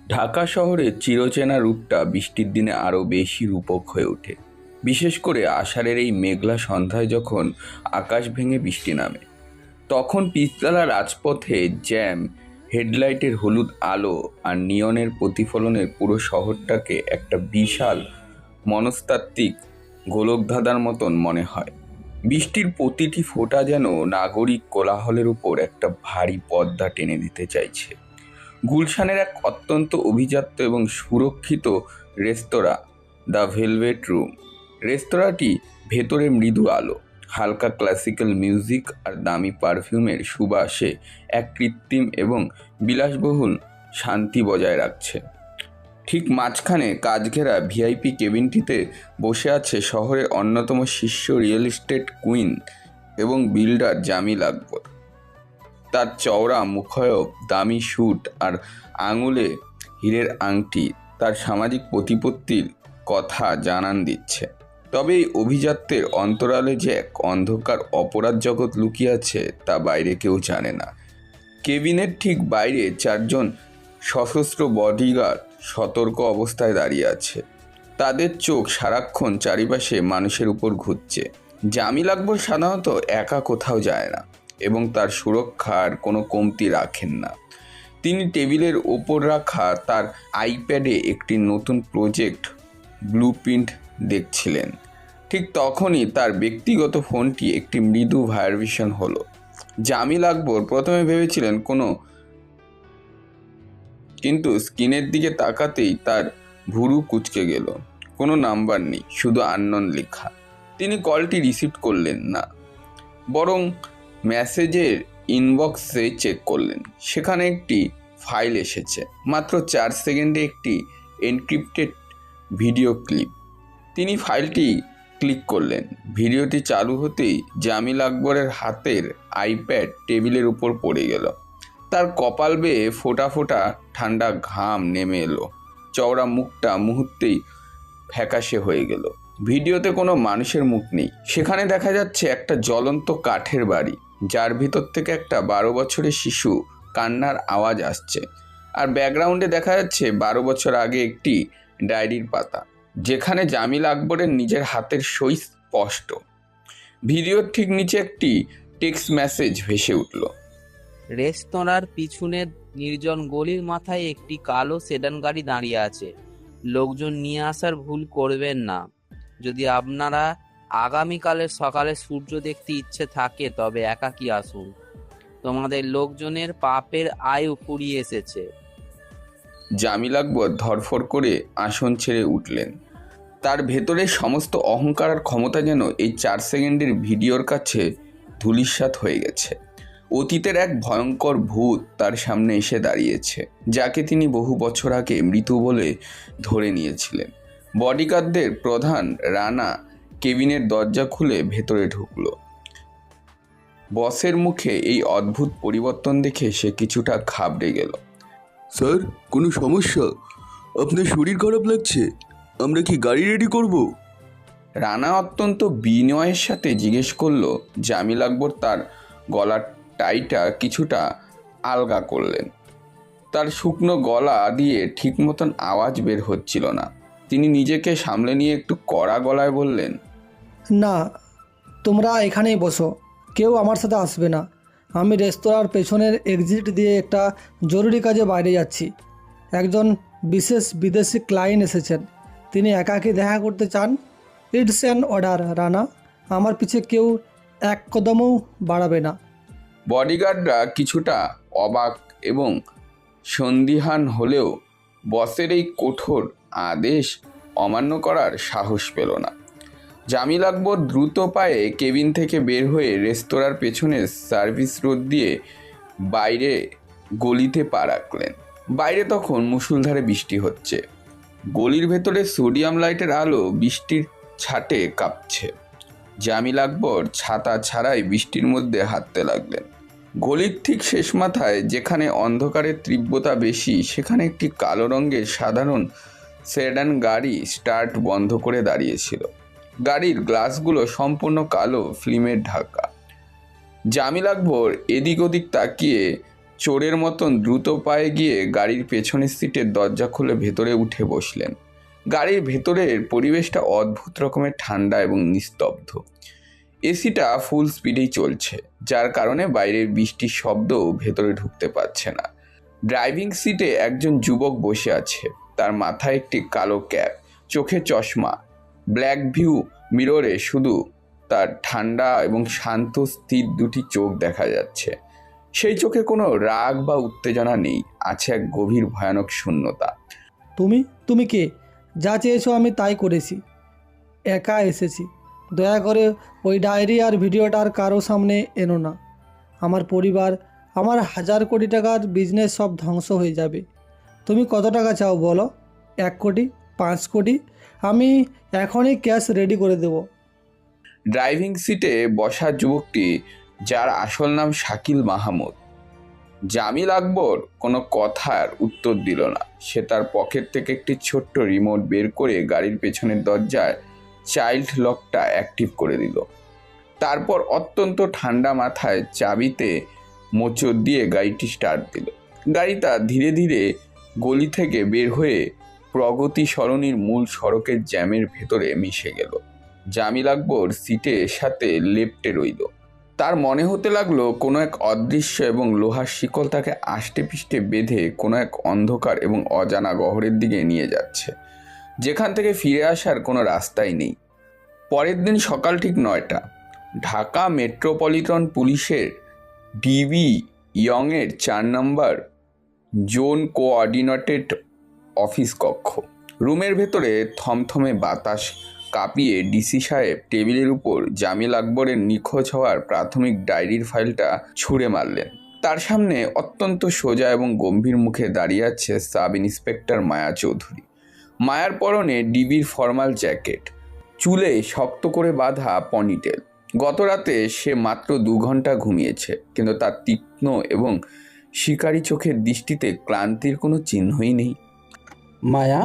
ঢাকা শহরের চিরচেনা রূপটা বৃষ্টির দিনে আরও বেশি রূপক হয়ে ওঠে, বিশেষ করে আষাঢ়ের এই মেঘলা সন্ধ্যায় যখন আকাশ ভেঙে বৃষ্টি নামে। তখন পিচতলা রাজপথে জ্যাম, হেডলাইটের হলুদ আলো আর নিয়নের প্রতিফলনের পুরো শহরটাকে একটা বিশাল মনস্তাত্ত্বিক গোলকধাঁধার মতন মনে হয়। বৃষ্টির প্রতিটি ফোঁটা যেন নাগরিক কোলাহলের উপর একটা ভারী পর্দা টেনে দিতে চাইছে। গুলশানের এক অত্যন্ত অভিজাত এবং সুরক্ষিত রেস্তোরাঁ, দ্য ভেলভেট রুম। রেস্তোরাঁটি ভেতরে মৃদু আলো, হালকা ক্লাসিক্যাল মিউজিক আর দামি পারফিউমের সুবাসে এক কৃত্রিম এবং বিলাসবহুল শান্তি বজায় রাখছে। ঠিক মাঝখানে কাচঘেরা ভিআইপি কেবিনটিতে বসে আছে শহরের অন্যতম শীর্ষ রিয়েল এস্টেট কুইন এবং বিল্ডার জামিল আকবর। তার চওড়া মুখায়ব, দামি স্যুট আর আঙুলে হীরের আংটি তার সামাজিক প্রতিপত্তির কথা জানান দিচ্ছে। তবে এই অভিজাত্যের অন্তরালে যে এক অন্ধকার অপরাধ জগৎ লুকিয়ে আছে তা বাইরে কেউ জানে না। কেবিনের ঠিক বাইরে চারজন সশস্ত্র বডিগার্ড সতর্ক অবস্থায় দাঁড়িয়ে আছে। তাদের চোখ সারাক্ষণ চারিপাশে মানুষের উপর ঘুরছে। জামিল আকবর সাধারণত একা কোথাও যায় না এবং তার সুরক্ষার কোনো কমতি রাখেন না। তিনি টেবিলের ওপর রাখা তার আইপ্যাডে একটি নতুন প্রজেক্ট ব্লুপ্রিন্ট দেখছিলেন। ঠিক তখনই তার ব্যক্তিগত ফোনটি একটি মৃদু ভাইব্রেশন হলো। জামিল আকবর প্রথমে ভেবেছিলেন কিন্তু স্ক্রিনের দিকে তাকাতেই তার ভুরু কুঁচকে গেল। কোনো নাম্বার নেই, শুধু আননোন লেখা। তিনি কলটি রিসিভ করলেন না, বরং মেসেজের ইনবক্সে চেক করলেন। সেখানে একটি ফাইল এসেছে, মাত্র 4 সেকেন্ডে একটি এনক্রিপ্টেড ভিডিও ক্লিপ। তিনি ফাইলটি ক্লিক করলেন। ভিডিওটি চালু হতেই জামিল আকবরের হাতের আইপ্যাড টেবিলের উপর পড়ে গেল। তার কপাল বেয়ে ফোঁটা ফোঁটা ঠান্ডা ঘাম নেমে এলো। চওড়া মুখটা মুহূর্তেই ফ্যাকাশে হয়ে গেল। ভিডিওতে কোনো মানুষের মুখ নেই। সেখানে দেখা যাচ্ছে একটা জ্বলন্ত কাঠের বাড়ি, যার ভিতর থেকে একটা 12 বছরের শিশু কান্নার আওয়াজ আসছে। আর ব্যাকগ্রাউন্ডে দেখা যাচ্ছে 12 বছর আগে একটি ডায়েরির পাতা, যেখানে জামিল আকবরের নিজের হাতের সই স্পষ্ট। ভিডিওর ঠিক নিচে একটি টেক্সট মেসেজ ভেসে উঠল। রেস্তোরাঁর পিছনের নির্জন গলির মাথায় একটি কালো সেডান গাড়ি দাঁড়িয়ে আছে। লোকজন নিয়ে আসার ভুল করবেন না। যদি আপনারা আগামীকালের সকালে সূর্য দেখতে ইচ্ছে থাকে তবে একাকী আসুন। তোমাদের লোকজনের পাপের আয়ু ফুরিয়ে এসেছে। জামিল আকবর ধরফর করে আসন ছেড়ে উঠলেন। তার ভেতরে সমস্ত অহংকার আর ক্ষমতা যেন এই 4 সেকেন্ডের ভিডিওর কাছে ধূলিসাৎ হয়ে গেছে। অতীতের এক ভয়ঙ্কর ভূত তার সামনে এসে দাঁড়িয়েছে, যাকে তিনি বহু বছর আগে মৃত বলে ধরে নিয়েছিলেন। বডিগার্ডদের প্রধান রানা কেবিনের দরজা খুলে ভেতরে ঢুকলো। বসের মুখে এই অদ্ভুত পরিবর্তন দেখে সে কিছুটা ঘাবড়ে গেল। স্যার, কোনো সমস্যা? আপনার শরীর খারাপ লাগছে? আমরা কি গাড়ি রেডি করব? রানা অত্যন্ত বিনয়ের সাথে জিজ্ঞেস করলো। জামিল আকবর তার গলার টাইটা কিছুটা আলগা করলেন। তার শুকনো গলা দিয়ে ঠিক মতন আওয়াজ বের হচ্ছিল না। তিনি নিজেকে সামলে নিয়ে একটু কড়া গলায় বললেন, না, তোমরা এখানেই বসো, কেউ আমার সাথে আসবে না। আমি রেস্তোরাঁর পেছনের এক্সিট দিয়ে একটা জরুরি কাজে বাইরে যাচ্ছি। একজন বিশেষ বিদেশি ক্লায়েন্ট এসেছেন, তিনি একাকী দেখা করতে চান। ইটস অ্যান অর্ডার রানা, আমার পিছে কেউ এক কদমও বাড়াবে না। বডিগার্ডরা কিছুটা অবাক এবং সন্দিহান হলেও বসের এই কঠোর আদেশ অমান্য করার সাহস পেল না। জামিল আকবর দ্রুত পায়ে কেবিন থেকে বের হয়ে রেস্তোরাঁর পেছনে সার্ভিস রোড দিয়ে বাইরে গলিতে পা রাখলেন। বাইরে তখন মুষলধারে বৃষ্টি হচ্ছে। গলির ভেতরে সোডিয়াম লাইটের আলো বৃষ্টির ছাটে কাঁপছে। জামিল আকবর ছাতা ছাড়াই বৃষ্টির মধ্যে হাঁটতে লাগলেন। গলির ঠিক শেষ মাথায়, যেখানে অন্ধকারের তীব্রতা বেশি, সেখানে একটি কালো রঙের সাধারণ সেডান গাড়ি স্টার্ট বন্ধ করে দাঁড়িয়েছিল। গাড়ির গ্লাসগুলো সম্পূর্ণ কালো ফিল্মের ঢাকা। জামিল আকবর এদিক ওদিক তাকিয়ে চোরের মতন দ্রুত পায়ে গিয়ে গাড়ির পেছনের সিটের দরজা খুলে ভেতরে উঠে বসলেন। গাড়ির ভেতরের পরিবেশটা অদ্ভুত রকমের ঠান্ডা এবং নিস্তব্ধ। এসিটা ফুল স্পিডেই চলছে, যার কারণে বাইরের বৃষ্টির শব্দও ভেতরে ঢুকতে পারছে না। ড্রাইভিং সিটে একজন যুবক বসে আছে। তার মাথায় একটি কালো ক্যাপ, চোখে চশমা। ব্ল্যাক ভিউ মিররে শুধু তার ঠান্ডা এবং শান্ত স্থির দুটি চোখ দেখা যাচ্ছে। সেই চোখে কোনো রাগ বা উত্তেজনা নেই, আছে এক গভীর ভয়ানক শূন্যতা। তুমি কে? যা চেয়েছো আমি তাই করেছি। একা এসেছি। দয়া করে ওই ডায়েরি আর ভিডিওটার কারো সামনে এনো না। আমার পরিবার, আমার 1000 কোটি টাকার বিজনেস সব ধ্বংস হয়ে যাবে। তুমি কত টাকা চাও বলো? 1 কোটি, 5 কোটি? আমি এখনই ক্যাশ রেডি করে দেব। ড্রাইভিং সিটে বসা যুবকটি, যার আসল নাম শাকিল মাহমুদ, জামিল আকবর, কোনো কথার উত্তর দিল না। সে তার পকেট থেকে একটি ছোট্ট রিমোট বের করে গাড়ির পেছনের দরজায় চাইল্ড লকটা অ্যাক্টিভ করে দিল। তারপর অত্যন্ত ঠান্ডা মাথায় চাবিতে মোচড় দিয়ে গাড়িটি স্টার্ট দিল। গাড়িটা ধীরে ধীরে গলি থেকে বের হয়ে প্রগতি সরণির মূল সড়কের জ্যামের ভেতরে মিশে গেল। জামিল আকবর সিটের সাথে লেপ্টে রইল। তার মনে হতে লাগলো কোনো এক অদৃশ্য এবং লোহার শিকল তাকে আষ্টে পিষ্টে বেঁধে কোনো এক অন্ধকার এবং অজানা গহ্বরের দিকে নিয়ে যাচ্ছে, যেখান থেকে ফিরে আসার কোনো রাস্তাই নেই। পরের দিন সকাল ঠিক 9টা। ঢাকা মেট্রোপলিটন পুলিশের ডিবি ইয়ংয়ের 4 নম্বর জোন কোঅর্ডিনেটেড অফিস কক্ষ। রুমের ভেতরে থমথমে বাতাস কাঁপিয়ে ডিসি সাহেব টেবিলের উপর জামিল আকবরের নিখোঁজ হওয়ার প্রাথমিক ডায়েরির ফাইলটা ছুঁড়ে মারলেন। তার সামনে অত্যন্ত সোজা এবং গম্ভীর মুখে দাঁড়িয়ে আছে সাব ইন্সপেক্টর মায়া চৌধুরী। মায়ার পরনে ডিবির ফর্মাল জ্যাকেট, চুলে শক্ত করে বাঁধা পনিটেল। গত রাতে সে মাত্র 2 ঘন্টা ঘুমিয়েছে, কিন্তু তার তীক্ষ্ণ এবং শিকারী চোখের দৃষ্টিতে ক্লান্তির কোনো চিহ্নই নেই। মায়া,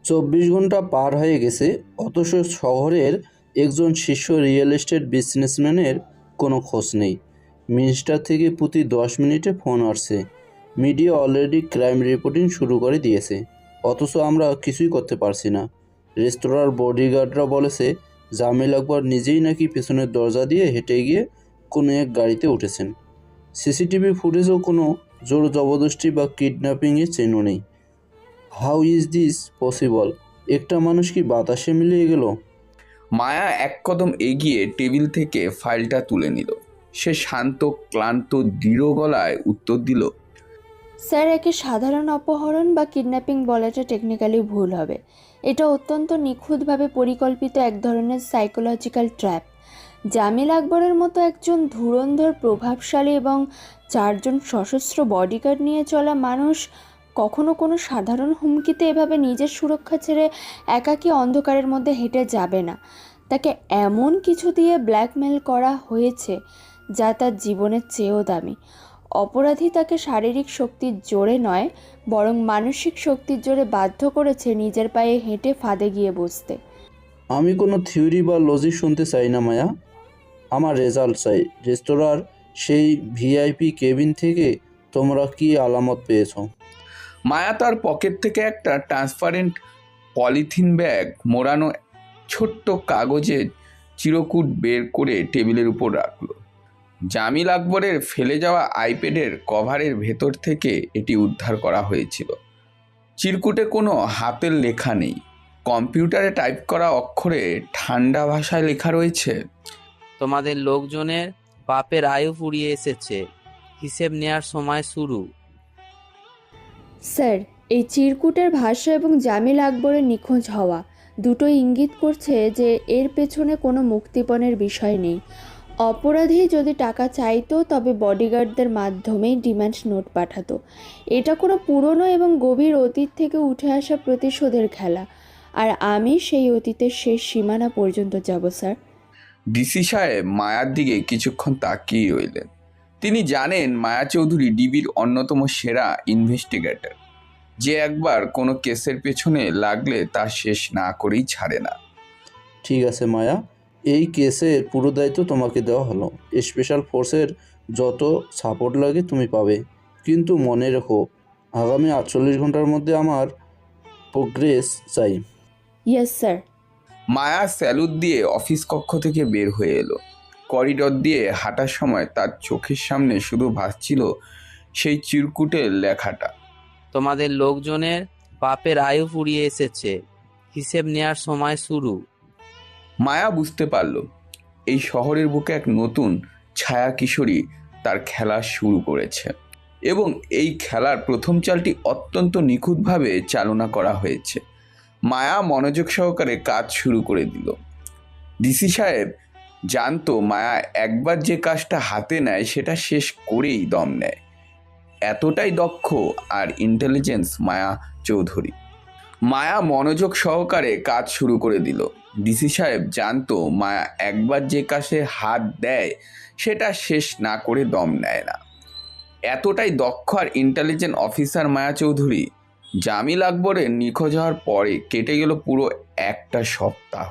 24 ঘন্টা পার হয়ে গেছে, অথচ শহরের একজন শীর্ষ রিয়েল এস্টেট বিজনেসম্যানের কোনো খোঁজ নেই। মিনিস্টার থেকে প্রতি 10 মিনিটে ফোন আসছে। মিডিয়া অলরেডি ক্রাইম রিপোর্টিং শুরু করে দিয়েছে, অথচ আমরা কিছুই করতে পারছি না। রেস্তোরাঁর বডিগার্ডরা বলেছে জামিল আকবর নিজেই নাকি পেছনের দরজা দিয়ে হেঁটে গিয়ে কোনো এক গাড়িতে উঠেছেন। সিসিটিভি ফুটেজও কোনো জোর জবরদস্তি বা কিডন্যাপিংয়ের চিহ্ন নেই। How is this possible? একটা মানুষ কি বাতাসে মিলিয়ে গেল? মায়া এক কদম এগিয়ে টেবিল থেকে ফাইলটা তুলে নিল। সে শান্ত, ক্লান্ত, দৃঢ় গলায় উত্তর দিল, স্যার, একে সাধারণ অপহরণ বা কিডন্যাপিং বলাটা টেকনিক্যালি ভুল হবে। এটা অত্যন্ত নিখুঁতভাবে পরিকল্পিত এক ধরনের সাইকোলজিক্যাল ট্র্যাপ। জামিল আকবরের মতো একজন ধুরন্ধর, প্রভাবশালী এবং 4 জন সশস্ত্র বডিগার্ড নিয়ে চলা মানুষ কখনো কোনো সাধারণ হুমকিতে এভাবে নিজের সুরক্ষা ছেড়ে একাকী অন্ধকারের মধ্যে হেঁটে যাবে না। তাকে এমন কিছু দিয়ে ব্ল্যাকমেল করা হয়েছে যা তার জীবনের চেয়েও দামি। অপরাধী তাকে শারীরিক শক্তির জোরে নয়, বরং মানসিক শক্তির জোরে বাধ্য করেছে নিজের পায়ে হেঁটে ফাঁদে গিয়ে বসতে। আমি কোনো থিওরি বা লজিক শুনতে চাই না মায়া, আমার রেজাল্ট চাই। রেস্তোরাঁর সেই ভিআইপি কেবিন থেকে তোমরা কি আলামত পেয়েছো? মায়া তার পকেট থেকে একটা ট্রান্সপারেন্ট পলিথিন ব্যাগ মোড়ানো ছোট্ট কাগজের চিরকুট বের করে টেবিলের উপর রাখলো। জামিল আকবরের ফেলে যাওয়া আইপ্যাডের কভারের ভেতর থেকে এটি উদ্ধার করা হয়েছিল। চিরকুটে কোনো হাতের লেখা নেই, কম্পিউটারে টাইপ করা অক্ষরে ঠান্ডা ভাষায় লেখা রয়েছে, তোমাদের লোকজনের পাপের আয়ু ফুরিয়ে এসেছে, হিসেব নেয়ার সময় শুরু। স্যার, এই চিরকুটের ভাষা এবং জামিল আকবরের নিখোঁজ হওয়া দুটোই ইঙ্গিত করছে যে এর পেছনে কোনো মুক্তিপণের বিষয় নেই। অপরাধী যদি টাকা চাইতো তবে বডিগার্ডদের মাধ্যমেই ডিমান্ড নোট পাঠাতো। এটা কোনো পুরনো এবং গভীর অতীত থেকে উঠে আসা প্রতিশোধের খেলা, আর আমি সেই অতীতের শেষ সীমানা পর্যন্ত যাব স্যার। ডিসি সাহেব মায়ার দিকে কিছুক্ষণ তাকিয়ে রইলেন। তিনি জানেন মায়া চৌধুরী ডিবির অন্যতম সেরা ইনভেস্টিগেটর, যে একবার কোনো কেসের পেছনে লাগলে তা শেষ না করেই ছাড়ে না। ঠিক আছে মায়া, এই কেসের পুরো দায়িত্ব তোমাকে দেওয়া হলো। স্পেশাল ফোর্সের যত সাপোর্ট লাগে তুমি পাবে। কিন্তু মনে রেখো, আগামী 48 ঘন্টার মধ্যে আমার প্রোগ্রেস চাই। Yes sir. মায়া স্যালুট দিয়ে অফিস কক্ষ থেকে বের হয়ে এলো। করিডর দিয়ে হাঁটার সময় তার চোখের সামনে শুধু ভাসছিল সেই চিরকুটের লেখাটা। তোমাদের লোকজনের পাপের আয়ু ফুরিয়ে এসেছে, হিসেব নেয়ার সময় শুরু। মায়া বুঝতে পারল এই শহরের বুকে এক নতুন ছায়া কিশোরী তার খেলা শুরু করেছে এবং এই খেলার প্রথম চালটি অত্যন্ত নিখুঁতভাবে চালনা করা হয়েছে। মায়া মনোযোগ সহকারে কাজ শুরু করে দিল। ডিসি সাহেব জানতো মায়া একবার যে কাজটা হাতে নেয় সেটা শেষ করেই দম নেয়। এতটাই দক্ষ আর ইন্টেলিজেন্স মায়া চৌধুরী। মায়া মনোযোগ সহকারে কাজ শুরু করে দিল। ডিসি সাহেব জানতো মায়া একবার যে কাজে হাত দেয় সেটা শেষ না করে দম নেয় না। এতটাই দক্ষ আর ইন্টেলিজেন্ট অফিসার মায়া চৌধুরী। জামিল আকবরের নিখোঁজ হওয়ার পরে কেটে গেল পুরো একটা সপ্তাহ।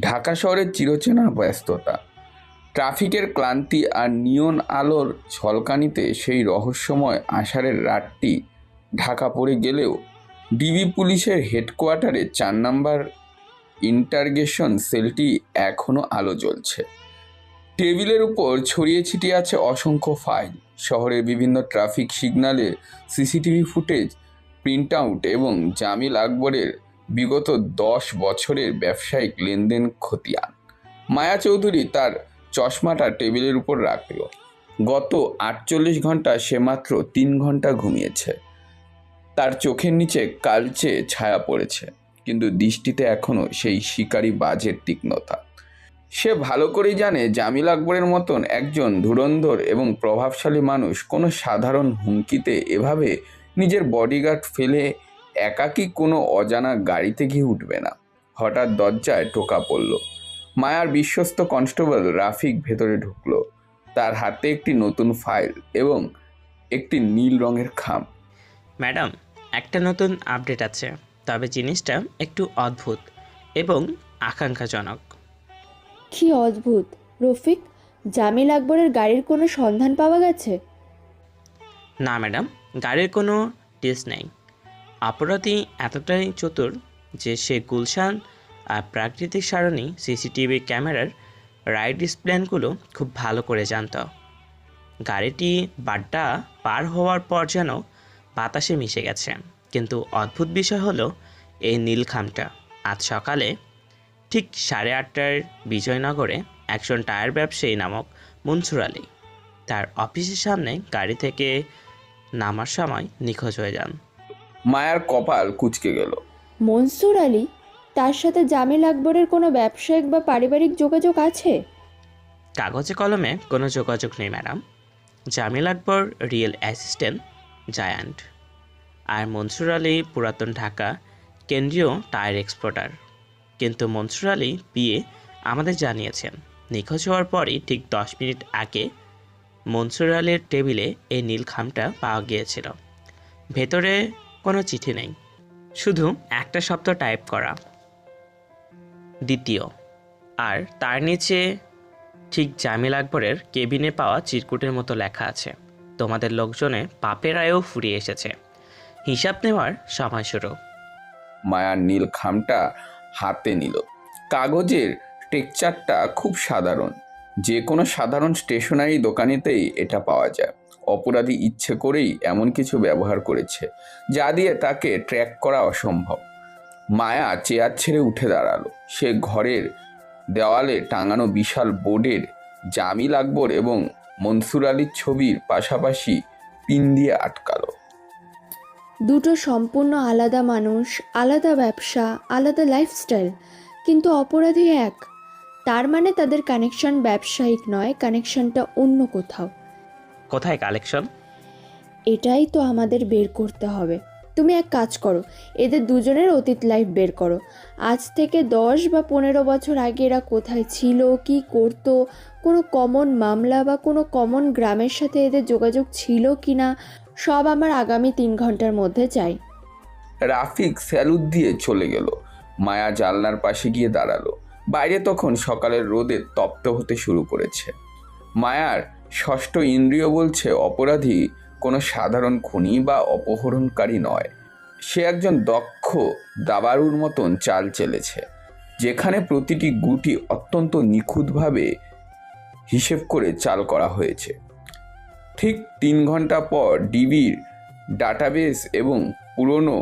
ঢাকা শহরের চিরচেনা ব্যস্ততা, ট্রাফিকের ক্লান্তি আর নিয়ন আলোর ঝলকানিতে সেই রহস্যময় আষাঢ়ের রাতটি ঢাকা পড়ে গেলেও ডিবি পুলিশের হেডকোয়ার্টারে 4 নম্বর ইন্টারগেশন সেলটি এখনও আলো জ্বলছে। টেবিলের উপর ছড়িয়ে ছিটিয়ে আছে অসংখ্য ফাইল, শহরের বিভিন্ন ট্রাফিক সিগন্যালের সিসিটিভি ফুটেজ, প্রিন্ট আউট এবং জামিল আকবরের বিগত 10 বছরের ব্যবসায়িক লেনদেন খতিয়ান। মায়া চৌধুরী তার চশমাটা টেবিলের উপর রাখল। গত 48 ঘন্টা সে মাত্র 3 ঘন্টা ঘুমিয়েছে। তার চোখের নিচে কালচে ছায়া পড়েছে, কিন্তু দৃষ্টিতে এখনও সেই শিকারী বাজের তীক্ষ্ণতা। সে ভালো করেই জানে জামিল আকবরের মতন একজন ধুরন্ধর এবং প্রভাবশালী মানুষ কোনো সাধারণ হুমকিতে এভাবে নিজের বডিগার্ড ফেলে একাকী কোনো অজানা গাড়িতে গিয়ে উঠবে না। হঠাৎ দরজায় টোকা পড়ল। মায়ার বিশ্বস্ত কনস্টেবল রাফিক ভেতরে ঢুকলো। তার হাতে একটি নতুন ফাইল এবং একটি নীল রঙের খাম। ম্যাডাম, একটা নতুন আপডেট আছে, তবে জিনিসটা একটু অদ্ভুত এবং আকাঙ্ক্ষাজনক। কি অদ্ভুত রফিক? জামিল আকবরের গাড়ির কোনো সন্ধান পাওয়া গেছে? না ম্যাডাম, গাড়ির কোনো টেস্ট নেই। অপরাধী এতটাই চতুর যে সে গুলশান আর প্রাকৃতিক সারণী সিসিটিভি ক্যামেরার রাইড প্ল্যানগুলো খুব ভালো করে জানত। গাড়িটি বাড্ডা পার হওয়ার পর যেন বাতাসে মিশে গেছে। কিন্তু অদ্ভুত বিষয় হলো এই নীলখামটা আজ সকালে ঠিক 8:30টার বিজয়নগরে একজন টায়ার ব্যবসায়ী নামক মনসুর আলী তার অফিসের সামনে গাড়ি থেকে নামার সময় নিখোঁজ হয়ে যান। মায়ার কপাল কুঁচকে গেল। মনসুর আলী? তার সাথে জামিল আকবরের কোনো ব্যবসায়িক বা পারিবারিক যোগাযোগ আছে? কাগজে কলমে কোনো যোগাযোগ নেই ম্যাডাম। জামিল আকবর রিয়েল অ্যাসিস্ট্যান্ট জায়ান্ট, আর মনসুর আলী পুরাতন ঢাকা কেন্দ্রীয় টায়ার এক্সপোর্টার। কিন্তু মনসুর আলী বিয়ে আমাদের জানিয়েছেন নিখোঁজ হওয়ার পরই ঠিক 10 মিনিট আগে মনসুর আলীর টেবিলে এই নীল খামটা পাওয়া গিয়েছিল। ভেতরে কোনো চিঠি নেই, শুধু একটা শব্দ টাইপ করা, দ্বিতীয়। আর তার নিচে ঠিক জামিল আকবরের কেবিনে পাওয়া চিরকুটের মতো লেখা আছে, তোমাদের লোকজনে পাপের আয়ও ফুরিয়ে এসেছে, হিসাব নেওয়ার সময় শুরু। মায়ার নীল খামটা হাতে নিল। কাগজের টেক্সচারটা খুব সাধারণ, যে কোনো সাধারণ স্টেশনারি দোকানেতেই এটা পাওয়া যায়। অপরাধী ইচ্ছে করেই এমন কিছু ব্যবহার করেছে যা দিয়ে তাকে ট্র্যাক করা অসম্ভব। মায়া চেয়ার ছেড়ে উঠে দাঁড়ালো। সে ঘরের দেওয়ালে টাঙানো বিশাল বোর্ডের জামিল আকবর এবং মনসুর আলীর ছবির পাশাপাশি পিন দিয়ে আটকালো। দুটো সম্পূর্ণ আলাদা মানুষ, আলাদা ব্যবসা, আলাদা লাইফস্টাইল, কিন্তু অপরাধী এক। তার মানে তাদের কানেকশন ব্যবসায়িক নয়, কানেকশনটা অন্য কোথাও। কোথায় কালেকশন? এটাই তো আমাদের বের করতে হবে। তুমি এক কাজ করো, এদের দুজনের অতীত লাইফ বের করো। আজ থেকে 10 বা 15 বছর আগে এরা কোথায় ছিল, কি করতো, কোনো কমন মামলা বা কোনো কমন গ্রামের সাথে এদের যোগাযোগ ছিল কি না, সব আমার আগামী 3 ঘন্টার মধ্যে চাই। রাফিক স্যালুট দিয়ে চলে গেল। মায়া জানলার পাশে গিয়ে দাঁড়ালো। বাইরে তখন সকালের রোদে তপ্ত হতে শুরু করেছে। মায়ার ষষ্ঠ ইন্দ্রিয় বলছে অপরাধী কোনো সাধারণ খুনি বা অপহরণকারী নয়। সে একজন দক্ষ দাবাড়ুর মতন চাল চেলেছে, যেখানে প্রতিটি গুটি অত্যন্ত নিখুঁতভাবে হিসেব করে চাল করা হয়েছে। ঠিক 3 ঘন্টা পর ডিবির ডাটাবেস এবং পুরনো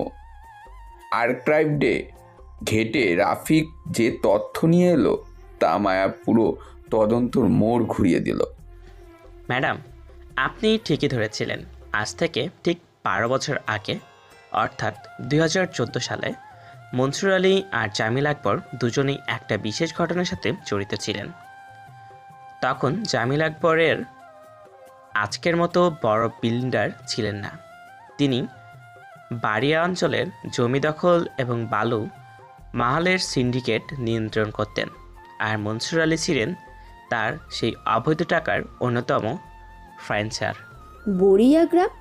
আর্কাইভডে ঘেটে রাফিক যে তথ্য নিয়ে এলো তা মায়া পুরো তদন্তর মোড় ঘুরিয়ে দিল। ম্যাডাম, আপনি ঠিকই ধরেছিলেন। আজ থেকে ঠিক 12 বছর আগে, অর্থাৎ 2014 সালে মনসুর আলী আর জামিল আকবর দুজনেই একটা বিশেষ ঘটনার সাথে জড়িত ছিলেন। তখন জামিল আকবরের আজকের মতো বড় বিল্ডার ছিলেন না। তিনি বাড়িয়া অঞ্চলের জমি দখল এবং বালু মাহালের সিন্ডিকেট নিয়ন্ত্রণ করতেন, আর মনসুর আলী ছিলেন তার সেই অবৈধ টাকার অন্যতম ফ্রাইন্সার। বড়িয়া গ্রাম?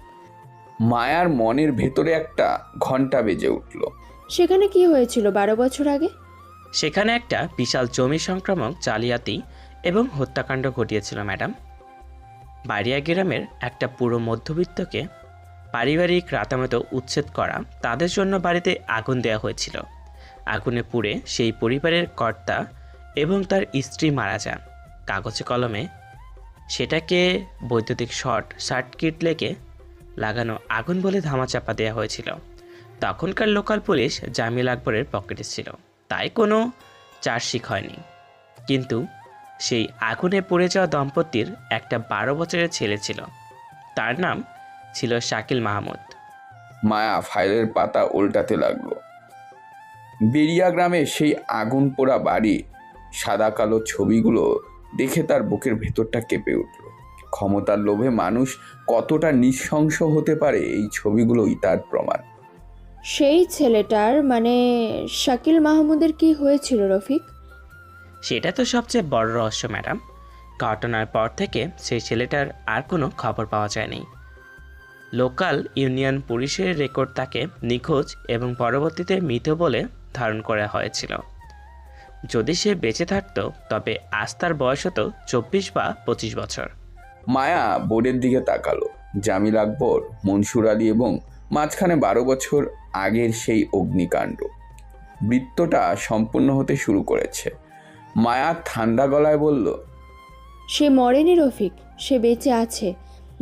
মায়ার মনের ভেতরে একটা ঘন্টা বেজে উঠল। সেখানে কি হয়েছিল 12 বছর আগে? সেখানে একটা বিশাল জমি সংক্রামক জালিয়াতি এবং হত্যাকাণ্ড ঘটিয়েছিল ম্যাডাম। বাড়িয়া গ্রামের একটা পুরো মধ্যবিত্তকে পারিবারিক রাতামতো উচ্ছেদ করা, তাদের জন্য বাড়িতে আগুন দেওয়া হয়েছিল। আগুনে পুড়ে সেই পরিবারের কর্তা এবং তার স্ত্রী মারা যান। কাগজে কলমে সেটাকে বৈদ্যুতিক শর্ট সার্কিট লেগে লাগানো আগুন বলে ধামাচাপা দেওয়া হয়েছিল। তখনকার লোকাল পুলিশ জামিল আকবরের পকেটে ছিল, তাই কোনো চার্জশিট হয়নি। কিন্তু সেই আগুনে পড়ে যাওয়া দম্পতির একটা 12 বছরের ছেলে ছিল, তার নাম ছিল শাকিল মাহমুদ। মায়া ফাইলের পাতা উল্টাতে লাগলো। বেরিয়া গ্রামে সেই আগুন পোড়া বাড়ি, সাদা কালো ছবিগুলো দেখে তার বুকের ভেতরটা কেঁপে উঠল। ক্ষমতার লোভে মানুষ কতটা নৃশংস হতে পারে এই ছবিগুলোই তার প্রমাণ। সেই ছেলেটার মানে শাকিল মাহমুদের কি হয়েছিল রফিক? সেটা তো সবচেয়ে বড় রহস্য ম্যাডাম। ঘটনার পর থেকে সেই ছেলেটার আর কোনো খবর পাওয়া যায়নি। লোকাল ইউনিয়ন পুলিশের রেকর্ড তাকে নিখোঁজ এবং পরবর্তীতে মৃত বলে ধারণ করা হয়েছিল। যদি সে বেঁচে থাকতো তবে আজ তার বয়স হতো 24 বা 25 বছর। মায়া বোর্ডের দিকে তাকালো। জামিল আকবর, মনসুর আলী এবং মাঝখানে 12 বছর আগের সেই অগ্নিকাণ্ড। বৃত্তটা সম্পূর্ণ হতে শুরু করেছে। মায়া ঠান্ডা গলায় বলল, সে মরেনি রফিক, সে বেঁচে আছে।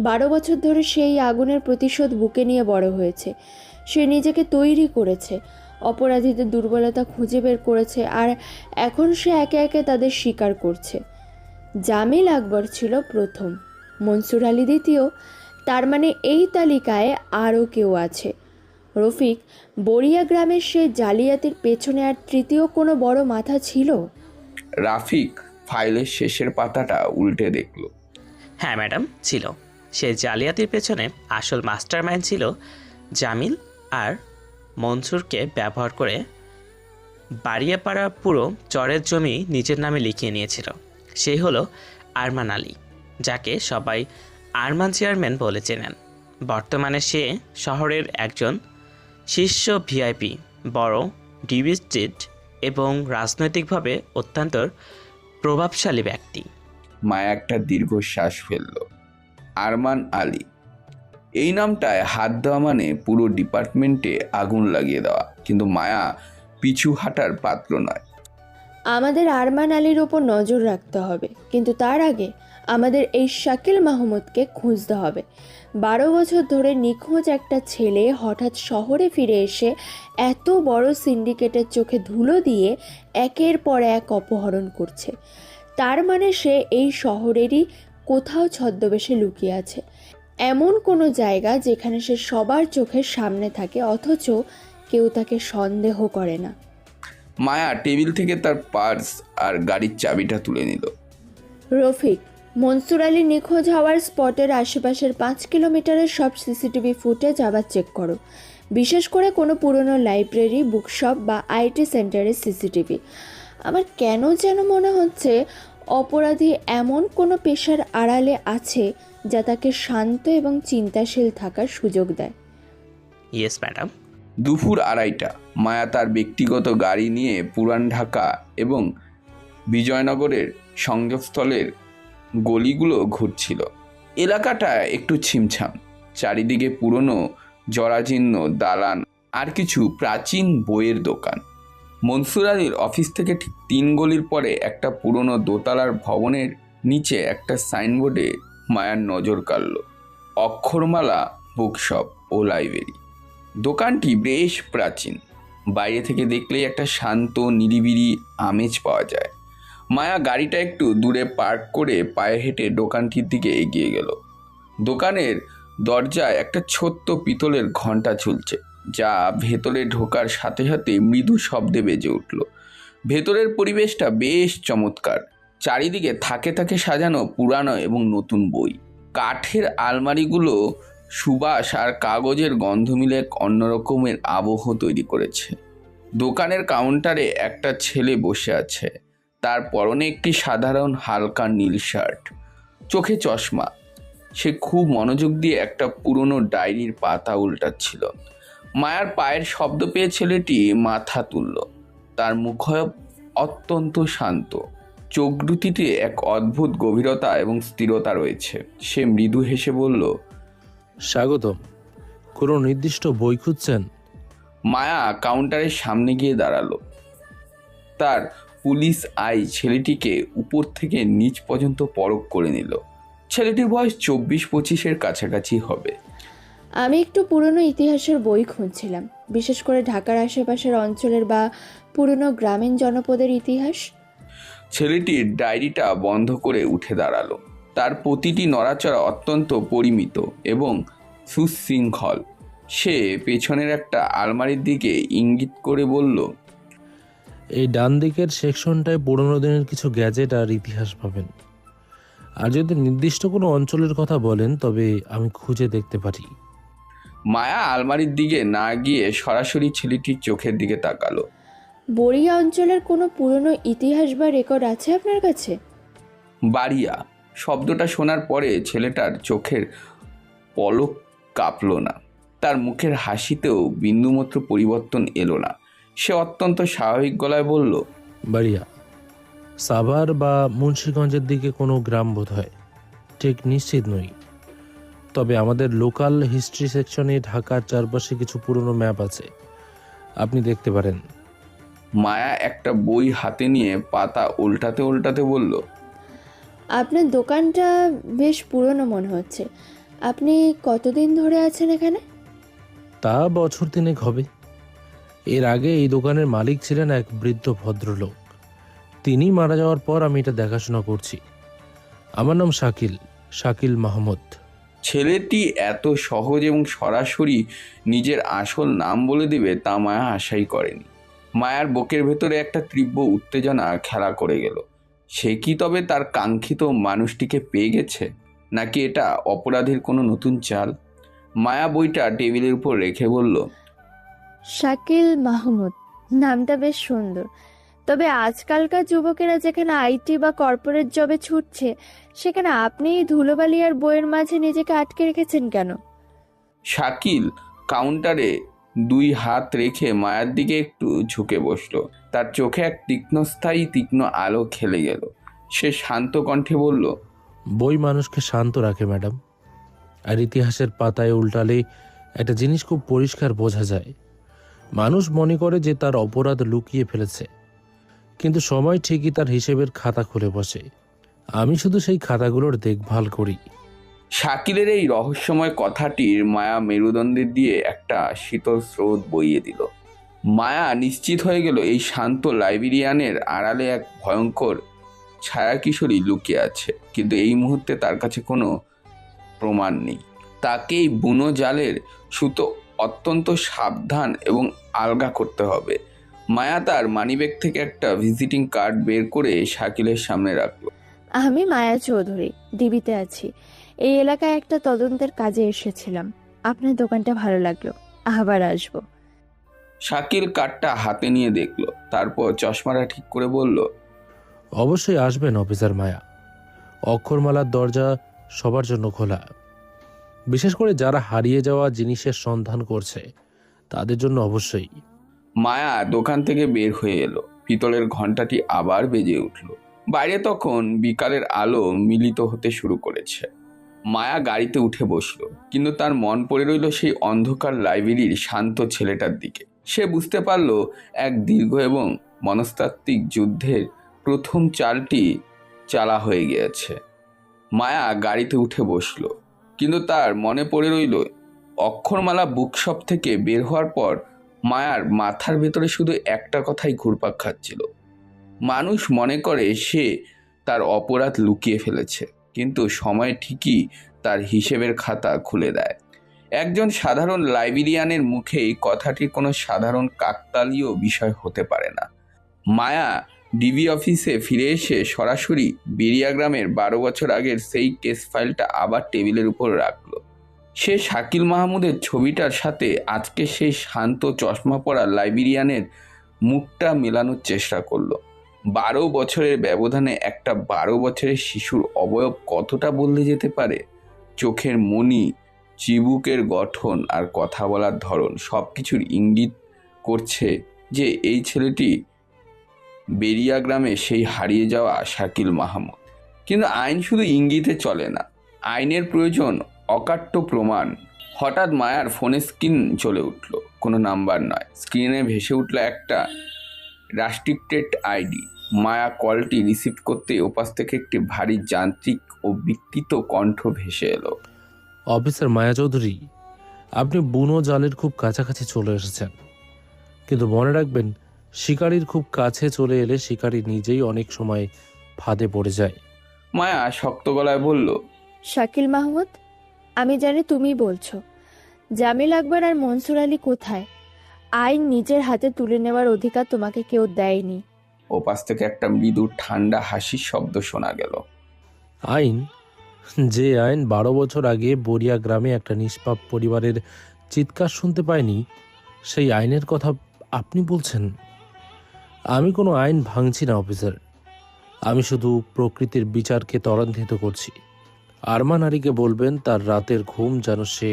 12 বছর ধরে সেই আগুনের প্রতিশোধ বুকে নিয়ে বড় হয়েছে। সে নিজেকে তৈরি করেছে, অপরাধীদের দুর্বলতা খুঁজে বের করেছে, আর এখন সে একে একে তাদের স্বীকার করছে। জামিল আকবর ছিল প্রথম, মনসুর আলী দ্বিতীয়, তার মানে এই তালিকায় আরও কেউ আছে। রফিক, বড়িয়া গ্রামের সে জালিয়াতির পেছনে আর তৃতীয় কোনো বড় মাথা ছিল? রাফিক ফাইলের শেষের পাতাটা উল্টে দেখল। হ্যাঁ ম্যাডাম, ছিল। সে জালিয়াতির পেছনে আসল মাস্টারমাইন্ড ছিল জামিল, আর মনসুরকে ব্যবহার করে বাড়িয়াপাড়া পুরো চরের জমি নিজের নামে লিখিয়ে নিয়েছিল। সেই হলো আরমান আলী, যাকে সবাই আরমান চেয়ারম্যান বলে চেনেন। বর্তমানে সে শহরের একজন শীর্ষ ভিআইপি, বড় ডিভিস্টেড এবং রাজনৈতিকভাবে অত্যন্ত প্রভাবশালী ব্যক্তি। মায়া একটা দীর্ঘশ্বাস ফেলল। আরমান আলী, এই নামটায় হাত দেওয়া মানে পুরো ডিপার্টমেন্টে আগুন লাগিয়ে দেওয়া। কিন্তু মায়া পিছু হাঁটার পাত্র নয়। আমাদের আরমান আলীর ওপর নজর রাখতে হবে, কিন্তু তার আগে আমাদের এই শাকিল মাহমুদকে খুঁজতে হবে। 12 বছর ধরে নিখোঁজ একটা ছেলে হঠাৎ শহরে ফিরে এসে এত বড় সিন্ডিকেটের চোখে ধুলো দিয়ে একের পর এক অপহরণ করছে। তার মানে সে এই শহরেরই কোথাও ছদ্মবেশে লুকিয়ে আছে, এমন কোনো জায়গা যেখানে সে সবার চোখের সামনে থাকে অথচ কেউ তাকে সন্দেহ করে না। মায়া টেবিল থেকে তার পার্স আর গাড়ির চাবিটা তুলে নিল। রফিক, মনসুর আলী নিখোঁজ হওয়ার স্পটের আশেপাশের 5 কিলোমিটারের সব সিসিটিভি ফুটেজ আবার চেক করো, বিশেষ করে কোনো পুরনো লাইব্রেরি, বুকশপ বা আইটি সেন্টারের সিসিটিভি। আমার কেন যেন মনে হচ্ছে অপরাধী এমন কোনো পেশার আড়ালে আছে যা তাকে শান্ত এবং চিন্তাশীল থাকার সুযোগ দেয়। Yes madam. দুপুর 2:30টা। মায়া তার ব্যক্তিগত গাড়ি নিয়ে পুরান ঢাকা এবং বিজয়নগরের সংযোগস্থলের গলিগুলো ঘুরছিল। এলাকাটা একটু ছিমছাম, চারিদিকে পুরনো জরাজীর্ণ দালান আর কিছু প্রাচীন বইয়ের দোকান। মনসুর আলীর অফিস থেকে ঠিক 3 গলির পরে একটা পুরনো দোতলার ভবনের নিচে একটা সাইনবোর্ডে মায়ার নজর কাড়ল, অক্ষরমালা বুকশপ ও লাইব্রেরি। দোকানটি বেশ প্রাচীন, বাইরে থেকে দেখলেই একটা শান্ত নিরিবিলি আমেজ পাওয়া যায়। মায়া গাড়িটা একটু দূরে পার্ক করে পায়ে হেঁটে দোকানটির দিকে এগিয়ে গেল। দোকানের দরজায় একটা ছোট্ট পিতলের ঘণ্টা ঝুলছে, যা ভেতরে ঢোকার সাথে সাথে মৃদু শব্দে বেজে উঠল। ভেতরের পরিবেশটা বেশ চমৎকার, চারিদিকে থাকে থাকে সাজানো পুরানো এবং নতুন বই। কাঠের আলমারিগুলো সুবাস আর কাগজের গন্ধ মিলে এক অন্যরকমের আবহ তৈরি করেছে। দোকানের কাউন্টারে একটা ছেলে বসে আছে, তার পরনে একটি সাধারণ হালকা নীল শার্ট, চোখে চশমা। সে খুব মনোযোগ দিয়ে একটা পুরনো ডায়েরির পাতা উল্টাচ্ছিল। মায়ার পায়ের শব্দ পেয়ে ছেলেটি মাথা তুলল। তার মুখ অত্যন্ত শান্ত, চোখ দুটিতে এক অদ্ভুত গভীরতা এবং স্থিরতা রয়েছে। সে মৃদু হেসে বলল, স্বাগতম। কোনো নির্দিষ্ট বই খুঁজছেন? মায়া কাউন্টারের সামনে গিয়ে দাঁড়ালো। তার পুলিশ আই ছেলেটিকে উপর থেকে নিচ পর্যন্ত পরখ করে নিল। ছেলেটির বয়স 24-25-এর কাছাকাছি হবে। আমি একটু পুরনো ইতিহাসের বই খুঁজছিলাম, বিশেষ করে ঢাকার আশেপাশের অঞ্চলের বা পুরনো গ্রামীণ জনপদের ইতিহাস। ছেলেটির ডায়েরিটা বন্ধ করে উঠে দাঁড়ালো। তার প্রতিটি নড়াচড়া অত্যন্ত পরিমিত এবং সুশৃঙ্খল। সে পেছনের একটা আলমারির দিকে ইঙ্গিত করে বলল, এই ডান দিকের সেকশনটায় পুরোনো দিনের কিছু গ্যাজেট আর ইতিহাস পাবেন। আর যদি নির্দিষ্ট কোনো অঞ্চলের কথা বলেন তবে আমি খুঁজে দেখতে পারি। মায়া আলমারির দিকে না গিয়ে সরাসরি ছেলেটির চোখের দিকে তাকালো। বড়িয়া অঞ্চলের কোনো পুরনো ইতিহাস বা রেকর্ড আছে আপনার কাছে? বাড়িয়া শব্দটা শোনার পরে ছেলেটার চোখের পলক কাঁপল না, তার মুখের হাসিতেও বিন্দুমাত্র পরিবর্তন এলো না। সে অত্যন্ত স্বাভাবিক গলায় বলল, বাড়িয়া, সাভার বা মুন্সিগঞ্জের দিকে কোনো গ্রাম বোধ হয়, ঠিক নিশ্চিত নই। তবে আমাদের লোকাল হিস্ট্রি সেকশনে ঢাকার চারপাশে কিছু পুরনো ম্যাপ আছে, আপনি দেখতে পারেন। মায়া একটা বই হাতে নিয়ে পাতা উল্টাতে উল্টাতে বলল, আপনার দোকানটা বেশ পুরনো মনে হচ্ছে। আপনি কতদিন ধরে আছেন এখানে? তা বছর 3 হবে। এর আগে এই দোকানের মালিক ছিলেন এক বৃদ্ধ ভদ্রলোক। তিনি মারা যাওয়ার পর আমি এটা দেখাশোনা করছি। আমার নাম শাকিল মাহমুদ। ছেলেটি এত সহজ এবং সরাসরি নিজের আসল নাম বলে দেবে তা মায়া আশাই করেনি। মায়ার বুকের ভেতরে একটা তীব্র উত্তেজনা খেলা করে গেল। সে কি তবে তার কাঙ্ক্ষিত মানুষটিকে পেয়ে গেছে, নাকি এটা অপরাধের কোনো নতুন চাল? মায়া বইটা টেবিলের উপর রেখে বলল, শাকিল মাহমুদ নামটা বেশ সুন্দর। তবে আজকালকার যুবকেরা যেখানে আইটি বা কর্পোরেট জবে ছুটছে, সেখানে আপনি এই ধুলোবালি আর বইয়ের মাঝে নিজেকে আটকে রেখেছেন কেন? শাকিল কাউন্টারে 2 হাত রেখে মায়ার দিকে একটু ঝুঁকে বসলো। তার চোখে এক তীক্ষ্ণ আলো খেলে গেল। সে শান্ত কণ্ঠে বলল, বই মানুষকে শান্ত রাখে ম্যাডাম। আর ইতিহাসের পাতায় উল্টালে একটা জিনিস খুব পরিষ্কার বোঝা যায়। মানুষ মনে করে যে তার অপরাধ লুকিয়ে ফেলেছে, কিন্তু সময় ঠিকই তার হিসেবের খাতা খুলে বসে। আমি শুধু সেই খাতাগুলোর দেখভাল করি। শাকিলের এই রহস্যময় কথাটির মায়া মেরুদণ্ডের দিয়ে একটা শীতল স্রোত বইয়ে দিল। মায়া নিশ্চিত হয়ে গেল এই শান্ত লাইব্রেরিয়ানের আড়ালে এক ভয়ঙ্কর ছায়া কিশোরী লুকিয়ে আছে, কিন্তু এই মুহূর্তে তার কাছে কোনো প্রমাণ নেই। তাকে এই বুনো জালের সুতো অত্যন্ত সাবধান এবং আলগা করতে হবে। মায়া তার মানিব্যাগ থেকে একটা ভিজিটিং কার্ড বের করে শাকিলের সামনে রাখলো। আমি মায়া চৌধুরী, ডিবিতে আছি। এই এলাকায় একটা তদন্তের কাজে এসেছিলাম। আপনার দোকানটা ভালো লাগলো, আবার আসবো। শাকিল কার্ডটা হাতে নিয়ে দেখলো, তারপর চশমাটা ঠিক করে বলল, অবশ্যই আসবেন অফিসার মায়া। অক্ষরমালার দরজা সবার জন্য খোলা, বিশেষ করে যারা হারিয়ে যাওয়া জিনিসের সন্ধান করছে তাদের জন্য অবশ্যই। মায়া দোকান থেকে বের হয়ে এলো। পিতলের ঘণ্টাটি আবার বেজে উঠল। বাইরে তখন বিকালের আলো মিলিত হতে শুরু করেছে। মায়া গাড়িতে উঠে বসলো, কিন্তু তার মন পড়ে রইল সেই অন্ধকার লাইব্রেরির শান্ত ছেলেটার দিকে। সে বুঝতে পারল এক দীর্ঘ এবং মনস্তাত্ত্বিক যুদ্ধের প্রথম চালটি চালা হয়ে গিয়েছে। মায়া গাড়িতে উঠে বসলো, কিন্তু তার মনে পড়ে রইল অক্ষরমালা বুকশপ থেকে বের হওয়ার পর মায়ার মাথার ভেতরে শুধু একটা কথাই ঘুরপাক খাচ্ছিল। মানুষ মনে করে সে তার অপরাধ লুকিয়ে ফেলেছে, কিন্তু সময় ঠিকই তার হিসেবের খাতা খুলে দেয়। একজন সাধারণ লাইব্রেরিয়ানের মুখে এই কথাটি কোনো সাধারণ কাকতালীয় বিষয় হতে পারে না। মায়া ডিবি অফিসে ফিরে এসে সরাসরি বেরিয়া গ্রামের 12 বছর আগের সেই কেস ফাইলটা আবার টেবিলের উপর রাখলো। সে শাকিল মাহমুদের ছবিটার সাথে আজকে সেই শান্ত চশমা পরা লাইব্রেরিয়ানের মুখটা মেলানোর চেষ্টা করলো। 12 বছরের ব্যবধানে একটা 12 বছরের শিশুর অবয়ব কতটা বদলে যেতে পারে। চোখের মনি, চিবুকের গঠন আর কথা বলার ধরন সব কিছুর ইঙ্গিত করছে যে এই ছেলেটি বেরিয়া গ্রামে সেই হারিয়ে যাওয়া শাকিল মাহমুদ। কিন্তু আইন শুধু ইঙ্গিতে চলে না, আইনের প্রয়োজন অকাট্য প্রমাণ। হঠাৎ মায়ার ফোনের স্ক্রিন জ্বলে উঠল, কোনো নাম্বার নয়, স্ক্রিনে ভেসে উঠল একটা রেস্ট্রিক্টেড আইডি। মায়া কলটি রিসিভ করতে ওপাশ থেকে একটি ভারী যান্ত্রিক ও বিকৃত কণ্ঠ ভেসে এলো। অফিসার মায়া চৌধুরী, আপনি বুনো জালের খুব কাছাকাছি চলে এসেছেন, কিন্তু মনে রাখবেন শিকারীর খুব কাছে চলে এলে শিকারী নিজেই অনেক সময় ফাঁদে পড়ে যায়। মায়া শক্ত গলায় বলল, শাকিল মাহমুদ, আমি জানি তুমি বলছো। জামিল আকবর আর মনসুর আলী কোথায়? আইন নিজের হাতে তুলে নেওয়ার অধিকার তোমাকে কেউ দেয়নি। ওপাশ থেকে একটা মৃদু ঠান্ডা হাসির শব্দ শোনা গেল। আইন? যে আইন 12 বছর আগে বরিয়া গ্রামে একটা নিষ্পাপ পরিবারের চিৎকার শুনতে পায়নি, সেই আইনের কথা আপনি বলছেন? আমি কোনো আইন ভাঙছি না অফিসার, আমি শুধু প্রকৃতির বিচারকে ত্বরান্বিত করছি। আরমান আলীকে বলবেন তার রাতের ঘুম যেন সে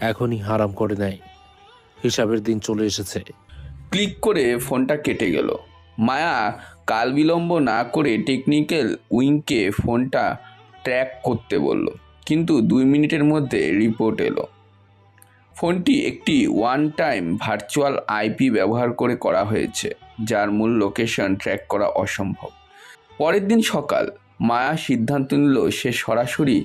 এখনই হারাম করে নেয়। হিসাবের দিন চলে এসেছে। ক্লিক করে ফোনটা কেটে গেল। মায়া কাল বিলম্ব না করে টেকনিক্যাল উইংকে ফোনটা ট্র্যাক করতে বলল, কিন্তু 2 মিনিটের মধ্যে রিপোর্ট এলো। ফোনটি একটি ওয়ান টাইম ভার্চুয়াল আইপি ব্যবহার করে করা হয়েছে, যার মূল লোকেশন ট্র্যাক করা অসম্ভব। পরের দিন সকাল, মায়া সিদ্ধান্ত নিল সে সরাসরি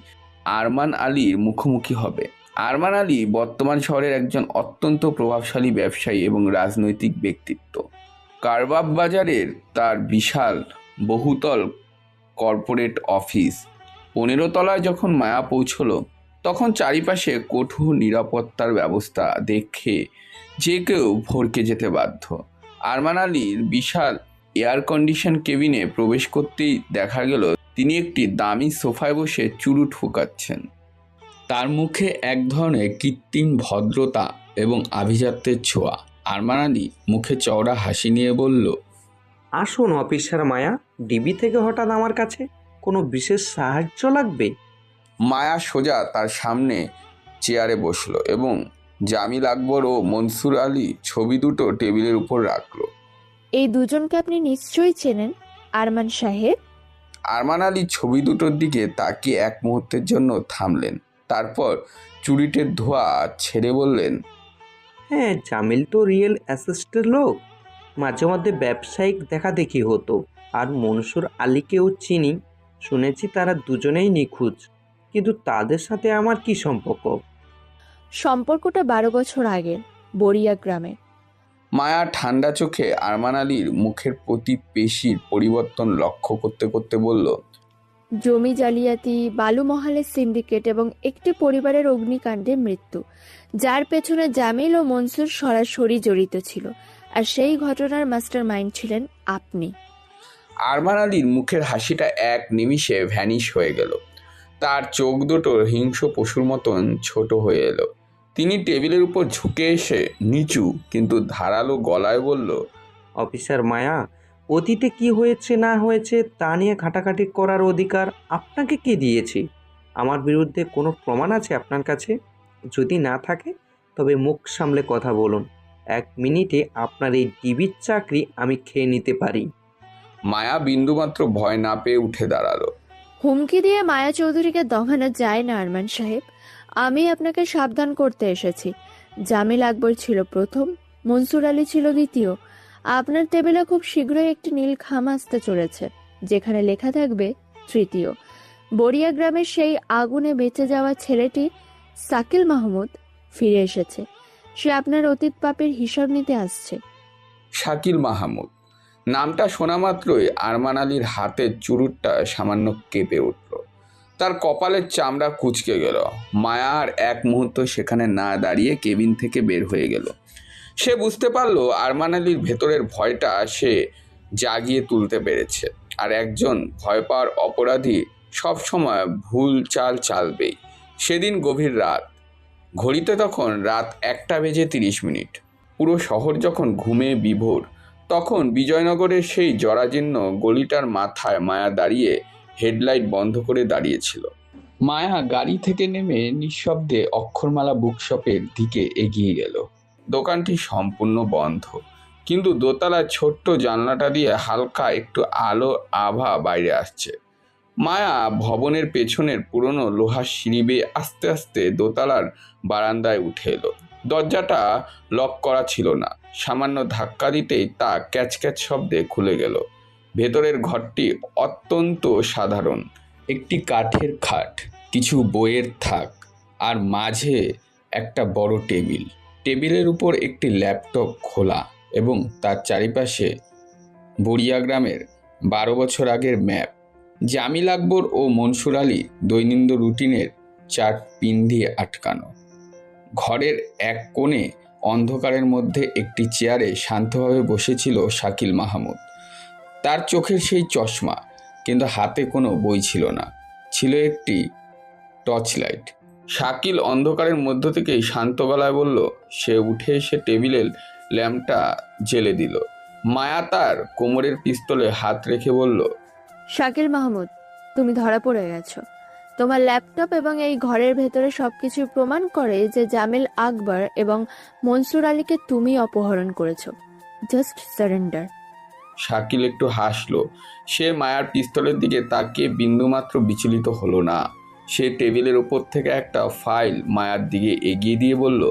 আরমান আলীর মুখোমুখি হবে। আরমান আলী বর্তমান শহরের একজন অত্যন্ত প্রভাবশালী ব্যবসায়ী এবং রাজনৈতিক ব্যক্তিত্ব। কারবাব বাজারের তার বিশাল বহুতল কর্পোরেট অফিস 15 তলায় যখন মায়া পৌঁছলো, তখন চারিপাশে কঠোর নিরাপত্তার ব্যবস্থা দেখে যে কেউ ভরকে যেতে বাধ্য। আরমান আলীর বিশাল এয়ার কন্ডিশন কেবিনে প্রবেশ করতেই দেখা গেল তিনি একটি দামি সোফায় বসে চুরুট ফুঁকাচ্ছেন। তার মুখে এক ধরনের কৃত্রিম ভদ্রতা এবং আভিজাত্যের ছোঁয়া। আরমান আলী মুখে চওড়া হাসি নিয়ে বলল, আসুন অফিসার মায়া, ডিবি থেকে হঠাৎ আমার কাছে কোনো বিশেষ সাহায্য লাগবে? মায়া সোজা তার সামনে চেয়ারে বসলো এবং জামিল আকবর ও মনসুর আলী ছবি দুটো টেবিলের উপর রাখলো। এই দুজনকে আপনি নিশ্চয়ই চেনেন, আরমান সাহেব। আরমান আলী ছবি দুটোর দিকে তাকিয়ে এক মুহূর্তের জন্য থামলেন, তারপর চুরিটের ধোঁয়া ছেড়ে বললেন, হ্যাঁ, জামিল তো রিয়েল অ্যাসেস্টের লোক, মাঝে মধ্যে ব্যবসায়িক দেখা দেখি হতো। আর মনসুর আলীকেও চিনি, শুনেছি তারা দুজনেই নিখোঁজ, কিন্তু তাদের সাথে আমার কি সম্পর্ক? সম্পর্কটা 12 বছর আগের, বরিয়া গ্রামে। মায়া ঠান্ডা চোখে আরমান আলীর মুখের প্রতি পেশির পরিবর্তন লক্ষ্য করতে করতে বলল, জমি জালিয়াতি, বালু মহালের সিন্ডিকেট এবং একটি পরিবারের অগ্নিকাণ্ডে মৃত্যু, যার পেছনে জামিল ও মনসুর সরাসরি জড়িত ছিল। আর সেই ঘটনার মাস্টার মাইন্ড ছিলেন আপনি। আরমান আলীর মুখের হাসিটা এক নিমিষে ভ্যানিশ হয়ে গেল। তার চোখ দুটো হিংস্র পশুর মতন ছোট হয়ে এলো। তিনি টেবিলের উপর ঝুঁকে এসে নিচু কিন্তু ধারালো গলায় বলল, অফিসার মায়া, অতীতে কি হয়েছে না হয়েছে তা নিয়ে ঘাটাঘাটি করার অধিকার আপনাকে কে দিয়েছে? আমার বিরুদ্ধে কোনো প্রমাণ আছে আপনার কাছে? যদি না থাকে তবে মুখ সামলে কথা বলুন। 1 মিনিটে আপনার এই ডিবির চাকরি আমি খেয়ে নিতে পারি। মায়া বিন্দুমাত্র ভয় না পেয়ে উঠে দাঁড়ালো। হুমকি দিয়ে মায়া চৌধুরীকে দমানো যায় না আরমান সাহেব। আমি আপনাকে সাবধান করতে এসেছি। জামিল আকবর ছিল প্রথম, মনসুর আলী ছিল দ্বিতীয়। আপনার টেবিলে খুব শীঘ্রই একটি নীল খাম আসতে চলেছে, যেখানে লেখা থাকবে তৃতীয়। বড়িয়া গ্রামের সেই আগুনে বেঁচে যাওয়া ছেলেটি শাকিল মাহমুদ ফিরে এসেছে। সে আপনার অতীত পাপের হিসাব নিতে আসছে। শাকিল মাহমুদ নামটা শোনা মাত্রই আরমান আলীর হাতের চুরুটটা সামান্য কেঁপে উঠল। তার কপালের চামড়া কুঁচকে গেল। মায়া আর এক মুহূর্ত সেখানে না দাঁড়িয়ে কেবিন থেকে বের হয়ে গেল। সে বুঝতে পারলো আরমান আলীর ভেতরের ভয়টা সে জাগিয়ে তুলতে পেরেছে। আর একজন ভয় পাওয়ার অপরাধী সবসময় ভুল চাল চালবেই। সেদিন গভীর রাত, ঘড়িতে তখন রাত 1:30। পুরো শহর যখন ঘুমে বিভোর, তখন বিজয়নগরের সেই জরাজীর্ণ গলিটার মাথায় মায়া দাঁড়িয়ে হেডলাইট বন্ধ করে দাঁড়িয়েছিল। মায়া গাড়ি থেকে নেমে নিঃশব্দে অক্ষরমালা বুকশপের দিকে এগিয়ে গেল। দোকানটি সম্পূর্ণ বন্ধ, কিন্তু দোতলার ছোট্ট জানলাটা দিয়ে হালকা একটু আলো আভা বাইরে আসছে। মায়া ভবনের পেছনের পুরনো লোহার সিঁড়ি বেয়ে আস্তে আস্তে দোতলার বারান্দায় উঠে এলো। দরজাটা লক করা ছিল না। সামান্য ধাক্কা দিতেই তা ক্যাচ ক্যাচ শব্দে খুলে গেল। ভেতরের ঘরটি অত্যন্ত সাধারণ। একটি কাঠের খাট, কিছু বইয়ের থাক, আর মাঝে একটা বড় টেবিল। টেবিলের উপর একটি ল্যাপটপ খোলা এবং তার চারিপাশে বড়িয়া গ্রামের 12 বছর আগের ম্যাপ। জামিল আকবর ও মনসুর আলী দৈনন্দিন রুটিনের চার্ট পিন দিয়ে আটকানো। ঘরের এক কোণে অন্ধকারের মধ্যে একটি চেয়ারে শান্তভাবে বসেছিল শাকিল মাহমুদ। তার চোখের সেই চশমা, কিন্তু হাতে কোনো বই ছিল না, ছিল একটি টর্চ লাইট। শাকিল অন্ধকারের মধ্য থেকেই শান্ত গলায় বলল। সে উঠে এসে টেবিলের ল্যাম্পটা জ্বেলে দিল। মায়া তার কোমরের পিস্তলে হাত রেখে বলল, শাকিল মাহমুদ, তুমি ধরা পড়ে গেছো। তোমার ল্যাপটপ এবং এই ঘরের ভেতরে সবকিছু প্রমাণ করে যে জামিল আকবর এবং মনসুর আলীকে তুমি অপহরণ করেছো। Just surrender. শাকিল একটু হাসলো। সে মায়ার পিস্তলের দিকে তাকিয়ে বিন্দুমাত্র বিচলিত হলো না। সে টেবিলের উপর থেকে একটা ফাইল মায়ার দিকে এগিয়ে দিয়ে বলল,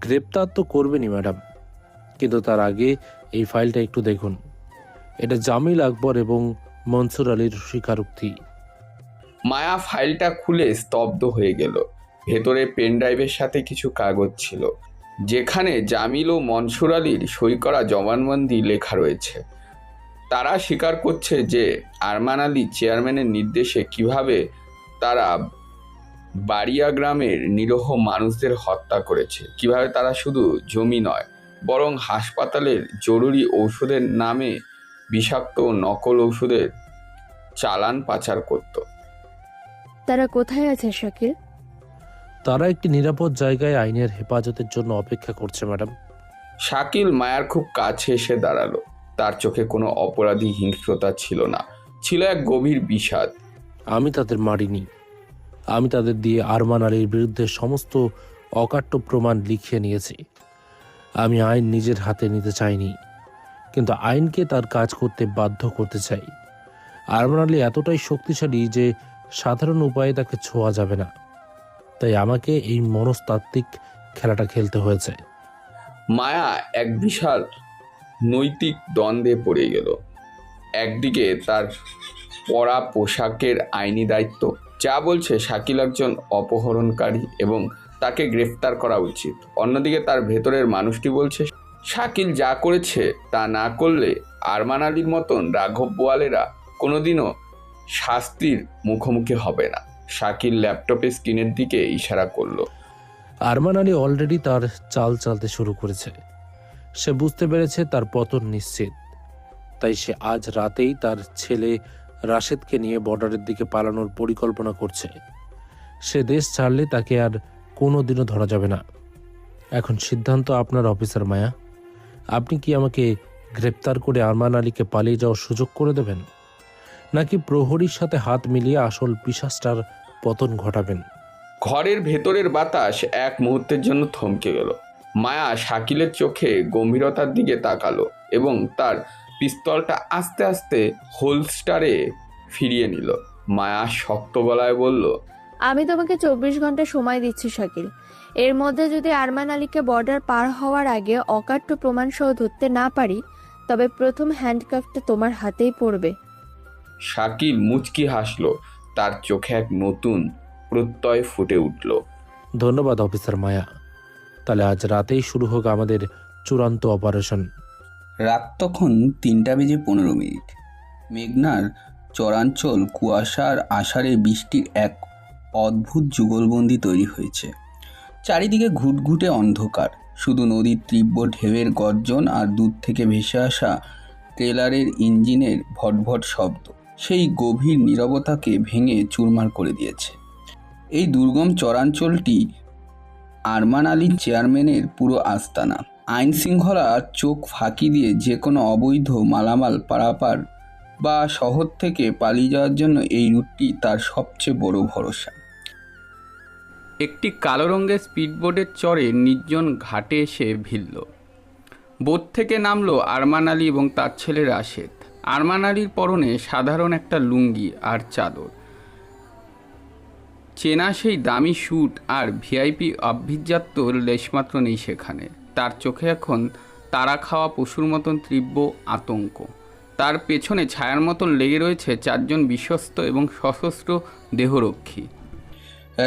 গ্রেপ্তার তো করবেনই ম্যাডাম, কিন্তু তার আগে এই ফাইলটা একটু দেখুন। এটা জামিল আকবর এবং মনসুর আলীর স্বীকারোক্তি। মায়া ফাইলটা খুলে স্তব্ধ হয়ে গেল। ভেতরে পেন ড্রাইভের সাথে কিছু কাগজ ছিল, যেখানে জামিল ও মনসুর আলীর সই করা জবানবন্দি লেখা রয়েছে। তারা স্বীকার করছে যে আরমান আলী চেয়ারম্যানের নির্দেশে কিভাবে তারা বাড়িয়া গ্রামের নিরীহ মানুষদের হত্যা করেছে, কিভাবে তারা শুধু জমি নয় বরং হাসপাতালের জরুরি ঔষধের নামে বিষাক্ত ও নকল ঔষধের চালান পাচার করত। তারা কোথায় আছে শাকিল? তারা একটি নিরাপদ জায়গায় আইনের হেফাজতের জন্য অপেক্ষা করছে ম্যাডাম। শাকিল মায়ার খুব কাছে এসে দাঁড়ালো। তার চোখে কোনো অপরাধী হিংস্রতা ছিল না, ছিল এক গভীর বিষাদ। আমি তাদের মারিনি। আমি তাদের দিয়ে আরমান আলীর বিরুদ্ধে সমস্ত অকাট্য প্রমাণ লিখিয়ে নিয়েছি। আমি আইন নিজের হাতে নিতে চাইনি, কিন্তু আইনকে তার কাজ করতে বাধ্য করতে চাই। আরমান আলী এতটাই শক্তিশালী যে সাধারণ উপায়ে তাকে ছোঁয়া যাবে না। তাই আমাকে এই মনস্তাত্ত্বিক খেলাটা খেলতে হয়েছে। মায়া এক বিশাল নৈতিক দ্বন্দ্বে পড়ে গেল। একদিকে তার পরা পোশাকের আইনি দায়িত্ব, যা বলছে শাকিল একজন অপহরণকারী এবং তাকে গ্রেফতার করা উচিত। অন্যদিকে তার ভেতরের মানুষটি বলছে শাকিল যা করেছে তা না করলে আরমান আলীর মতন রাঘব বোয়ালেরা কোনোদিনও শাস্তির মুখোমুখি হবে না। শাকিল ল্যাপটপের স্ক্রিনের দিকে ইশারা করলো। আরমান আলী অলরেডি তার চাল চালতে শুরু করেছে। সে বুঝতে পেরেছে তার পতন নিশ্চিত। তাই সে আজ রাতেই তার ছেলে রাশেদকে নিয়ে বর্ডারের দিকে পালানোর পরিকল্পনা করছে। সে দেশ ছাড়লে তাকে আর কোনোদিনও ধরা যাবে না। এখন সিদ্ধান্ত আপনার অফিসার মায়া। আপনি কি আমাকে গ্রেপ্তার করে আরমান আলীকে পালিয়ে যাওয়ার সুযোগ করে দেবেন, নাকি প্রহরীর সাথে হাত মিলিয়ে আসল পিশাচটার পতন ঘটাবেন? ঘরের ভেতরের বাতাস এক মুহূর্তের জন্য থমকে গেল। মায়া শাকিলের চোখে গম্ভীরতার দিকে তাকালো এবং তার পিস্তলটা আস্তে আস্তে হোলস্টারে ফিরিয়ে নিল। মায়া শক্ত গলায় বলল, আমি তোমাকে 24 ঘন্টা সময় দিচ্ছি শাকিল। এর মধ্যে যদি আরমান আলীকে বর্ডার পার হওয়ার আগে অকাট্য প্রমাণ সহ ধরতে না পারি, তবে প্রথম হ্যান্ডকাফটা তোমার হাতেই পড়বে। শাকিল মুচকি হাসল, তার চোখে এক নতুন প্রত্যয় ফুটে উঠল। ধন্যবাদ অফিসার মায়া। তাহলে আজ রাতেই শুরু হোক আমাদের চূড়ান্ত অপারেশন। রাত তখন 3:15। মেঘনার চরাঞ্চল কুয়াশা আর আষাঢ়ে বৃষ্টির এক অদ্ভুত যুগলবন্দি তৈরি হয়েছে। চারিদিকে ঘুটঘুটে অন্ধকার, শুধু নদীর তীব্র ঢেউয়ের গর্জন আর দূর থেকে ভেসে আসা ট্রেলারের ইঞ্জিনের ভটভট শব্দ সেই গভীর নীরবতাকে ভেঙে চুরমার করে দিয়েছে। এই দুর্গম চরাঞ্চলটি আরমান আলীর চেয়ারম্যানের পুরো আস্তানা। আইন শৃঙ্খলা চোখ ফাঁকি দিয়ে যে কোনো অবৈধ মালামাল পারাপার বা শহর থেকে পালিয়ে যাওয়ার জন্য এই রুটটি তার সবচেয়ে বড় ভরসা। একটি কালো রঙের স্পিডবোটের চরে নির্জন ঘাটে এসে ভিড়ল। বোট থেকে নামলো আরমান আলী এবং তার ছেলে রাশেদ। আরমান আলীর পরনে সাধারণ একটা লুঙ্গি আর চাদর, চেনা সেই দামি স্যুট আর ভিআইপি আভিজাত্য লেশমাত্র নেই সেখানে। তার চোখে এখন তারা খাওয়া পশুর মতন তীব্র আতঙ্ক। তার পেছনে ছায়ার মতন লেগে রয়েছে 4 জন বিশ্বস্ত এবং সশস্ত্র দেহরক্ষী।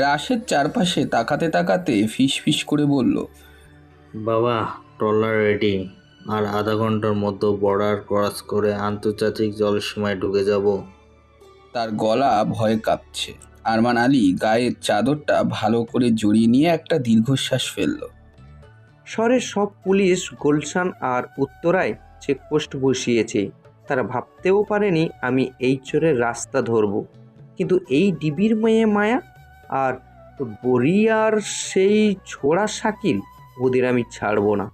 রাশেদ চারপাশে তাকাতে তাকাতে ফিস করে বলল, বাবা, ট্রলার রেডি। আর আধা ঘন্টার মধ্যে বর্ডার ক্রস করে আন্তর্জাতিক জলসীমায় ঢুকে যাব। তার গলা ভয়ে কাঁপছে। আরমান আলী গায়ের চাদরটা ভালো করে জড়িয়ে নিয়ে একটা দীর্ঘশ্বাস ফেলল। শহরের সব পুলিশ গুলশান আর উত্তরায় চেকপোস্ট বসিয়েছে। তারা ভাবতেও পারেনি আমি এই চোরের রাস্তা ধরব। কিন্তু এই ডিবির মেয়ে মায়া আর বরিয়ার সেই ছোড়া শাকিল, ওদের আমি ছাড়বো না।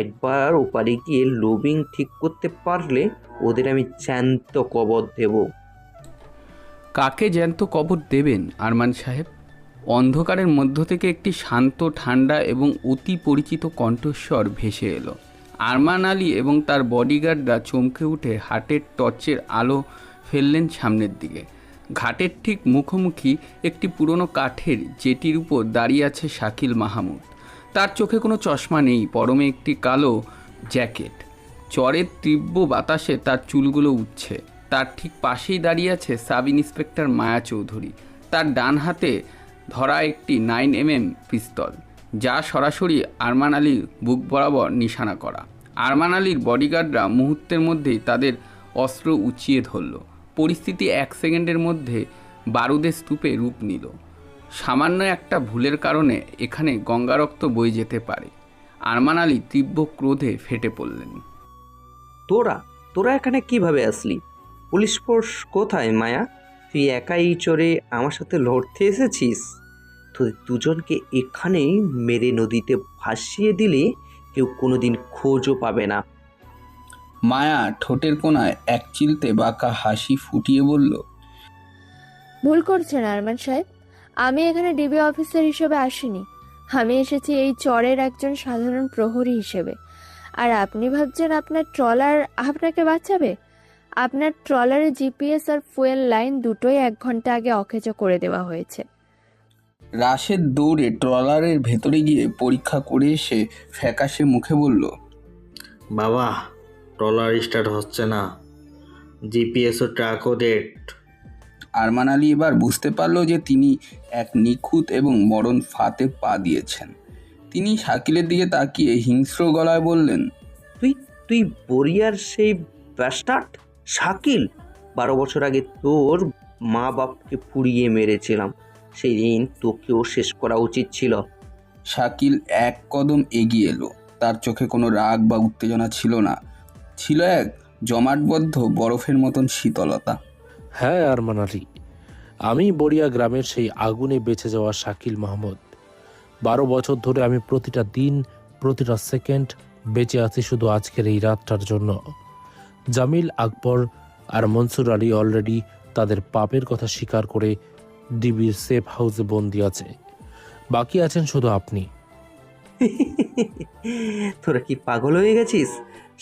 একবার ওপারে গিয়ে লোবিং ঠিক করতে পারলে ওদের আমি জ্যান্ত কবর দেব। কাকে জ্যান্ত কবর দেবেন আরমান সাহেব? অন্ধকারের মধ্য থেকে একটি শান্ত, ঠান্ডা এবং অতি পরিচিত কণ্ঠস্বর ভেসে এলো। আরমান আলী এবং তার বডিগার্ডরা চমকে উঠে হাটের টর্চের আলো ফেললেন সামনের দিকে। ঘাটের ঠিক মুখোমুখি একটি পুরনো কাঠের জেটির উপর দাঁড়িয়ে আছে শাকিল মাহমুদ। তার চোখে কোনো চশমা নেই, পরনে একটি কালো জ্যাকেট। চরের তীব্র বাতাসে তার চুলগুলো উঠছে। তার ঠিক পাশেই দাঁড়িয়ে আছে সাব ইন্সপেক্টর মায়া চৌধুরী। তার ডান হাতে ধরা একটি 9mm পিস্তল, যা সরাসরি আরমান আলীর বুক বরাবর নিশানা করা। আরমান আলীর বডিগার্ডরা মুহূর্তের মধ্যেই তাদের অস্ত্র উঁচিয়ে ধরল। পরিস্থিতি 1 সেকেন্ডের মধ্যে বারুদের স্তূপে রূপ নিল। সামান্য একটা ভুলের কারণে এখানে গঙ্গারক্ত বয়ে যেতে পারে। আরমান আলী তীব্র ক্রোধে ফেটে পড়লেন। তোরা এখানে কিভাবে আসলি? পুলিশ ফোর্স কোথায় মায়া? তুই একাই চড়ে আমার সাথে লড়তে এসেছিস? তোদের দুজনকে এখানেই মেরে নদীতে ভাসিয়ে দিলে কেউ কোনোদিন খোঁজও পাবে না। মায়া ঠোঁটের কোণায় এক চিলতে বাঁকা হাসি ফুটিয়ে বলল, ভুল করছেন আরমান সাহেব, আমি এখানে ডিবি অফিসার হিসেবে আসিনি। আমি এসেছি এই চরের একজন সাধারণ প্রহরী হিসেবে। আর আপনি ভাবছেন আপনার ট্রলার আপনাকে বাঁচাবে? আপনার ট্রলারে জিপিএস আর ফুয়েল লাইন দুটোই 1 ঘন্টা আগে অকেজো করে দেওয়া হয়েছে। রাশেদ দৌড়ে ট্রলারের ভেতরে গিয়ে পরীক্ষা করে এসে ফ্যাকাশে মুখে বলল, বাবা, ট্রলার স্টার্ট হচ্ছে না। জিপিএসও ট্র্যাকও ডেট। আরমান আলী এবার বুঝতে পারল যে তিনি এক নিখুঁত এবং মরণ ফাঁদে পা দিয়েছেন। তিনি শাকিলের দিকে তাকিয়ে হিংস্র গলায় বললেন, তুই বরিয়ার সেই ব্যাস্টার্ড শাকিল? 12 বছর আগে তোর মা বাপকে পুড়িয়ে মেরেছিলাম। সেই দিন তোকেও শেষ করা উচিত ছিল। শাকিল 1 কদম এগিয়ে এলো। তার চোখে কোনো রাগ বা উত্তেজনা ছিল না, ছিল এক জমাটবদ্ধ বরফের মতন শীতলতা। হ্যাঁ আরমান আলী, আমি বড়িয়া গ্রামের সেই আগুনে বেঁচে যাওয়া শাকিল মাহমুদ। 12 বছর ধরে আমি প্রতিটা দিন, প্রতিটা সেকেন্ড বেঁচে আছি শুধু আজকের এই রাতটার জন্য। জামিল, আকবর আর মনসুর আলী অলরেডি তাদের পাপের কথা স্বীকার করে ডিবির সেফ হাউসে বন্দি আছে। বাকি আছেন শুধু আপনি। তোরা কি পাগল হয়ে গেছিস?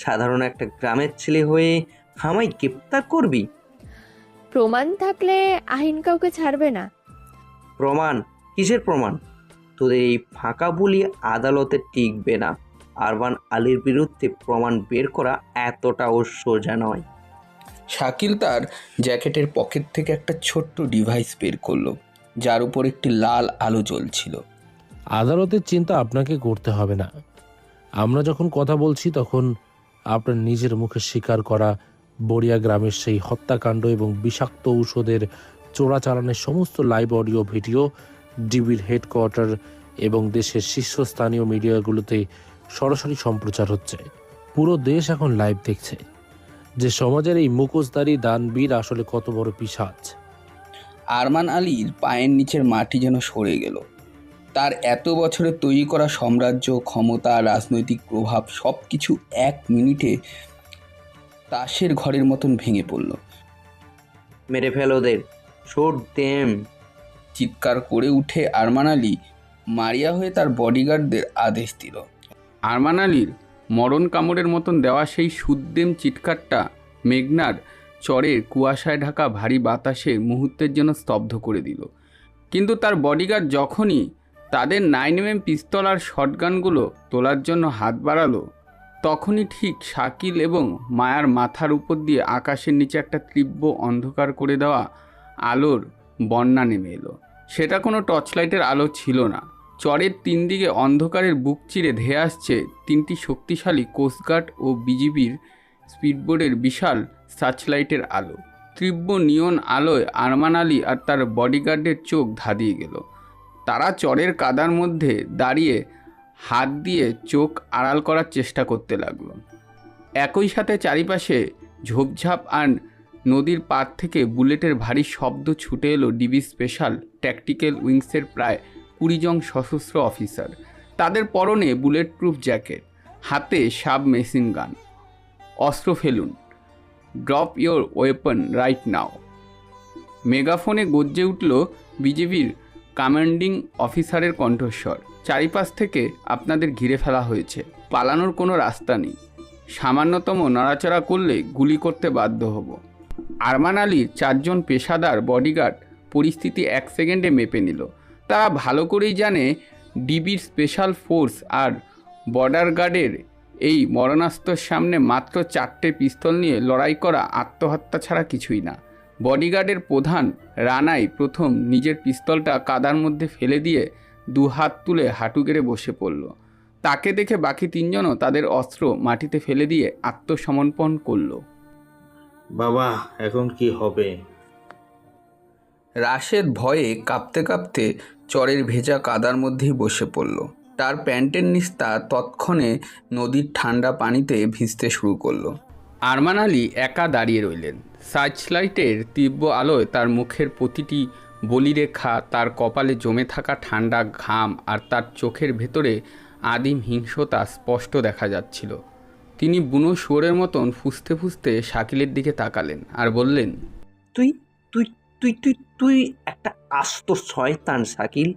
সাধারণ একটা গ্রামের ছেলে হয়ে আমায় গ্রেপ্তার করবি? প্রমাণ থাকলে আহিন কাউকে ছাড়বে না। প্রমাণ? কিসের প্রমাণ? তোদের এই ফাঁকা বুলি আদালতে টিকবে না। আরমান আলীর বিরুদ্ধে প্রমাণ বের করা এতটাও সোজা নয়। শাকিল তার জ্যাকেটের পকেট থেকে একটা ছোট্ট ডিভাইস বের করলো, যার উপর একটি লাল আলো জ্বলছিল। আদালতের চিন্তা আপনাকে করতে হবে না। আমরা যখন কথা বলছি তখন আপনার নিজের মুখে স্বীকার করা বড়িয়া গ্রামের সেই হত্যাকাণ্ড এবং বিষাক্ত ঔষধের চোরাচালানের সমস্ত লাইভ অডিও ভিডিও ডিবির হেডকোয়ার্টার এবং দেশের শীর্ষস্থানীয় মিডিয়াগুলোতে সরাসরি সম্প্রচার হচ্ছে। পুরো দেশ এখন লাইভ দেখছে যে সমাজের এই মুখোশধারী দানবীর আসলে কত বড় পিশাচ। আরমান আলীর পায়ের নিচের মাটি যেন সরে গেল। তার এত বছরে তৈরি করা সাম্রাজ্য, ক্ষমতা, রাজনৈতিক প্রভাব সব কিছু 1 মিনিটে তাসের ঘরের মতন ভেঙে পড়ল। মেরে ফেল ওদের, শোট দেম। চিৎকার করে উঠে আরমান আলী মারিয়া হয়ে তার বডিগার্ডদের আদেশ দিল। আরমান আলীর মরণ কামড়ের মতন দেওয়া সেই সুদ্দেম চিৎকারটা মেঘনার চরের কুয়াশায় ঢাকা ভারী বাতাসে মুহূর্তের জন্য স্তব্ধ করে দিল। কিন্তু তার বডিগার্ড যখনই তাদের 9mm পিস্তল আর শটগানগুলো তোলার জন্য হাত বাড়ালো, তখনই ঠিক শাকিল এবং মায়ার মাথার উপর দিয়ে আকাশের নিচে একটা তীব্র অন্ধকার করে দেওয়া আলোর বন্যা নেমে এলো। সেটা কোনো টর্চলাইটের আলো ছিল না। চরের 3 দিকে অন্ধকারের বুক চিরে ধেয়ে আসছে 3টি শক্তিশালী কোস্টগার্ড ও বিজিবির স্পিডবোটের বিশাল সার্চলাইটের আলো। তীব্র নিয়ন আলোয় আরমান আলী আর তার বডিগার্ডের চোখ ধাঁধিয়ে গেল। তারা চরের কাদার মধ্যে দাঁড়িয়ে হাত দিয়ে চোখ আড়াল করার চেষ্টা করতে লাগলো। একই সাথে চারিপাশে ঝোপঝাপ আর নদীর পাড় থেকে বুলেটের ভারী শব্দ ছুটে এলো ডিবি স্পেশাল ট্যাকটিক্যাল উইংসের প্রায় 20 জন সশস্ত্র অফিসার। তাদের পরনে বুলেট প্রুফ জ্যাকেট, হাতে সাব মেশিন গান। অস্ত্র ফেলুন, drop your weapon right now. মেগাফোনে গর্জে উঠল বিজেপির কমান্ডিং অফিসারের কণ্ঠস্বর। চারিপাশ থেকে আপনাদের ঘিরে ফেলা হয়েছে, পালানোর কোনো রাস্তা নেই। সামান্যতম নড়াচড়া করলে গুলি করতে বাধ্য হব। আরমান আলীর 4 জন পেশাদার বডিগার্ড পরিস্থিতি 1 সেকেন্ডে মেপে নিল। তারা ভালো করেই জানে ডিবির স্পেশাল ফোর্স আর বর্ডার গার্ডের এই মরণাস্ত্রের সামনে মাত্র 4টে পিস্তল নিয়ে লড়াই করা আত্মহত্যা ছাড়া কিছুই না। বডিগার্ডের প্রধান রানাই প্রথম নিজের পিস্তলটা কাদার মধ্যে ফেলে দিয়ে 2 হাত তুলে হাঁটু গেড়ে বসে পড়ল। তাকে দেখে বাকি 3 জনও তাদের অস্ত্র মাটিতে ফেলে দিয়ে আত্মসমর্পণ করল। বাবা, এখন কি হবে? রাশেদ ভয়ে কাঁপতে কাঁপতে চরের ভেজা কাদার মধ্যেই বসে পড়ল। তার প্যান্টের নিস্তা তৎক্ষণে নদীর ঠান্ডা পানিতে ভিজতে শুরু করলো। আরমান আলী একা দাঁড়িয়ে রইলেন। সার্চলাইটের তীব্র আলোয় তার মুখের প্রতিটি বলিরেখা, তার কপালে জমে থাকা ঠান্ডা ঘাম আর তার চোখের ভেতরে আদিম হিংস্রতা স্পষ্ট দেখা যাচ্ছিল। তিনি বুনো শুয়োরের মতন ফুঁসতে ফুঁসতে শাকিলের দিকে তাকালেন আর বললেন, তুই তুই তুই তুই তুই একটা আস্ত শয়তান শাকিল।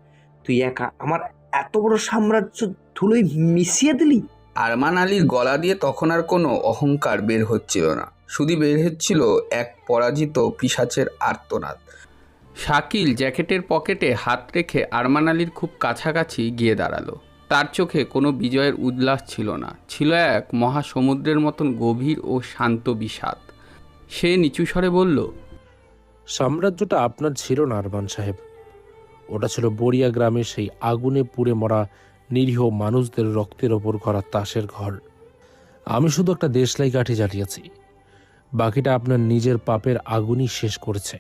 তুই একা আমার এত বড় সাম্রাজ্য ধুলোয় মিশিয়ে দিলি। আরমান আলীর গলা দিয়ে তখন আর কোনো অহংকার বের হচ্ছিল না, শুধু বের হচ্ছিল এক পরাজিত পিশাচের আর্তনাদ। শাকিল জ্যাকেটের পকেটে হাত রেখে আরমান আলীর খুব কাছাকাছি গিয়ে দাঁড়ালো। তার চোখে কোনো বিজয়ের উল্লাস ছিল না, ছিল এক মহাসমুদ্রের মতন গভীর ও শান্ত বিষাদ। সে নিচু স্বরে বলল, সাম্রাজ্যটা আপনার ছিল না আরমান সাহেব, ওটা ছিল বড়িয়া গ্রামের সেই আগুনে পুড়ে মরা নিরীহ মানুষদের রক্তের ওপর করা তাসের ঘর। আমি শুধু একটা দেশলাই কাঠি জ্বালিয়েছি, বাকিটা আপনার নিজের পাপের আগুনই শেষ করেছে।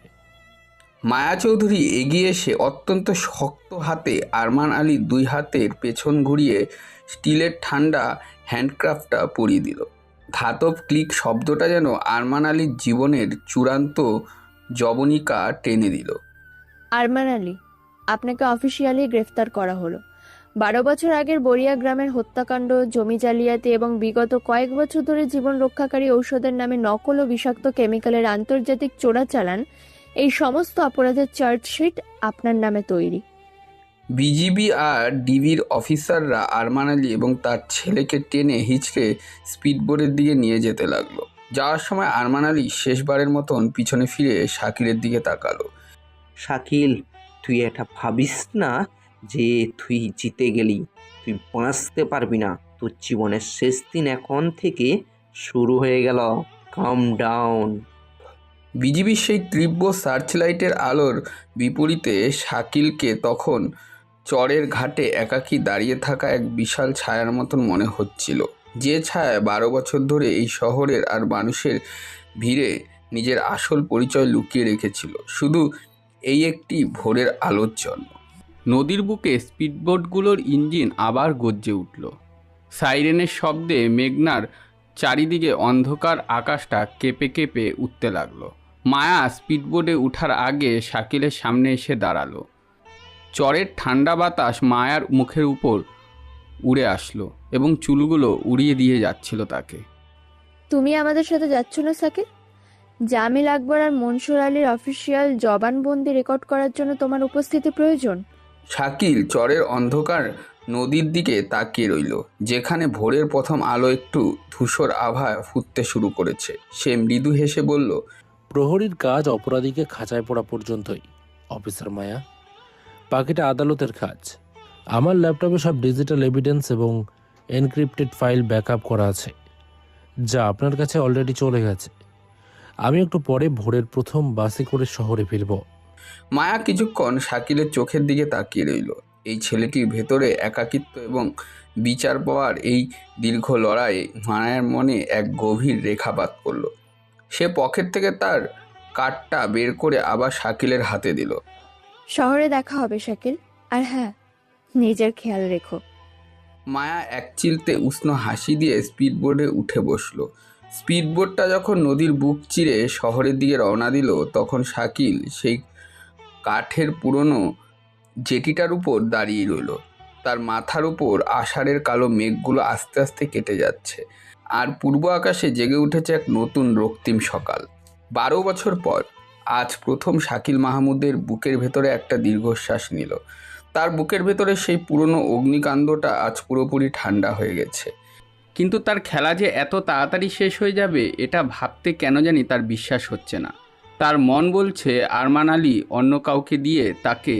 মায়া চৌধুরী এগিয়ে এসে অত্যন্ত শক্ত হাতে আরমান আলীর 2 হাতের পেছন ঘুরিয়ে স্টিলের ঠান্ডা হ্যান্ডক্রাফটটা পরিয়ে দিল। ধাতব ক্লিক শব্দটা যেন আরমান আলীর জীবনের চূড়ান্ত জবনিকা টেনে দিল। আরমান আলী, আপনাকে অফিসিয়ালি গ্রেফতার করা হলো। 12 বছর আগের বড়িয়া গ্রামের হত্যাকাণ্ড, জমি জালিয়াতি এবং বিগত কয়েক বছর ধরে জীবন রক্ষাকারী ঔষধের নামে নকল ও বিষাক্ত কেমিক্যালের আন্তর্জাতিক চোরাচালান, এই সমস্ত অপরাধের চার্জশিট আপনার নামে তৈরি। বিজিবি আর ডিবির অফিসাররা আরমান আলী এবং তার ছেলেকে টেনে হিচড়ে স্পিডবোটের দিকে নিয়ে যেতে লাগলো। যাওয়ার সময় আরমান আলী শেষবারের মতন পিছনে ফিরে শাকিলের দিকে তাকালো। শাকিল, তুই এটা ভাবিস না যে তুই জিতে গেলি, তুই বাঁচতে পারবি না। তোর জীবনের শেষ দিন এখন থেকে শুরু হয়ে গেল। কাম ডাউন। বিজিবির সেই তীব্র সার্চলাইটের আলোর বিপরীতে শাকিলকে তখন চরের ঘাটে একাকী দাঁড়িয়ে থাকা এক বিশাল ছায়ার মতন মনে হচ্ছিল, যে ছায়া 12 বছর ধরে এই শহরের আর মানুষের ভিড়ে নিজের আসল পরিচয় লুকিয়ে রেখেছিল শুধু এই একটি ভোরের আলোর জন্য। নদীর বুকে স্পিডবোটগুলোর ইঞ্জিন আবার গর্জে উঠল। সাইরেনের শব্দে মেঘনার চারিদিকে অন্ধকার আকাশটা কেঁপে কেঁপে উঠতে লাগলো। মায়া স্পিডবোটে ওঠার আগে শাকিলের সামনে এসে দাঁড়ালো। চরের ঠান্ডা বাতাস মায়ার মুখের উপর উড়ে আসলো এবং চুলগুলো উড়িয়ে দিয়ে যাচ্ছিল তাকে। তুমি আমাদের সাথে যাচ্ছ না শাকিল? জামিল আকবর আর মনসুর আলীর অফিসিয়াল জবানবন্দি রেকর্ড করার জন্য তোমার উপস্থিতি প্রয়োজন। শাকিল চরের অন্ধকার নদীর দিকে তাকিয়ে রইল, যেখানে ভোরের প্রথম আলো একটু ধূসর আভা ফুটতে শুরু করেছে। সে মৃদু হেসে বলল, প্রহরীর কাজ অপরাধীকে খাঁচায় পড়া পর্যন্তই অফিসার মায়া, বাকিটা আদালতের কাজ। আমার ল্যাপটপে সব ডিজিটাল এভিডেন্স এবং এনক্রিপ্টেড ফাইল ব্যাকআপ করা আছে, যা আপনার কাছে অলরেডি চলে গেছে। আমি একটু পরে ভোরের প্রথম বাসে করে শহরে ফিরব। মায়া কিছুক্ষণ শাকিলের চোখের দিকে তাকিয়ে রইল। এই ছেলেটির ভেতরে একাকিত্ব এবং বিচার পাওয়ার এই দীর্ঘ লড়াই মায়ার মনে এক গভীর রেখাপাত করলো। সে পকেট থেকে তার কার্ডটা বের করে আবার শাকিলের হাতে দিল। শহরে দেখা হবে শাকিল, আর হ্যাঁ, নিজের খেয়াল রেখো। মায়া এক চিলতে উষ্ণ হাসি দিয়ে স্পিডবোটে উঠে বসলো। স্পিডবোটটা যখন নদীর বুক চিরে শহরের দিকে রওনা দিল, তখন শাকিল সেই কাঠের পুরনো জেটিটার উপর দাঁড়িয়ে রইল। তার মাথার উপর আষাঢ়ের কালো মেঘগুলো আস্তে আস্তে কেটে যাচ্ছে, আর পূর্ব আকাশে জেগে উঠেছে এক নতুন রক্তিম সকাল। 12 বছর পর আজ প্রথম শাকিল মাহমুদের বুকের ভেতরে একটা দীর্ঘশ্বাস নিল। তার বুকের ভেতরে সেই পুরনো অগ্নিকাণ্ডটা আজ পুরোপুরি ঠান্ডা হয়ে গেছে। কিন্তু তার খেলা যে এত তাড়াতাড়ি শেষ হয়ে যাবে, এটা ভাবতে কেন জানি তার বিশ্বাস হচ্ছে না। তার মন বলছে আরমান আলী অন্য কাউকে দিয়ে তাকে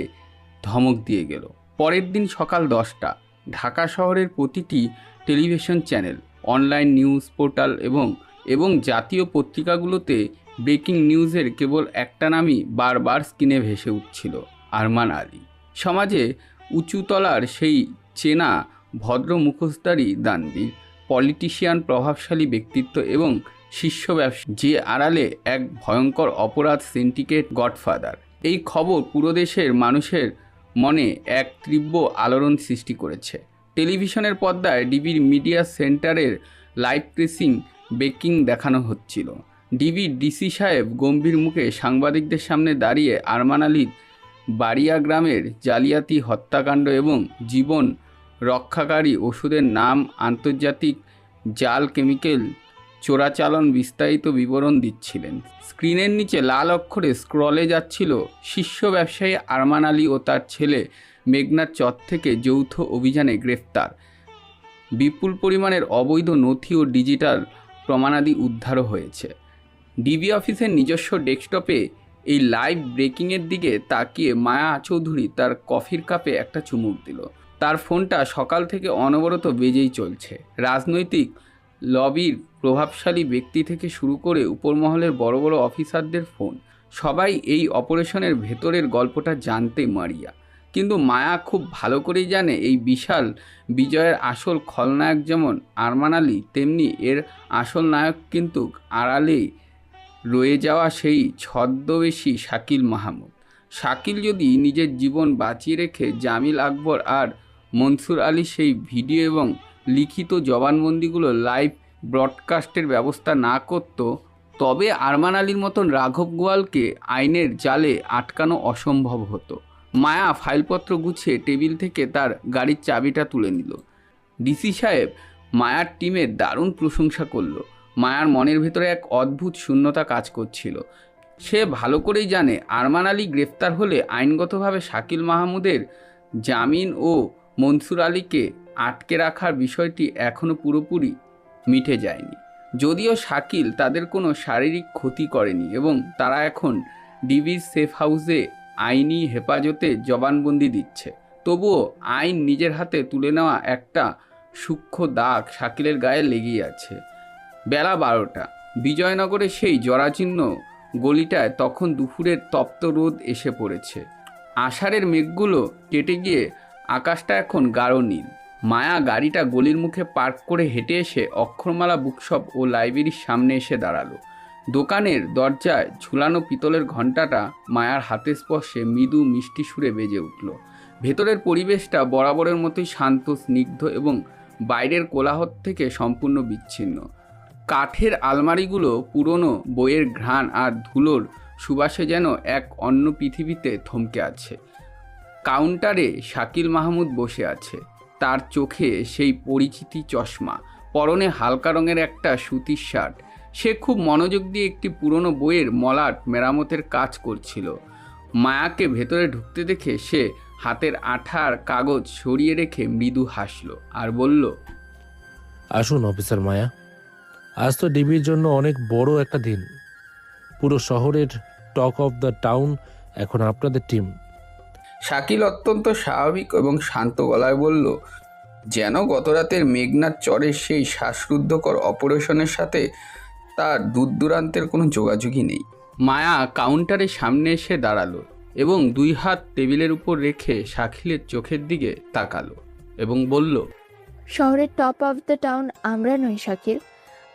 ধমক দিয়ে গেল। পরের দিন সকাল 10টা। ঢাকা শহরের প্রতিটি television channel, online news portal এবং জাতীয় পত্রিকাগুলোতে ব্রেকিং নিউজের কেবল একটা নামই বারবার স্ক্রিনে ভেসে উঠছিল, আরমান আলী। সমাজে উঁচুতলার সেই চেনা ভদ্র মুখোশধারী দানবীর, পলিটিশিয়ান, প্রভাবশালী ব্যক্তিত্ব এবং শীর্ষ ব্যবসা, যে আড়ালে এক ভয়ঙ্কর অপরাধ সিন্ডিকেট গডফাদার। এই খবর পুরো দেশের মানুষের মনে এক তীব্র আলোড়ন সৃষ্টি করেছে। টেলিভিশনের পর্দায় ডিবির মিডিয়া সেন্টারের লাইভ প্রেসিং ব্রেকিং দেখানো হচ্ছিল। ডিবির ডিসি সাহেব গম্ভীর মুখে সাংবাদিকদের সামনে দাঁড়িয়ে আরমান আলীর বাড়িয়া গ্রামের জালিয়াতি হত্যাকাণ্ড এবং জীবন রক্ষাকারী ওষুধের নাম, আন্তর্জাতিক জাল কেমিক্যাল চোরাচালান বিস্তারিত বিবরণ দিচ্ছিলেন। স্ক্রিনের নিচে লাল অক্ষরে স্ক্রলে যাচ্ছিল, শীর্ষ ব্যবসায়ী আরমান আলী ও তার ছেলে মেঘনার চর থেকে যৌথ অভিযানে গ্রেফতার। বিপুল পরিমাণের অবৈধ নথি ও ডিজিটাল প্রমাণাদি উদ্ধারও হয়েছে। ডিবি অফিসের নিজস্ব ডেস্কটপে এই লাইভ ব্রেকিংয়ের দিকে তাকিয়ে মায়া চৌধুরী তার কফির কাপে একটা চুমুক দিল। তার ফোনটা সকাল থেকে অনবরত বেজেই চলছে। রাজনৈতিক লবির প্রভাবশালী ব্যক্তি থেকে শুরু করে উপরমহলের বড় বড় অফিসারদের ফোন, সবাই এই অপারেশনের ভেতরের গল্পটা জানতে মারিয়া। কিন্তু মায়া খুব ভালো করেই জানে এই বিশাল বিজয়ের আসল খলনায়ক যেমন আরমান আলী, তেমনি এর আসল নায়ক কিন্তু আড়ালেই রয়ে যাওয়া সেই ছদ্মবেশী শাকিল মাহমুদ। শাকিল যদি নিজের জীবন বাঁচিয়ে রেখে জামিল আকবর আর মনসুর আলী সেই ভিডিও এবং লিখিত জবানবন্দিগুলো লাইভ ব্রডকাস্টের ব্যবস্থা না করত, তবে আরমান আলীর মতন রাঘব গোয়ালকে আইনের জালে আটকানো অসম্ভব হতো। মায়া ফাইলপত্র গুছিয়ে টেবিল থেকে তার গাড়ির চাবিটা তুলে নিল। ডিসি সাহেব মায়ার টিমের দারুণ প্রশংসা করল। মায়ার মনের ভেতরে এক অদ্ভুত শূন্যতা কাজ করছিল। সে ভালো করেই জানে আরমান আলী গ্রেফতার হলে আইনগতভাবে শাকিল মাহমুদের জামিন ও মনসুর আলীকে আটকে রাখার বিষয়টি এখনও পুরোপুরি মিটে যায়নি। যদিও শাকিল তাদের কোনো শারীরিক ক্ষতি করেনি এবং তারা এখন ডিবির সেফ হাউসে আইনি হেফাজতে জবানবন্দি দিচ্ছে, তবুও আইন নিজের হাতে তুলে নেওয়া একটা সূক্ষ্ম দাগ শাকিলের গায়ে লেগেই আছে। বেলা 12টা। বিজয়নগরে সেই জরাচীর্ণ গলিটায় তখন দুপুরের তপ্ত রোদ এসে পড়েছে। আষাঢ়ের মেঘগুলো কেটে গিয়ে আকাশটা এখন গাঢ় নীল। মায়া গাড়িটা গলির মুখে পার্ক করে হেঁটে এসে অক্ষরমালা বুকশপ ও লাইব্রেরির সামনে এসে দাঁড়ালো। দোকানের দরজায় ঝুলানো পিতলের ঘণ্টাটা মায়ার হাতের স্পর্শে মৃদু মিষ্টি সুরে বেজে উঠল। ভেতরের পরিবেশটা বরাবরের মতোই শান্ত, স্নিগ্ধ এবং বাইরের কোলাহল থেকে সম্পূর্ণ বিচ্ছিন্ন। কাঠের আলমারিগুলো পুরনো বইয়ের ঘ্রাণ আর ধুলোর সুবাসে যেন এক অন্য পৃথিবীতে থমকে আছে। কাউন্টারে শাকিল মাহমুদ বসে আছে, তার চোখে সেই পরিচিতি চশমা, পরনে হালকা রঙের একটা সুতির শার্ট। সে খুব মনোযোগ দিয়ে একটি পুরনো বইয়ের মলাট মেরামতের কাজ করছিল। মায়াকে ভেতরে ঢুকতে দেখে সে হাতের আঠার কাগজ সরিয়ে রেখে মৃদু হাসল আর বলল, আসুন অফিসার মায়া, আজ তো ডিবির জন্য অনেক বড় একটা দিন। পুরো শহরের টক অফ দ্য টাউন এখন আপনাদের টিম। শাকিল অত্যন্ত স্বাভাবিক এবং শান্ত গলায় বলল, যেন গতরাতের মেঘনার চরের সেই শ্বাসরুদ্ধকর অপারেশনের সাথে তার দূর দূরান্তের কোনো যোগাযোগই নেই। মায়া কাউন্টারের সামনে এসে দাঁড়ালো এবং দুই হাত টেবিলের উপর রেখে শাকিলের চোখের দিকে তাকালো এবং বলল, শহরের টপ অফ দ্য টাউন আমরা নই শাকিল,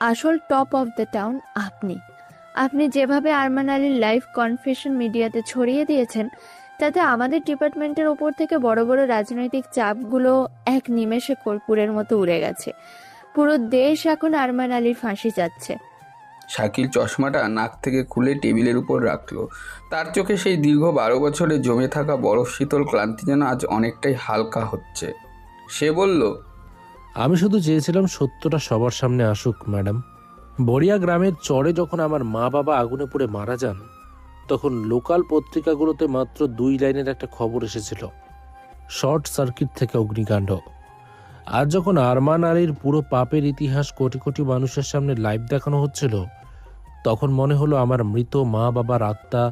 আসল টপ অফ দ্য টাউন আপনি। আপনি যেভাবে আরমান আলীর লাইভ কনফেশন মিডিয়াতে ছড়িয়ে দিয়েছেন, তাতে আমাদের ডিপার্টমেন্টের ওপর থেকে বড় বড় রাজনৈতিক চাপগুলো এক নিমেষে কর্পূরের মতো উড়ে গেছে। পুরো দেশ এখন আরমান আলীর ফাঁসি যাচ্ছে। শাকিল চশমাটা নাক থেকে খুলে টেবিলের উপর রাখলো। তার চোখে সেই দীর্ঘ 12 বছরে জমে থাকা বরফ শীতল ক্লান্তি যেন আজ অনেকটাই হালকা হচ্ছে। সে বলল, আমি শুধু চেয়েছিলাম সত্যটা সবার সামনে আসুক ম্যাডাম। বড়িয়া গ্রামের চরে যখন আমার মা বাবা আগুনে পুড়ে মারা যান, তখন লোকাল পত্রিকাগুলোতে মাত্র 2 লাইনের একটা খবর এসেছিল, শর্ট সার্কিট থেকে অগ্নিকাণ্ড। আর যখন আরমান আলীর পুরো পাপের ইতিহাস কোটি কোটি মানুষের সামনে লাইভ দেখানো হচ্ছিল, তখন মনে হলো আমার মৃত মা বাবার আত্মা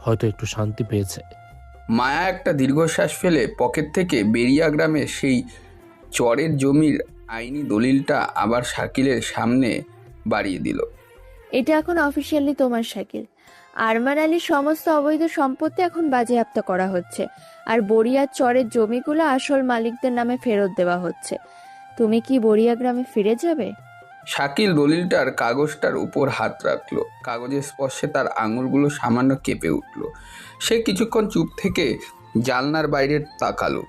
হয়তো একটু শান্তি পেয়েছে। মায়া একটা দীর্ঘশ্বাস ফেলে পকেট থেকে বেরিয়া গ্রামের সেই চরের জমির আইনি দলিলটা আবার শাকিলের সামনে বাড়িয়ে দিল। এটা এখন অফিসিয়ালি তোমার শাকিল। আরমান আলীর সমস্ত অবৈধ সম্পত্তি এখন বাজেয়াপ্ত করা হচ্ছে, আর বড়িয়ার চরের জমিগুলো আসল মালিকদের নামে ফেরত দেওয়া হচ্ছে। তুমি কি বড়িয়া গ্রামে ফিরে যাবে? শাকিল দলিলটার কাগজটার উপর হাত রাখলো। কাগজের স্পর্শে তার আঙুলগুলো সামান্য কেঁপে উঠল। সে কিছুক্ষণ চুপ থেকে জানলার বাইরে তাকালো,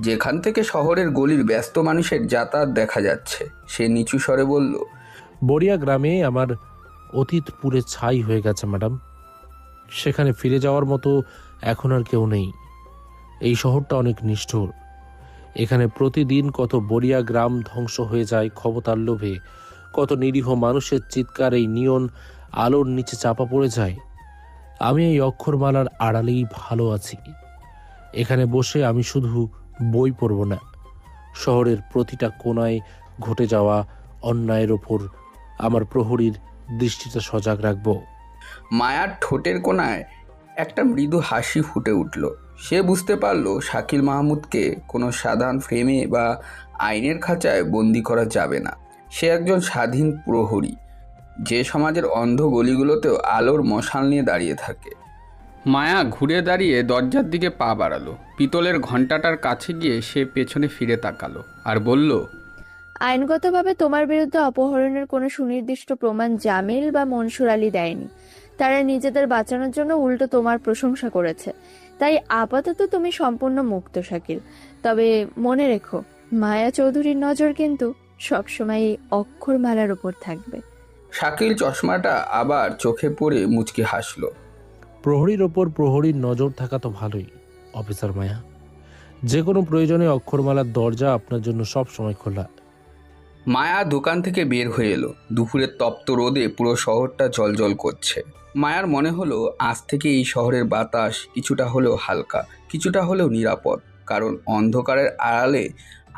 যেখান থেকে শহরের গলির ব্যস্ত মানুষের যাতায়াত দেখা যাচ্ছে। সে নিচু স্বরে বলল, বড়িয়া গ্রামে আমার অতীত পুরে ছাই হয়ে গেছে ম্যাডাম। সেখানে ফিরে যাওয়ার মতো এখন আর কেউ নেই। এই শহরটা অনেক নিষ্ঠুর। এখানে প্রতিদিন কত বড়িয়া গ্রাম ধ্বংস হয়ে যায় ক্ষমতার লোভে, কত নিরীহ মানুষের চিৎকার এই নিয়ন আলোর নিচে চাপা পড়ে যায়। আমি এই অক্ষরমালার আড়ালেই ভালো আছি। এখানে বসে আমি শুধু বই পড়ব না, শহরের প্রতিটা কোণায় ঘটে যাওয়া অন্যায়ের ওপর আমার প্রহরীর দৃষ্টিটা সজাগ রাখব। মায়ার ঠোঁটের কোণায় একটা মৃদু হাসি ফুটে উঠল। সে বুঝতে পারল শাকিল মাহমুদকে কোনো সাধারণ ফ্রেমে বা আইনের খাঁচায় বন্দি করা যাবে না। সে একজন স্বাধীন প্রহরী, যে সমাজের অন্ধ গলিগুলোতেও আলোর মশাল নিয়ে দাঁড়িয়ে থাকে। মায়া ঘুরে দাঁড়িয়ে দরজার দিকে পা বাড়ালো। পিতলের ঘণ্টাটার কাছে গিয়ে সে পেছনে ফিরে তাকালো আর বলল, আইনগতভাবে তোমার বিরুদ্ধে অপহরণের কোনো সুনির্দিষ্ট প্রমাণ জামিল বা মনসুর আলী দেয়নি। তারা নিজেদের বাঁচানোর জন্য উল্টো তোমার প্রশংসা করেছে। তাই আপাতত তুমি সম্পূর্ণ মুক্ত শাকিল। তবে মনে রেখো, মায়া চৌধুরীর নজর কিন্তু সবসময় এই অক্ষরমালার উপর থাকবে। শাকিল চশমাটা আবার চোখে পড়ে মুচকি হাসল। প্রহরীর ওপর প্রহরীর নজর থাকা তো ভালোই অফিসার মায়া। যে কোনো প্রয়োজনে অক্ষরমালার দরজা আপনার জন্য সব সময় খোলা। মায়া দোকান থেকে বের হয়ে এলো। দুপুরের তপ্ত রোদে পুরো শহরটা জ্বলজ্বল করছে। মায়ার মনে হলো আজ থেকে এই শহরের বাতাস কিছুটা হলেও হালকা, কিছুটা হলেও নিরাপদ। কারণ অন্ধকারের আড়ালে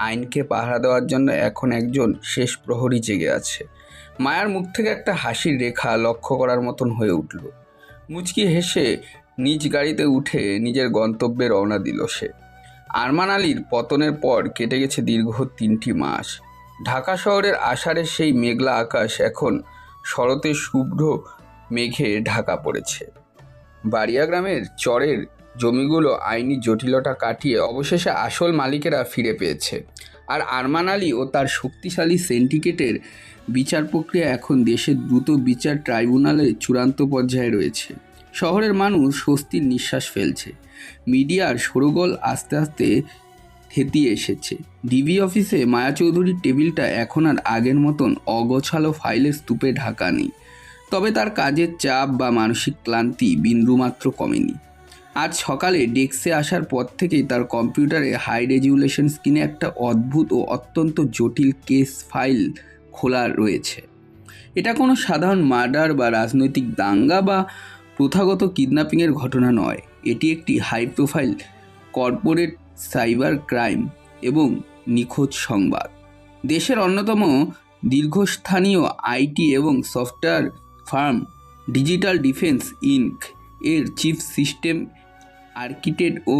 আইনকে পাহারা দেওয়ার জন্য এখন একজন শেষ প্রহরী জেগে আছে। মায়ার মুখ থেকে একটা হাসির রেখা লক্ষ্য করার মতন হয়ে উঠল। মুচকি হেসে নিজ গাড়িতে উঠে নিজের গন্তব্যে রওনা দিল সে। আরমান আলীর পতনের পর কেটে গেছে দীর্ঘ 3টি মাস। ঢাকা শহরের আষাঢ়ের সেই মেঘলা আকাশ এখন শরতে শুভ্র মেঘে ঢাকা পড়েছে। বাড়িয়া গ্রামের চরের জমিগুলো আইনি জটিলতা কাটিয়ে অবশেষে আসল মালিকেরা ফিরে পেয়েছে। আর আরমান আলী ও তার শক্তিশালী সিন্ডিকেটের বিচার প্রক্রিয়া এখন দেশের দ্রুত বিচার ট্রাইব্যুনালের চূড়ান্ত পর্যায়ে রয়েছে। শহরের মানুষ স্বস্তির নিঃশ্বাস ফেলছে। মিডিয়ার শোরগোল আস্তে আস্তে থেতিয়ে এসেছে। ডিবি অফিসে মায়া চৌধুরীর টেবিলটা এখন আর আগের মতন অগোছালো ফাইলের স্তূপে ঢাকা নেই। তবে তার কাজের চাপ বা মানসিক ক্লান্তি বিন্দুমাত্র কমেনি। আজ সকালে ডেস্কে আসার পর থেকেই তার কম্পিউটারে হাই রেজুলেশন স্ক্রিনে একটা অদ্ভুত ও অত্যন্ত জটিল কেস ফাইল খোলা রয়েছে। এটা কোনো সাধারণ মার্ডার বা রাজনৈতিক দাঙ্গা বা প্রথাগত কিডন্যাপিংয়ের ঘটনা নয়। এটি একটি high profile corporate cyber crime এবং নিখোঁজ সংবাদ। দেশের অন্যতম দীর্ঘস্থানীয় আইটি এবং software firm Digital Defence Inc এর চিফ সিস্টেম আর্কিটেক্ট ও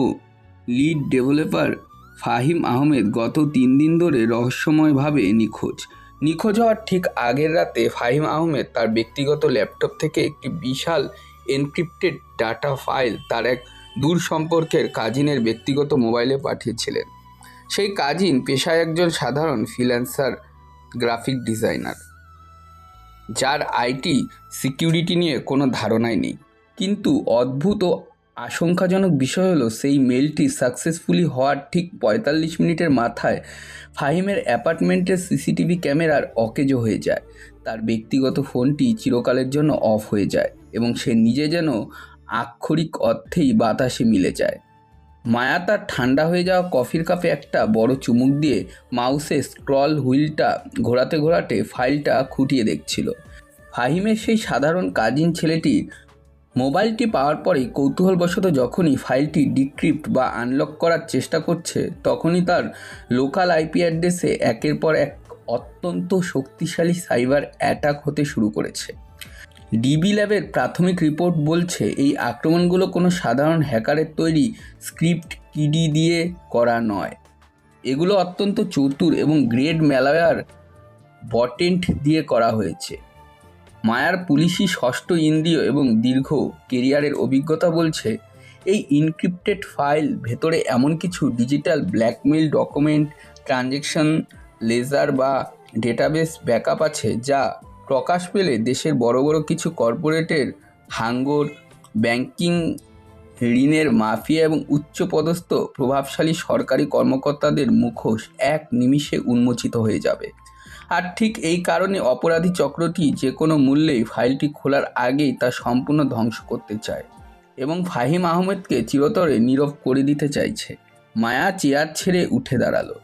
লিড ডেভেলপার ফাহিম আহমেদ গত 3 দিন ধরে রহস্যময়ভাবে নিখোঁজ হওয়ার ঠিক আগের রাতে ফাহিম আহমেদ তার ব্যক্তিগত ল্যাপটপ থেকে একটি বিশাল এনক্রিপ্টেড ডাটা ফাইল তার এক দূর সম্পর্কের কাজিনের ব্যক্তিগত মোবাইলে পাঠিয়েছিলেন। সেই কাজিন পেশায় একজন সাধারণ ফ্রিল্যান্সার গ্রাফিক ডিজাইনার, যার আইটি সিকিউরিটি নিয়ে কোনো ধারণাই নেই। কিন্তু অদ্ভুত ও আশঙ্কাজনক বিষয় হলো, সেই মেলটি সাকসেসফুলি হওয়ার ঠিক 45 মিনিটের মাথায় ফাহিমের অ্যাপার্টমেন্টের সিসিটিভি ক্যামেরার অকেজো হয়ে যায়। তার ব্যক্তিগত ফোনটি চিরকালের জন্য অফ হয়ে যায় এবং সে নিজে যেন আক্ষরিক অর্থেই বাতাসে মিলে যায়। মায়া তার ঠান্ডা হয়ে যাওয়া কফির কাপে একটা বড় চুমুক দিয়ে মাউসে স্ক্রল হুইলটা ঘোরাতে ফাইলটা খুঁটিয়ে দেখছিল। ফাহিমের সেই সাধারণ কাজিন ছেলেটি মোবাইলটি পাওয়ার পরেই কৌতূহলবশত যখনই ফাইলটি ডিক্রিপ্ট বা আনলক করার চেষ্টা করছে, তখনই তার লোকাল আইপি অ্যাড্রেসে একের পর এক অত্যন্ত শক্তিশালী সাইবার অ্যাটাক হতে শুরু করেছে। ডিবি ল্যাবের প্রাথমিক রিপোর্ট বলছে, এই আক্রমণগুলো কোনো সাধারণ হ্যাকারের তৈরি স্ক্রিপ্ট কিডি দিয়ে করা নয়। এগুলো অত্যন্ত চতুর এবং গ্রেড ম্যালওয়্যার বটেন্ট দিয়ে করা হয়েছে। মায়ার পুলিশি ষষ্ঠ ইন্দ্রিয় এবং দীর্ঘ কেরিয়ারের অভিজ্ঞতা বলছে, এই ইনক্রিপ্টেড ফাইল ভেতরে এমন কিছু digital blackmail document, transaction ledger বা ডেটাবেস ব্যাকআপ আছে, যা প্রকাশ পেলে দেশের বড় বড় কিছু কর্পোরেটের হাঙ্গর, ব্যাংকিং, ঋণের মাফিয়া এবং উচ্চপদস্থ প্রভাবশালী সরকারি কর্মকর্তাদের মুখোশ এক নিমিষে উন্মোচিত হয়ে যাবে। আর ঠিক এই কারণে অপরাধী চক্রটি যে কোনো মূল্যেই ফাইলটি খোলার আগেই তা সম্পূর্ণ ধ্বংস করতে চায় এবং ফাহিম আহমেদকে চিরতরে নীরব করে দিতে চাইছে। মায়া চেয়ার ছেড়ে উঠে দাঁড়ালো,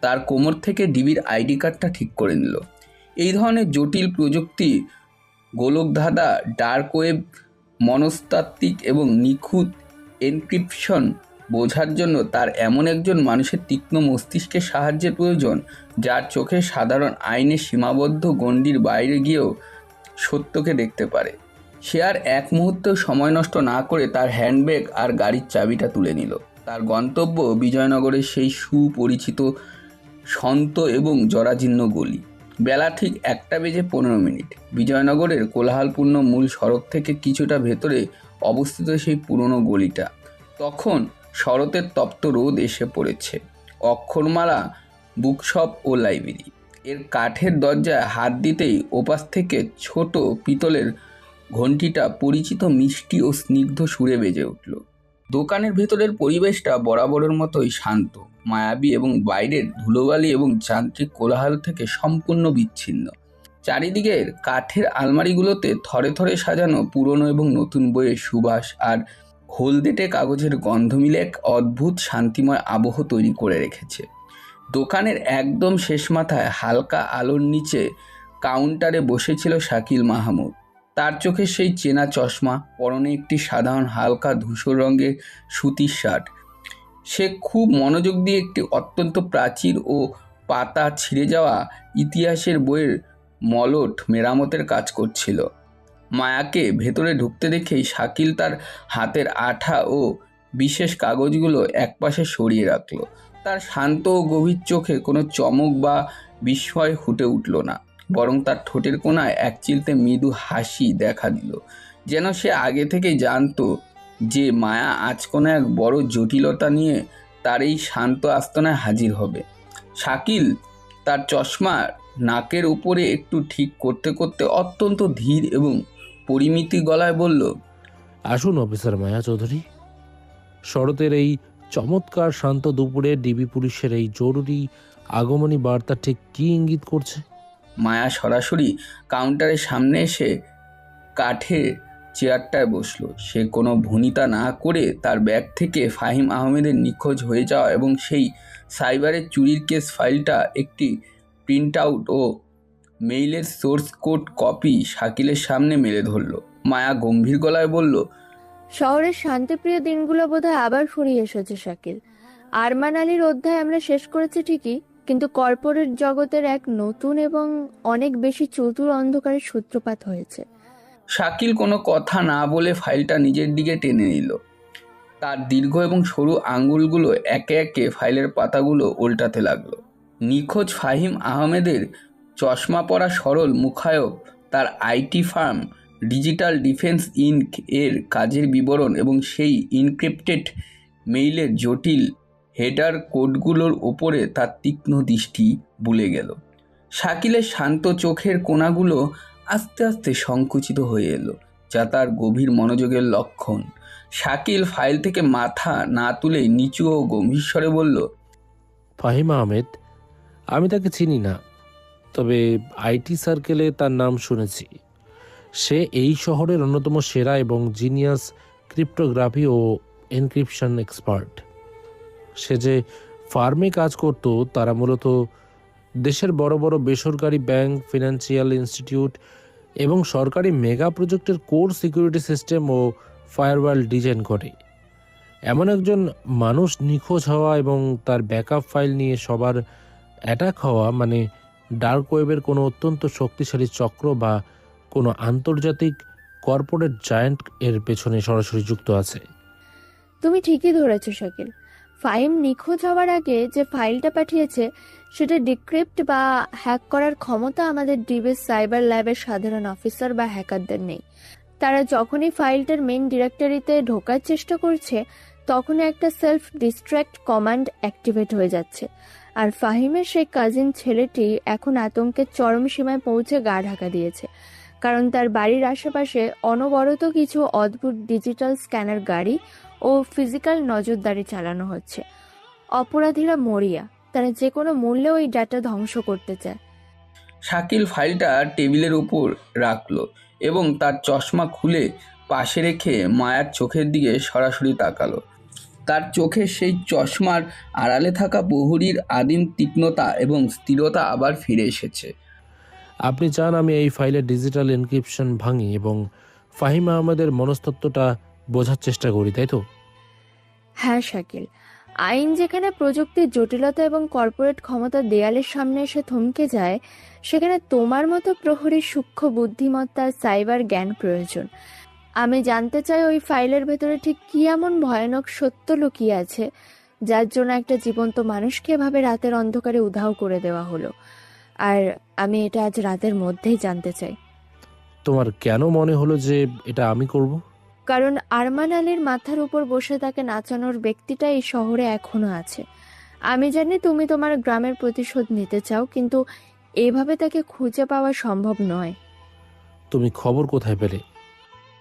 তার কোমর থেকে ডিবির আইডি কার্ডটা ঠিক করে নিল। এই ধরনের জটিল প্রযুক্তি, গোলকধাঁধা, ডার্ক ওয়েব, মনস্তাত্ত্বিক এবং নিখুঁত এনক্রিপশন বোঝার জন্য তার এমন একজন মানুষের তীক্ষ্ণ মস্তিষ্কের সাহায্যের প্রয়োজন, যার চোখে সাধারণ আইনের সীমাবদ্ধ গণ্ডির বাইরে গিয়েও সত্যকে দেখতে পারে। সে আর এক মুহূর্তেও সময় নষ্ট না করে তার হ্যান্ডব্যাগ আর গাড়ির চাবিটা তুলে নিল। তার গন্তব্য বিজয়নগরের সেই সুপরিচিত সন্ত এবং জরাজীর্ণ গলি। বেলা ঠিক 1:15। বিজয়নগরের কোলাহলপূর্ণ মূল সড়ক থেকে কিছুটা ভেতরে অবস্থিত সেই পুরনো গলিটা। তখন শরতের তপ্ত রোদ এসে পড়েছে। অক্ষরমালা বুকশপ ও লাইব্রেরি এর কাঠের দরজায় হাত দিতেই ওপাশ থেকে ছোট পিতলের ঘণ্টিটা পরিচিত মিষ্টি ও স্নিগ্ধ সুরে বেজে উঠল। দোকানের ভেতরের পরিবেশটা বরাবরের মতোই শান্ত, মায়াবী এবং বাইরের ধুলোবালি এবং যান্ত্রিক কোলাহল থেকে সম্পূর্ণ বিচ্ছিন্ন। চারিদিকের কাঠের আলমারিগুলোতে থরে থরে সাজানো পুরনো এবং নতুন বইয়ের সুবাস আর হলদেটে কাগজের গন্ধ মিলে এক অদ্ভুত শান্তিময় আবহ তৈরি করে রেখেছে। দোকানের একদম শেষ মাথায় হালকা আলোর নিচে কাউন্টারে বসেছিল শাকিল মাহমুদ। তার চোখে সেই চেনা চশমা, পরনে একটি সাধারণ হালকা ধূসর রঙের সুতির শার্ট। সে খুব মনোযোগ দিয়ে একটি অত্যন্ত প্রাচীর ও পাতা ছিঁড়ে যাওয়া ইতিহাসের বইয়ের মলট মেরামতের কাজ করছিল। মায়াকে ভেতরে ঢুকতে দেখেই শাকিল তার হাতের আঠা ও বিশেষ কাগজগুলো একপাশে সরিয়ে রাখল। তার শান্ত ও গভীর চোখে কোনো চমক বা বিস্ময় ফুটে উঠল না, বরং তার ঠোঁটের কোণায় এক চিলতে মৃদু হাসি দেখা দিল, যেন সে আগে থেকেই জানতো যে মায়া আজ কোনো এক বড় জটিলতা নিয়ে তার এই শান্ত আস্তনায় হাজির হবে। শাকিল তার চশমা নাকের উপরে একটু ঠিক করতে করতে অত্যন্ত ধীর এবং পরিমিতি গলায় বলল, আসুন অফিসার মায়া চৌধুরী। শরতের এই চমৎকার শান্ত দুপুরে ডিবি পুলিশের এই জরুরি আগমনী বার্তা ঠিক কী ইঙ্গিত করছে? মায়া সরাসরি কাউন্টারের সামনে এসে কাঠের চেয়ারটায় বসলো। সে কোনো ভনিতা না করে তার ব্যাগ থেকে ফাহিম আহমেদের নিখোঁজ হয়ে যাওয়া এবং সেই সাইবারের চুরির কেস ফাইলটা একটি প্রিন্ট আউট ও মেইলের সোর্স কোড কপি শাকিলের সামনে মেলে ধরল। মায়া গম্ভীর গলায় বলল, শহরের শান্তিপ্রিয় দিনগুলো বোধহয় আবার ফুরিয়ে এসেছে শাকিল। আরমান আলীর অধ্যায় আমরা শেষ করেছি ঠিকই, কিন্তু কর্পোরেট জগতের এক নতুন এবং অনেক বেশি চতুর অন্ধকারের সূত্রপাত হয়েছে। শাকিল কোনো কথা না বলে ফাইলটা নিজের দিকে টেনে নিল। তার দীর্ঘ এবং সরু আঙ্গুলগুলো একে একে ফাইলের পাতাগুলো উল্টাতে লাগলো। নিখোঁজ ফাহিম আহমেদের চশমা পরা সরল মুখায়ব, তার IT firm Digital Defence Inc এর কাজের বিবরণ এবং সেই ইনক্রিপ্টেড মেইলের জটিল হেডার কোডগুলোর ওপরে তার তীক্ষ্ণ দৃষ্টি বুলে গেল। শাকিলের শান্ত চোখের কোণাগুলো আস্তে আস্তে সংকুচিত হয়ে এলো, যা তার গভীর মনোযোগের লক্ষণ। শাকিল ফাইল থেকে মাথা না তুলে নিচু ও গম্ভীর স্বরে বলল, ফাহিম আহমেদ, আমি তাকে চিনি না, তবে আইটি সার্কেলে তার নাম শুনেছি। সে এই শহরের অন্যতম সেরা এবং জিনিয়াস ক্রিপ্টোগ্রাফি ও এনক্রিপশন এক্সপার্ট। সে যে ফার্মে কাজ করত তারা মূলত দেশের বড় বড় বেসরকারি ব্যাংক, ফিনান্সিয়াল ইনস্টিটিউট এবং সরকারি মেগা প্রজেক্টের কোর সিকিউরিটি সিস্টেম ও ফায়ারওয়াল ডিজাইন করে। এমন একজন মানুষ নিখোঁজ হওয়া এবং তার ব্যাকআপ ফাইল নিয়ে সবার অ্যাটাক হওয়া মানে ডার্ক ওয়েবের কোনো অত্যন্ত শক্তিশালী চক্র বা কোনো আন্তর্জাতিক কর্পোরেট জায়ান্ট এর পেছনে সরাসরি যুক্ত আছে। তুমি ঠিকই ধরেছো শাকিল। ফাহিম নিখোঁজ হওয়ার আগে যে ফাইলটা পাঠিয়েছে সেটা ডিক্রিপ্ট বা হ্যাক করার ক্ষমতা আমাদের ডিবির সাইবার ল্যাবের সাধারণ অফিসার বা হ্যাকারদের নেই। তারা যখনই ফাইলটার মেইন ডিরেক্টরিতে ঢোকার চেষ্টা করছে তখনই একটা সেলফ ডিস্ট্র্যাক্ট কমান্ড অ্যাক্টিভেট হয়ে যাচ্ছে। আর ফাহিমের সেই কাজিন ছেলেটি এখন আতঙ্কের চরম সীমায় পৌঁছে গা ঢাকা দিয়েছে, কারণ তার বাড়ির আশেপাশে অনবরত কিছু অদ্ভুত ডিজিটাল স্ক্যানার গাড়ি ও ফিজিক্যাল নজরদারি চালানো হচ্ছে। অপরাধীরা মরিয়া, তারা যে কোনো মূল্যে ওই ডাটা ধ্বংস করতে চায়। শাকিল ফাইলটা টেবিলের উপর রাখলো এবং তার চশমা খুলে পাশে রেখে মায়ার চোখের দিকে সরাসরি তাকালো। তার চোখে সেই চশমার আড়ালে থাকা প্রহরীর আদিম তীক্ষ্ণতা এবং স্থিরতা আবার ফিরে এসেছে। আপনি চান আমি এই ফাইলের ডিজিটাল এনক্রিপশন ভাঙি এবং ফাহিম আহমেদের মনস্তত্ত্বটা বোঝার চেষ্টা করি, তাই তো? হ্যাঁ শাকিল, আইন যেখানে প্রযুক্তির জটিলতা এবং কর্পোরেট ক্ষমতা দেয়ালের সামনে এসে থমকে যায়, সেখানে তোমার মতো প্রহরীর সূক্ষ্ম বুদ্ধিমত্তার সাইবার জ্ঞান প্রয়োজন। আমি জানতে চাই ওই ফাইলের ভেতরে ঠিক কি এমন ভয়ানক সত্য লুকিয়ে আছে যার জন্য একটা জীবন্ত মানুষকে এভাবে রাতের অন্ধকারে উধাও করে দেওয়া হলো। আর আমি এটা আজ রাতের মধ্যেই জানতে চাই। তোমার কেন মনে হলো যে এটা আমি করব? কারণ আরমান আলীর মাথার উপর বসে তাকে নাচানোর ব্যক্তিটা এই শহরে এখনো আছে। আমি জানি তুমি তোমার গ্রামের প্রতিশোধ নিতে চাও, কিন্তু এভাবে তাকে খুঁজে পাওয়া সম্ভব নয়। তুমি খবর কোথায় পেলে?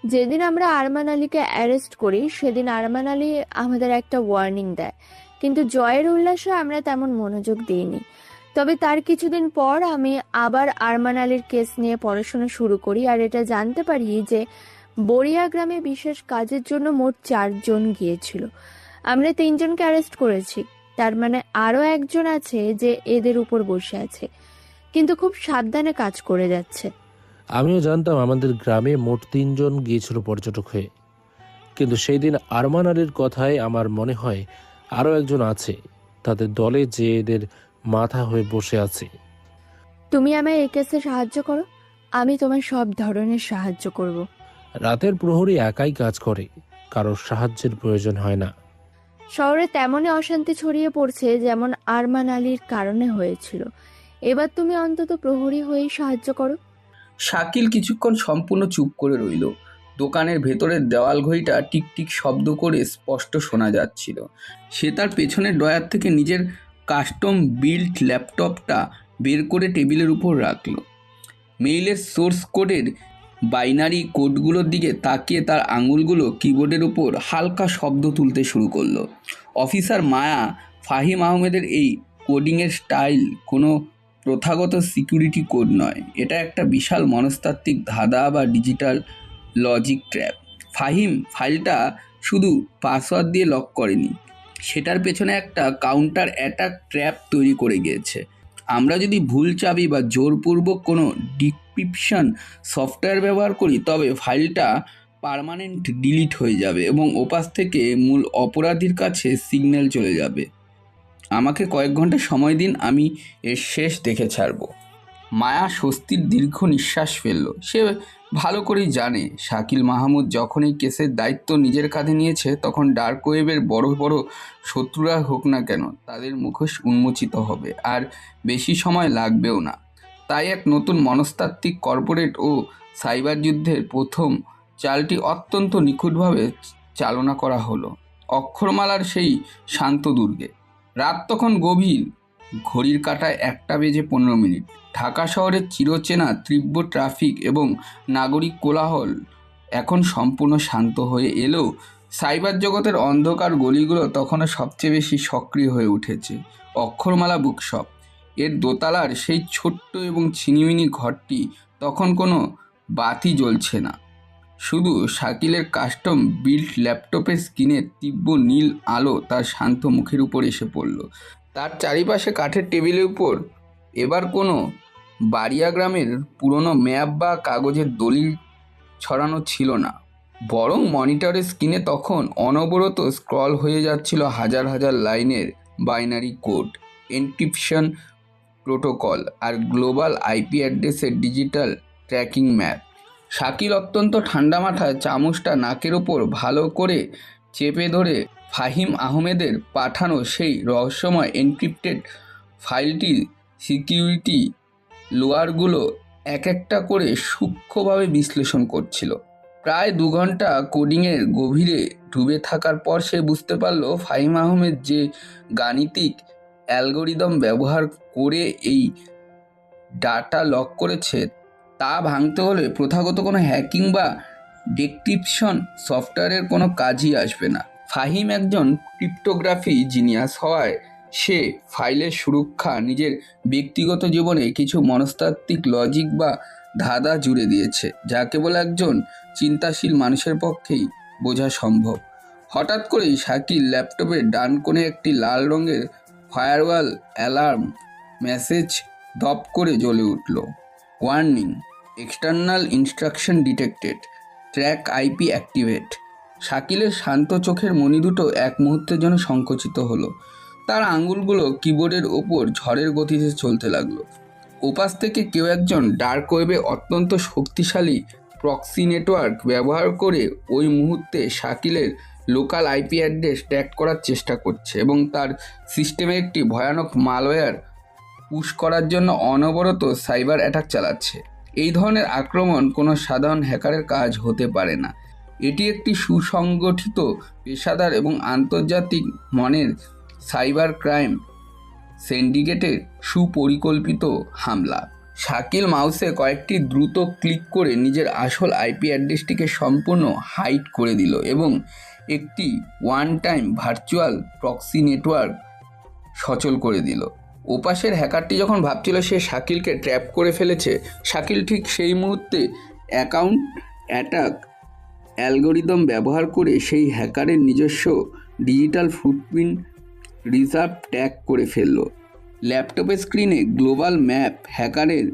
যেদিন আমরা আরমান আলীকে অ্যারেস্ট করি সেদিন আরমান আলী আমাদের একটা ওয়ার্নিং দেয়, কিন্তু জয়ের উল্লাসে আমরা তেমন মনোযোগ দিইনি। তবে তার কিছুদিন পর আমি আবার আরমান আলীর কেস নিয়ে পড়াশোনা শুরু করি আর এটা জানতে পারি যে বড়িয়া গ্রামে বিশেষ কাজের জন্য মোট 4 জন গিয়েছিল। আমরা 3 জনকে অ্যারেস্ট করেছি, তার মানে আরও একজন আছে যে এদের উপর বসে আছে, কিন্তু খুব সাবধানে কাজ করে যাচ্ছে। আমিও জানতাম আমাদের গ্রামে মোট 3 জন গিয়েছিল পর্যটক হয়ে, কিন্তু সেই দিন আরমান আলীর কথায় আমার মনে হয় আরও একজন আছে তাদের দলে, যে এদের মাথা হয়ে বসে আছে। তুমি আমায় এই কেসে সাহায্য করো, আমি তোমার সব ধরনের সাহায্য করব। রাতের প্রহরী একাই কাজ করে, কারোর সাহায্যের প্রয়োজন হয় না। শহরে তেমনই অশান্তি ছড়িয়ে পড়ছে যেমন আরমান আলীর কারণে হয়েছিল। এবার তুমি অন্তত প্রহরী হয়েই সাহায্য করো। শাকিল কিছুক্ষণ সম্পূর্ণ চুপ করে রইল। দোকানের ভেতরের দেওয়াল ঘড়িটা টিকটিক শব্দ করে স্পষ্ট শোনা যাচ্ছিল। সে তার পেছনের ড্রয়ার থেকে নিজের কাস্টম বিল্ট ল্যাপটপটা বের করে টেবিলের উপর রাখল। মেইলের সোর্স কোডের বাইনারি কোডগুলোর দিকে তাকিয়ে তার আঙুলগুলো কিবোর্ডের উপর হালকা শব্দ তুলতে শুরু করলো। অফিসার মায়া ফাহিম আহমেদের এই কোডিংয়ের স্টাইল কোনো প্রথাগত সিকিউরিটি কোড নয়, এটা একটা বিশাল মনস্তাত্ত্বিক ধাঁধা বা ডিজিটাল লজিক ট্র্যাপ। ফাহিম ফাইলটা শুধু পাসওয়ার্ড দিয়ে লক করেনি, সেটার পেছনে একটা কাউন্টার অ্যাটাক ট্র্যাপ তৈরি করে গিয়েছে। আমরা যদি ভুল চাবি বা জোরপূর্বক কোনো ডিক্রিপশন সফটওয়্যার ব্যবহার করি তবে ফাইলটা পার্মানেন্ট ডিলিট হয়ে যাবে এবং ওপাশ থেকে মূল অপরাধীর কাছে সিগন্যাল চলে যাবে। আমাকে কয়েক ঘন্টা সময় দিন, আমি এর শেষ দেখে ছাড়ব। মায়া স্বস্তির দীর্ঘ নিঃশ্বাস ফেলল। সে ভালো করেই জানে শাকিল মাহমুদ যখন এই কেসের দায়িত্ব নিজের কাঁধে নিয়েছে তখন ডার্ক ওয়েবের বড় বড় শত্রুরা হোক না কেন তাদের মুখোশ উন্মোচিত হবে, আর বেশি সময় লাগবেও না। তাই এক নতুন মনস্তাত্ত্বিক কর্পোরেট ও সাইবার যুদ্ধের প্রথম চালটি অত্যন্ত নিখুঁতভাবে চালনা করা হলো অক্ষরমালার সেই শান্ত দুর্গে। রাত তখন গভীর, ঘড়ির কাঁটায় 1:15। ঢাকা শহরের চিরচেনা তীব্র ট্রাফিক এবং নাগরিক কোলাহল এখন সম্পূর্ণ শান্ত হয়ে এলেও সাইবার জগতের অন্ধকার গলিগুলো তখনও সবচেয়ে বেশি সক্রিয় হয়ে উঠেছে। অক্ষরমালা বুকশপ এর দোতলার সেই ছোট্ট এবং ছিনিমিনি ঘরটি তখন কোনো বাতি জ্বলছে না, শুধু শাকিলের কাস্টম বিল্ট ল্যাপটপের স্ক্রিনের তীব্র নীল আলো তার শান্ত মুখের উপর এসে পড়ল। তার চারিপাশে কাঠের টেবিলের উপর এবার কোনো বাড়িয়া গ্রামের পুরনো ম্যাপ বা কাগজের দলিল ছড়ানো ছিল না, বরং মনিটরের স্ক্রিনে তখন অনবরত স্ক্রল হয়ে যাচ্ছিল হাজার হাজার লাইনের বাইনারি কোড, এনক্রিপশন প্রোটোকল আর গ্লোবাল আইপি অ্যাড্রেসের ডিজিটাল ট্র্যাকিং ম্যাপ। শাকিল অত্যন্ত ঠান্ডা মাথায় চামচটা নাকের ওপর ভালো করে চেপে ধরে ফাহিম আহমেদের পাঠানো সেই রহস্যময় এনক্রিপ্টেড ফাইলটির সিকিউরিটি লোয়ারগুলো এক একটা করে সূক্ষ্মভাবে বিশ্লেষণ করছিল। প্রায় 2 ঘন্টা কোডিংয়ের গভীরে ডুবে থাকার পর সে বুঝতে পারল ফাহিম আহমেদ যে গাণিতিক অ্যালগোরিদম ব্যবহার করে এই ডাটা লক করেছে তা ভাঙতে হলে প্রথাগত কোনো হ্যাকিং বা ডিক্রিপশন সফটওয়্যারের কোনো কাজই আসবে না। ফাহিম একজন ক্রিপ্টোগ্রাফি জিনিয়াস হওয়ায় সে ফাইলের সুরক্ষা নিজের ব্যক্তিগত জীবনে কিছু মনস্তাত্ত্বিক লজিক বা ধাঁধা জুড়ে দিয়েছে, যা কেবল একজন চিন্তাশীল মানুষের পক্ষেই বোঝা সম্ভব। হঠাৎ করেই শাকিল ল্যাপটপের ডান কোণে একটি লাল রঙের ফায়ারওয়াল অ্যালার্ম মেসেজ দপ করে জ্বলে উঠল। Warning, external instruction detected, track IP activate. শাকিলের শান্ত চোখের মণি দুটো এক মুহূর্তের জন্য সংকুচিত হলো। তার আঙুলগুলো কিবোর্ডের ওপর ঝড়ের গতিতে চলতে লাগলো। ওপাশ থেকে কেউ একজন ডার্ক ওয়েবে অত্যন্ত শক্তিশালী প্রক্সি নেটওয়ার্ক ব্যবহার করে ওই মুহূর্তে শাকিলের লোকাল আইপি অ্যাড্রেস ট্র্যাক করার চেষ্টা করছে এবং তার সিস্টেমে একটি ভয়ানক মালওয়্যার পুশ করার জন্য অনবরত সাইবার অ্যাটাক চালাচ্ছে। এই ধরনের আক্রমণ কোনো সাধারণ হ্যাকারের কাজ হতে পারে না, এটি একটি সুসংগঠিত, পেশাদার এবং আন্তর্জাতিক মনের সাইবার ক্রাইম সিন্ডিকেটের সুপরিকল্পিত হামলা। শাকিল মাউসে কয়েকটি দ্রুত ক্লিক করে নিজের আসল আইপি অ্যাড্রেসটিকে সম্পূর্ণ হাইড করে দিল এবং একটি one time virtual proxy network সচল করে দিল। ওপাশের হ্যাকারটি যখন ভাবছিল সে শাকিলকে ট্র্যাপ করে ফেলেছে, শাকিল ঠিক সেই মুহূর্তে অ্যাকাউন্ট অ্যাটাক অ্যালগোরিদম ব্যবহার করে সেই হ্যাকারের নিজস্ব ডিজিটাল ফুটপ্রিন্ট রিজার্ভ ট্যাগ করে ফেলল। ল্যাপটপের স্ক্রিনে গ্লোবাল ম্যাপ হ্যাকারের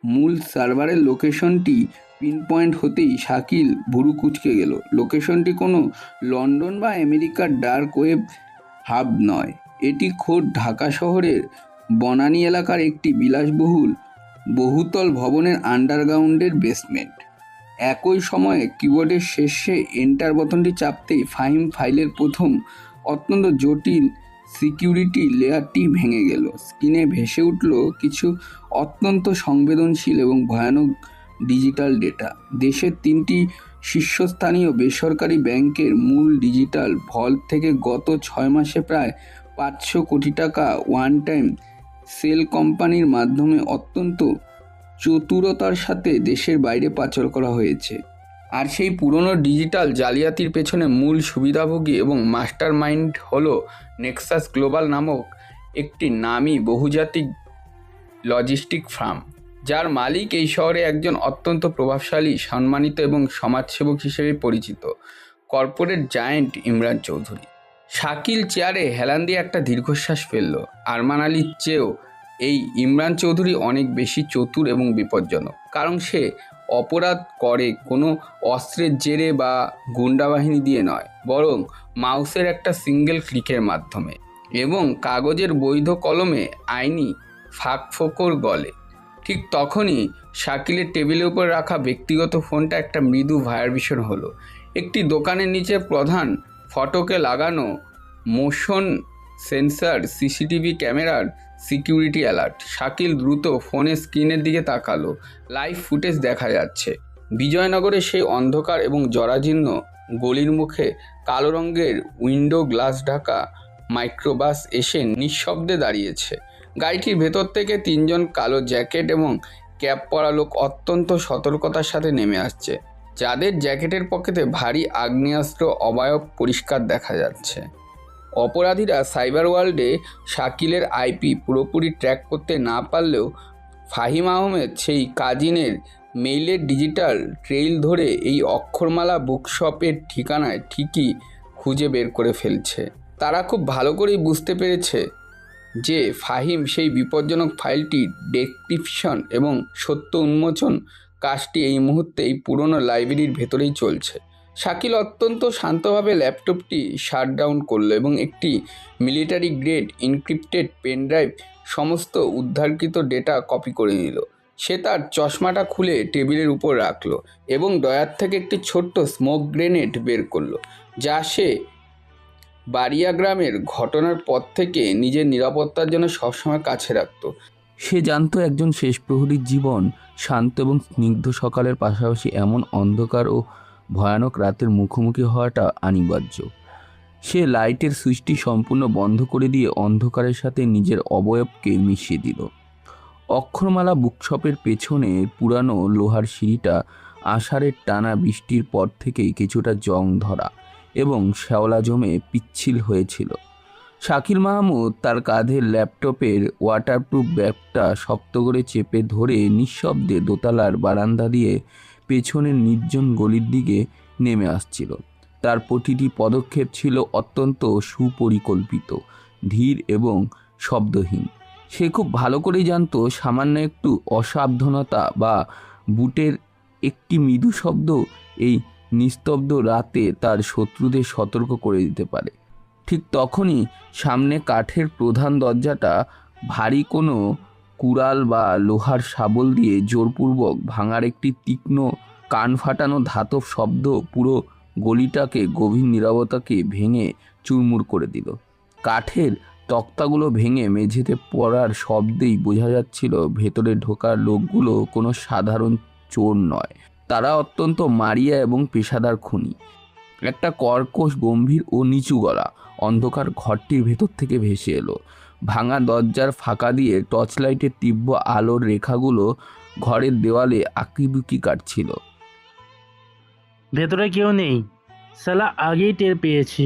মূল সার্ভারের লোকেশনটি পিনপয়েন্ট হতেই শাকিল ভুরু কুঁচকে গেল। লোকেশনটি কোনো লন্ডন বা আমেরিকার ডার্ক ওয়েব হাব নয়, এটি খোদ ঢাকা শহরের বনানী এলাকার একটি বিলাসবহুল বহুতল ভবনের আন্ডারগ্রাউন্ডের বেসমেন্ট। একই সময়ে কিবোর্ডের শেষে এন্টার বোতামটি চাপতেই ফাহিম ফাইলের প্রথম অত্যন্ত জটিল সিকিউরিটি লেয়ারটি ভেঙে গেল। স্ক্রিনে ভেসে উঠল কিছু অত্যন্ত সংবেদনশীল এবং ভয়ানক ডিজিটাল ডেটা। দেশের 3টি শীর্ষস্থানীয় বেসরকারি ব্যাংকের মূল ডিজিটাল ভল্ট থেকে গত 6 মাসে প্রায় 500 কোটি টাকা ওয়ান টাইম সেল কোম্পানির মাধ্যমে অত্যন্ত চতুরতার সাথে দেশের বাইরে পাচার করা হয়েছে। আর সেই পুরনো ডিজিটাল জালিয়াতির পেছনে মূল সুবিধাভোগী এবং মাস্টার মাইন্ড হলো নেক্সাস গ্লোবাল নামক একটি নামী বহুজাতিক লজিস্টিক ফার্ম, যার মালিক এই শহরে একজন অত্যন্ত প্রভাবশালী, সম্মানিত এবং সমাজসেবক হিসেবে পরিচিত কর্পোরেট জায়েন্ট ইমরান চৌধুরী। শাকিল চেয়ারে হেলান দিয়ে একটা দীর্ঘশ্বাস ফেলল। আরমান আলীর চেয়েও এই ইমরান চৌধুরী অনেক বেশি চতুর এবং বিপজ্জনক, কারণ সে অপরাধ করে কোনো অস্ত্রের জেরে বা গুন্ডা বাহিনী দিয়ে নয়, বরং মাউসের একটা সিঙ্গেল ক্লিকের মাধ্যমে এবং কাগজের বৈধ কলমে আইনি ফাঁকফোকর গলে। ঠিক তখনই শাকিলের টেবিলের উপর রাখা ব্যক্তিগত ফোনটা একটা মৃদু ভাইব্রেশন হলো। একটি দোকানের নিচে প্রধান ফটকে লাগানো মোশন সেন্সর সিসিটিভি ক্যামেরার সিকিউরিটি অ্যালার্ট। শাকিল দ্রুত ফোনের স্ক্রিনের দিকে তাকালো। লাইভ ফুটেজ দেখা যাচ্ছে। বিজয়নগরের সেই অন্ধকার এবং জরাজীর্ণ গলির মুখে কালো রঙের উইন্ডো গ্লাস ঢাকা মাইক্রোবাস এসে নিঃশব্দে দাঁড়িয়েছে। গাড়িটির ভেতর থেকে 3 জন কালো জ্যাকেট এবং ক্যাপ পরা লোক অত্যন্ত সতর্কতার সাথে নেমে আসছে, যাদের জ্যাকেটের পকেটে ভারী আগ্নেয়াস্ত্র অবয়ব পরিষ্কার দেখা যাচ্ছে। অপরাধীরা সাইবার ওয়ার্ল্ডে শাকিলের আইপি পুরোপুরি ট্র্যাক করতে না পারলেও ফাহিম আহমেদ সেই কাজিনের মেইলের ডিজিটাল ট্রেইল ধরে এই অক্ষরমালা বুকশপের ঠিকানায় ঠিকই খুঁজে বের করে ফেলছে। তারা খুব ভালো করেই বুঝতে পেরেছে যে ফাহিম সেই বিপজ্জনক ফাইলটি ডেসক্রিপশন এবং সত্য উন্মোচন কাজটি এই মুহূর্তে এই পুরনো লাইব্রেরির ভেতরেই চলছে। শাকিল অত্যন্ত শান্তভাবে ল্যাপটপটি শাটডাউন করলো এবং একটি মিলিটারি গ্রেড ইনক্রিপ্টেড পেনড্রাইভ সমস্ত উদ্ধারকৃত ডেটা কপি করে নিল। সে তার চশমাটা খুলে টেবিলের উপর রাখলো এবং ডয়ার থেকে একটি ছোট্ট স্মোক গ্রেনেড বের করলো, যা সে বারিয়া গ্রামের ঘটনার পর থেকে নিজের নিরাপত্তার জন্য সবসময় কাছে রাখত। সে জানতো একজন শেষ প্রহরীর জীবন শান্ত এবং স্নিগ্ধ সকালের পাশাপাশি এমন অন্ধকার ও ভয়ানক রাতের মুখোমুখি হওয়াটা অনিবার্য। সে লাইটের সুইচটি সম্পূর্ণ বন্ধ করে দিয়ে অন্ধকারের সাথে নিজের অবয়বকে মিশিয়ে দিল। অক্ষরমালা বুকশপের পেছনে পুরানো লোহার সিঁড়িটা আষাঢ়ের টানা বৃষ্টির পর থেকেই কিছুটা জং ধরা এবং শ্যাওলা জমে পিচ্ছিল হয়েছিল। শাকিল মাহমুদ তার কাঁধের ল্যাপটপের ওয়াটারপ্রুফ ব্যাগটা শক্ত করে চেপে ধরে নিঃশব্দে দোতলার বারান্দা দিয়ে পেছনের নির্জন গলির দিকে নেমে আসছিল। তার প্রতিটি পদক্ষেপ ছিল অত্যন্ত সুপরিকল্পিত, ধীর এবং শব্দহীন। সে খুব ভালো করেই জানতো সামান্য একটু অসাবধানতা বা বুটের একটি মৃদু শব্দ এই নিস্তব্ধ রাতে তার শত্রুদের সতর্ক করে দিতে পারে। ঠিক তখনই সামনে কাঠের প্রধান দরজাটা ভারী কোনো কুড়াল বা লোহার শাবল দিয়ে জোরপূর্বক ভাঙার একটি তীক্ষ্ণ কান ফাটানো ধাতব শব্দ পুরো গলিটাকে গভীর নীরবতাকে ভেঙে চুরমুর করে দিল। কাঠের তক্তাগুলো ভেঙে মেঝেতে পড়ার শব্দেই বোঝা যাচ্ছিল ভেতরে ঢোকার লোকগুলো কোনো সাধারণ চোর নয়, তারা অত্যন্ত মারিয়া এবং পেশাদার খুনি। একটা কর্কশ গম্ভীর ও নিচু গলা অন্ধকার ঘরটির ভেতর থেকে ভেসে এলো। ভাঙা দরজার ফাঁকা দিয়ে টর্চ লাইটের তীব্র আলোর রেখাগুলো ঘরের দেওয়ালে আঁকিবুকি কাটছিল। ভেতরে কেউ নেই, শালা আগেই টের পেয়েছি।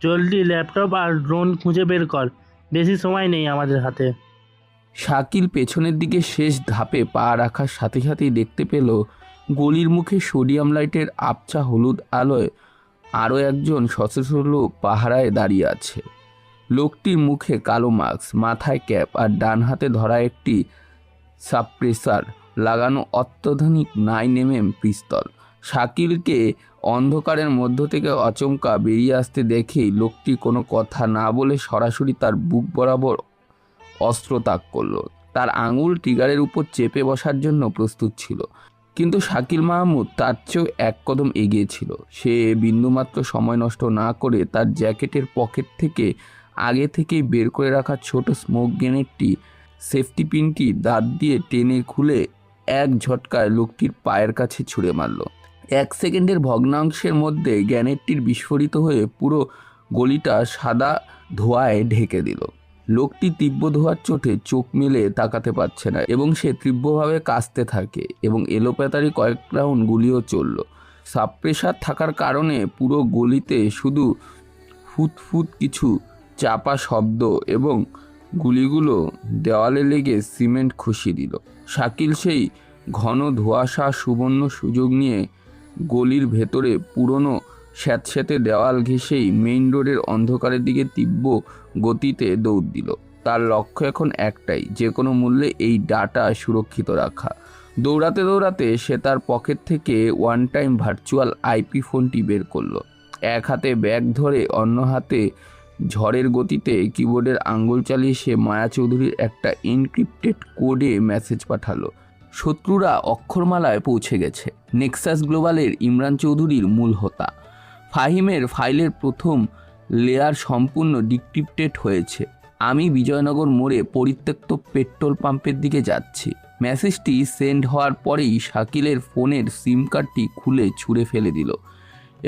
জলদি ল্যাপটপ আর ড্রোন খুঁজে বের কর, বেশি সময় নেই আমাদের হাতে। শাকিল পেছনের দিকে শেষ ধাপে পা রাখার সাথে সাথেই দেখতে পেল গলির মুখে সোডিয়াম লাইটের আবছা হলুদ আলোয় আরও একজন সশস্ত্র লোক পাহারায় দাঁড়িয়ে আছে। লোকটির মুখে কালো মাস্ক, মাথায় ক্যাপ আর ডান হাতে ধরা একটি সাপ্রেসার লাগানো অত্যাধুনিক 9mm পিস্তল। শাকিলকে অন্ধকারের মধ্য থেকে আচমকা বেরিয়ে আসতে দেখেই লোকটি কোনো কথা না বলে সরাসরি তার বুক বরাবর অস্ত্র তাক করল। তার আঙুল ট্রিগারের উপর চেপে বসার জন্য প্রস্তুত ছিল, কিন্তু শাকিল মাহমুদ তার চেয়েও এক কদম এগিয়ে ছিল। সে বিন্দুমাত্র সময় নষ্ট না করে তার জ্যাকেটের পকেট থেকে আগে থেকেই বের করে রাখা ছোট স্মোক গ্রেনেডটি সেফটি পিনটি দাঁত দিয়ে টেনে খুলে এক ঝটকায় লোকটির পায়ের কাছে ছুঁড়ে মারল। 1 সেকেন্ডের ভগ্নাংশের মধ্যে গ্রেনেডটির বিস্ফোরিত হয়ে পুরো গলিটা সাদা ধোঁয়ায় ঢেকে দিল। লোকটি তীব্র ধোঁয়ার চোটে চোখ মেলে তাকাতে পারছে না এবং সে তীব্রভাবে কাঁচতে থাকে এবং এলোপাতাড়ি কয়েক রাউন্ড গুলিও চলল। সাবপ্রেসার থাকার কারণে পুরো গলিতে শুধু ফুটফুট কিছু চাপা শব্দ এবং গুলিগুলো দেওয়ালে লেগে সিমেন্ট খুশিয়ে দিল। শাকিল সেই ঘন ধোঁয়াশা সুবর্ণ সুযোগ নিয়ে গলির ভেতরে পুরনো স্যাঁতস্যাঁতে দেওয়াল ঘেঁষেই মেইন রোডের অন্ধকারের দিকে তীব্র গতিতে দৌড় দিল। তার লক্ষ্য এখন একটাই, যে কোনো মূল্যে এই ডাটা সুরক্ষিত রাখা। দৌড়াতে দৌড়াতে সে তার পকেট থেকে ওয়ান টাইম ভার্চুয়াল আইপি ফোনটি বের করলো। এক হাতে ব্যাগ ধরে অন্য হাতে ঝড়ের গতিতে কিবোর্ডের আঙ্গুল চালিয়ে সে মায়া চৌধুরীর একটা এনক্রিপ্টেড কোডে মেসেজ পাঠালো। শত্রুরা অক্ষরমালায় পৌঁছে গেছে। নেক্সাস গ্লোবালের ইমরান চৌধুরীর মূল হোতা। ফাহিমের ফাইলের প্রথম লেয়ার সম্পূর্ণ ডিক্রিপ্টেড হয়েছে। আমি বিজয়নগর মোড়ে পরিত্যক্ত পেট্রোল পাম্পের দিকে যাচ্ছি। মেসেজটি সেন্ড হওয়ার পরেই শাকিলের ফোনের সিম কার্ডটি খুলে ছুঁড়ে ফেলে দিল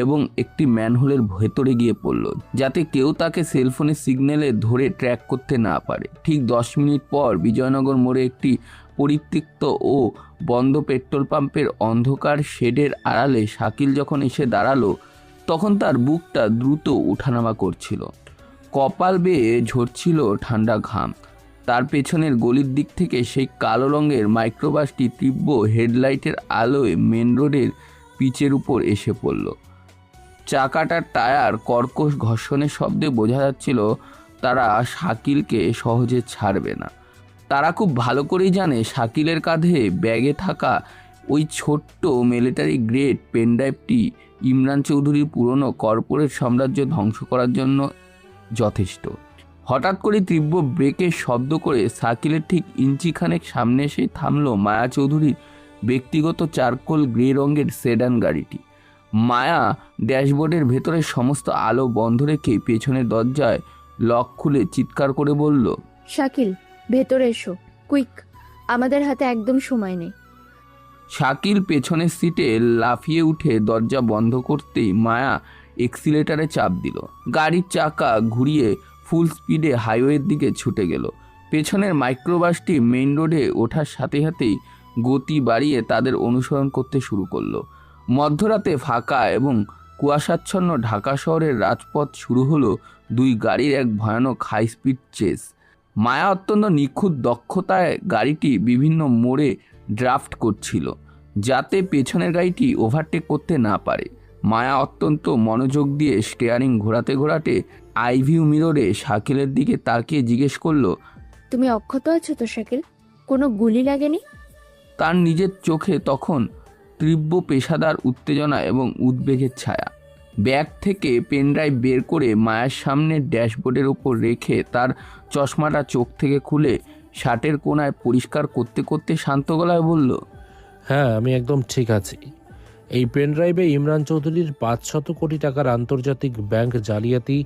এবং একটি ম্যানহোলের ভেতরে গিয়ে পড়ল, যাতে কেউ তাকে সেলফোনের সিগন্যালে ধরে ট্র্যাক করতে না পারে। ঠিক 10 মিনিট পর বিজয়নগর মোড়ে একটি পরিত্যক্ত ও বন্ধ পেট্রোল পাম্পের অন্ধকার শেডের আড়ালে শাকিল যখন এসে দাঁড়ালো, তখন তার বুকটা দ্রুত ওঠানামা করছিল। কপাল বেয়ে ঝরছিল ঠান্ডা ঘাম। তার পেছনের গলির দিক থেকে সেই কালো রঙের মাইক্রোবাসটি তীব্র হেডলাইটের আলোয় মেন রোডের পিচের উপর এসে পড়ল। চাকাটার টায়ার কর্কশ ঘর্ষণের শব্দে বোঝা যাচ্ছিল তারা শাকিলকে সহজে ছাড়বে না। তারা খুব ভালো করেই জানে শাকিলের কাঁধে ব্যাগে থাকা ওই ছোট্ট মিলিটারি গ্রেড পেনড্রাইভটি ইমরান চৌধুরীর পুরনো কর্পোরেট সাম্রাজ্য ধ্বংস করার জন্য যথেষ্ট। হঠাৎ করে তীব্র ব্রেকের শব্দ করে শাকিলের ঠিক ইঞ্চিখানেক সামনে এসে থামলো মায়া চৌধুরীর ব্যক্তিগত চারকোল গ্রে রঙের সেডান গাড়িটি। মায়া ড্যাশবোর্ডের ভেতরে সমস্ত আলো বন্ধ রেখে পেছনের দরজায় লক খুলে চিৎকার করে বলল, শাকিল, ভেতরে এসো, কুইক, আমাদের হাতে একদম সময় নেই। শাকিল পেছনের সিটে লাফিয়ে উঠে দরজা বন্ধ করতেই মায়া এক্সিলেটারে চাপ দিল। গাড়ির চাকা ঘুরিয়ে ফুল স্পিডে হাইওয়ের দিকে ছুটে গেল। পেছনের মাইক্রোবাসটি মেইন রোডে ওঠার সাথে সাথেই গতি বাড়িয়ে তাদের অনুসরণ করতে শুরু করলো। মধ্যরাতে ফাঁকা এবং কুয়াশাচ্ছন্ন ঢাকা শহরের রাজপথ শুরু হলো দুই গাড়ির এক ভয়ানক হাই স্পিড চেস। মায়া অত্যন্ত নিখুঁত দক্ষতায় গাড়িটি বিভিন্ন মোড়ে ড্রাফট করছিল, যাতে পেছনের গাড়িটি ওভারটেক করতে না পারে। মায়া অত্যন্ত মনোযোগ দিয়ে স্টিয়ারিং ঘোরাতে ঘোরাতে আইভিউ মিররে শাকিলের দিকে তাকিয়ে জিজ্ঞেস করলো, তুমি অক্ষত আছো তো শাকিল? কোনো গুলি লাগেনি? তার নিজের চোখে তখন তীব্র পেশাদার উত্তেজনা এবং উদ্বেগের ছায়া। ব্যাগ থেকে পেনড্রাইভ বের করে মায়ের সামনে ড্যাশবোর্ডের উপর রেখে তার চশমাটা চোখ থেকে খুলে শার্টের কোনায় পরিষ্কার করতে করতে শান্ত গলায় বলল, হ্যাঁ, আমি একদম ঠিক আছি। এই পেনড্রাইভে ইমরান চৌধুরীর 500 কোটি টাকার আন্তর্জাতিক ব্যাংক জালিয়াতি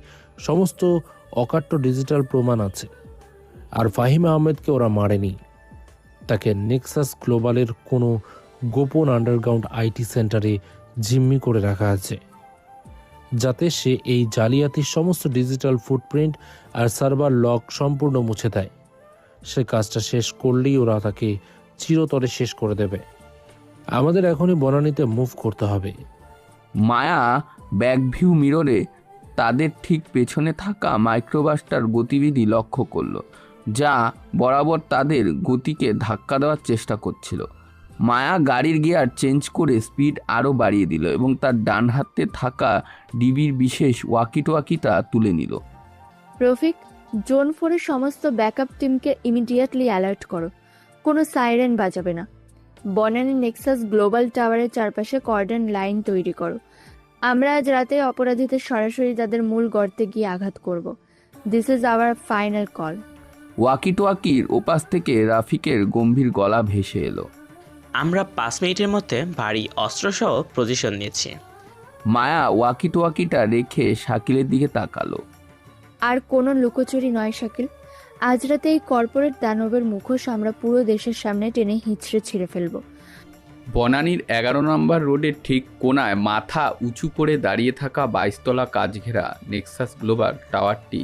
সমস্ত অকাট্য ডিজিটাল প্রমাণ আছে। আর ফাহিম আহমেদকে ওরা মারেনি, তাকে নেক্সাস গ্লোবালের কোনো গোপন আন্ডারগ্রাউন্ড আইটি সেন্টারে জিম্মি করে রাখা আছে, যাতে সে এই জালিয়াতির সমস্ত ডিজিটাল ফুটপ্রিন্ট আর সার্ভার লক সম্পূর্ণ মুছে দেয়। সে কাজটা শেষ করলেই ওরা তাকে চিরতরে শেষ করে দেবে। আমাদের এখনই বনানীতে মুভ করতে হবে। মায়া ব্যাকভিউ মিররে তাদের ঠিক পেছনে থাকা মাইক্রোবাসটার গতিবিধি লক্ষ্য করল, যা বরাবর তাদের গতিকে ধাক্কা দেওয়ার চেষ্টা করছিল। মায়া গাড়ির গিয়ার চেঞ্জ করে স্পিড আরও বাড়িয়ে দিল এবং তার ডান হাতে থাকা ডিবির বিশেষ ওয়াকিটোয়াকিটা তুলে নিল। রফিক, জোন 4-এর সমস্ত ব্যাকআপ টিমকে ইমিডিয়েটলি অ্যালার্ট করো। কোনো সাইরেন বাজাবে না। বনানী নেক্সাস গ্লোবাল টাওয়ারের চারপাশে কর্ডন লাইন তৈরি করো। আমরা আজ রাতে অপরাধীদের সরাসরি তাদের মূল গর্তে গিয়ে আঘাত করব। This is our final call. ওয়াকিটোয়াকির ওপাশ থেকে রাফিকের গম্ভীর গলা ভেসে এলো। আমরা 5 মিনিটের মধ্যে ভারী অস্ত্রসহ পজিশন নিয়েছি। মায়া ওয়াকিটোয়াকিটা রেখে শাকিলের দিকে তাকালো। আর কোনো লুকোচুরি নয় শাকিল, আজ রাতে এই কর্পোরেট দানবের মুখোশ আমরা পুরো দেশের সামনে টেনে হিঁচড়ে ছিঁড়ে ফেলবো। বনানীর 11 নম্বর রোডের ঠিক কোনায় মাথা উঁচু করে দাঁড়িয়ে থাকা 22 তলা কাচঘেরা নেক্সাস গ্লোবাল টাওয়ারটি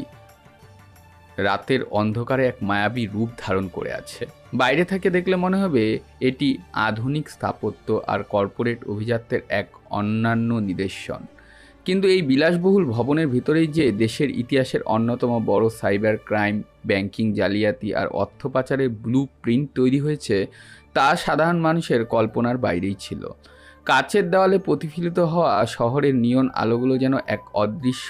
রাতের অন্ধকারে এক মায়াবী রূপ ধারণ করে আছে। বাইরে থেকে দেখলে মনে হবে এটি আধুনিক স্থাপত্য আর কর্পোরেট অভিজাত্যের এক অন্যান্য নিদর্শন। কিন্তু এই বিলাসবহুল ভবনের ভিতরেই যে দেশের ইতিহাসের অন্যতম বড় সাইবার ক্রাইম, ব্যাংকিং জালিয়াতি আর অর্থ পাচারের ব্লু প্রিন্ট তৈরি হয়েছে তা সাধারণ মানুষের কল্পনার বাইরেই ছিল। কাচের দেওয়ালে প্রতিফলিত হওয়া শহরের নিয়ন আলোগুলো যেন এক অদৃশ্য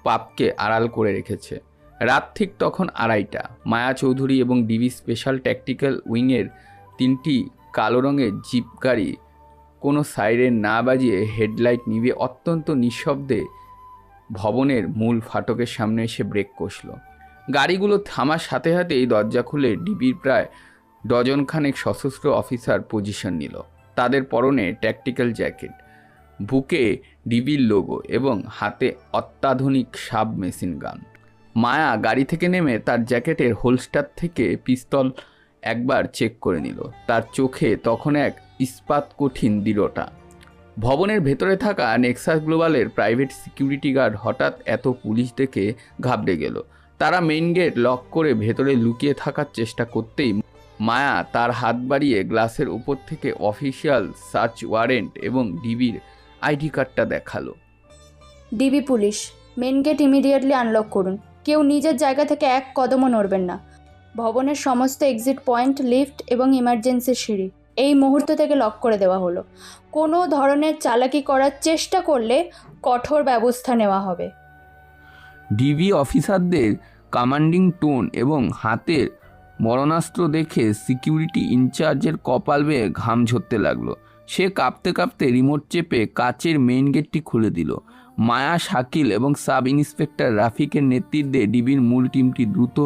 পাপকে আড়াল করে রেখেছে। রাত ঠিক তখন 2:30। মায়া চৌধুরী এবং ডিবি স্পেশাল ট্যাকটিক্যাল উইংয়ের 3টি কালো রঙের জিপ গাড়ি কোনো সাইরেন না বাজিয়ে হেডলাইট নিভিয়ে অত্যন্ত নিঃশব্দে ভবনের মূল ফাটকের সামনে এসে ব্রেক কষল। গাড়িগুলো থামার সাথে সাথেই দরজা খুলে ডিবির প্রায় ডজনখানেক সশস্ত্র অফিসার পজিশন নিল। তাদের পরনে ট্যাকটিক্যাল জ্যাকেট, বুকে ডিবির লোগো এবং হাতে অত্যাধুনিক সাব মেশিন গান। মায়া গাড়ি থেকে নেমে তার জ্যাকেটের হোলস্টার থেকে পিস্তল একবার চেক করে নিল। তার চোখে তখন এক ইস্পাত কঠিন দৃঢ়তা। ভবনের ভেতরে থাকা নেক্সাস গ্লোবালের প্রাইভেট সিকিউরিটি গার্ড হঠাৎ এত পুলিশ দেখে ঘাবড়ে গেল। তারা মেইন গেট লক করে ভেতরে লুকিয়ে থাকার চেষ্টা করতেই মায়া তার হাত বাড়িয়ে গ্লাসের উপর থেকে অফিসিয়াল সার্চ ওয়ারেন্ট এবং ডিবির আইডি কার্ডটা দেখালো। DB police, main gate immediately unlock করুন। কেউ নিজের জায়গা থেকে এক কদমও নড়বেন না। ভবনের সমস্ত এক্সিট পয়েন্ট, লিফট এবং ইমার্জেন্সি সিঁড়ি এই মুহূর্ত থেকে লক করে দেওয়া হলো। কোনো ধরনের চালাকি করার চেষ্টা করলে কঠোর ব্যবস্থা নেওয়া হবে। ডিবি অফিসারদের কমান্ডিং টোন এবং হাতের মরণাস্ত্র দেখে সিকিউরিটি ইনচার্জের কপাল বেয়ে ঘাম ঝরতে লাগলো। সে কাঁপতে কাঁপতে রিমোট চেপে কাচের মেইন গেটটি খুলে দিল। মায়া, শাকিল এবং সাব ইন্সপেক্টর রাফিকের নেতৃত্বে ডিবির মূল টিমটি দ্রুত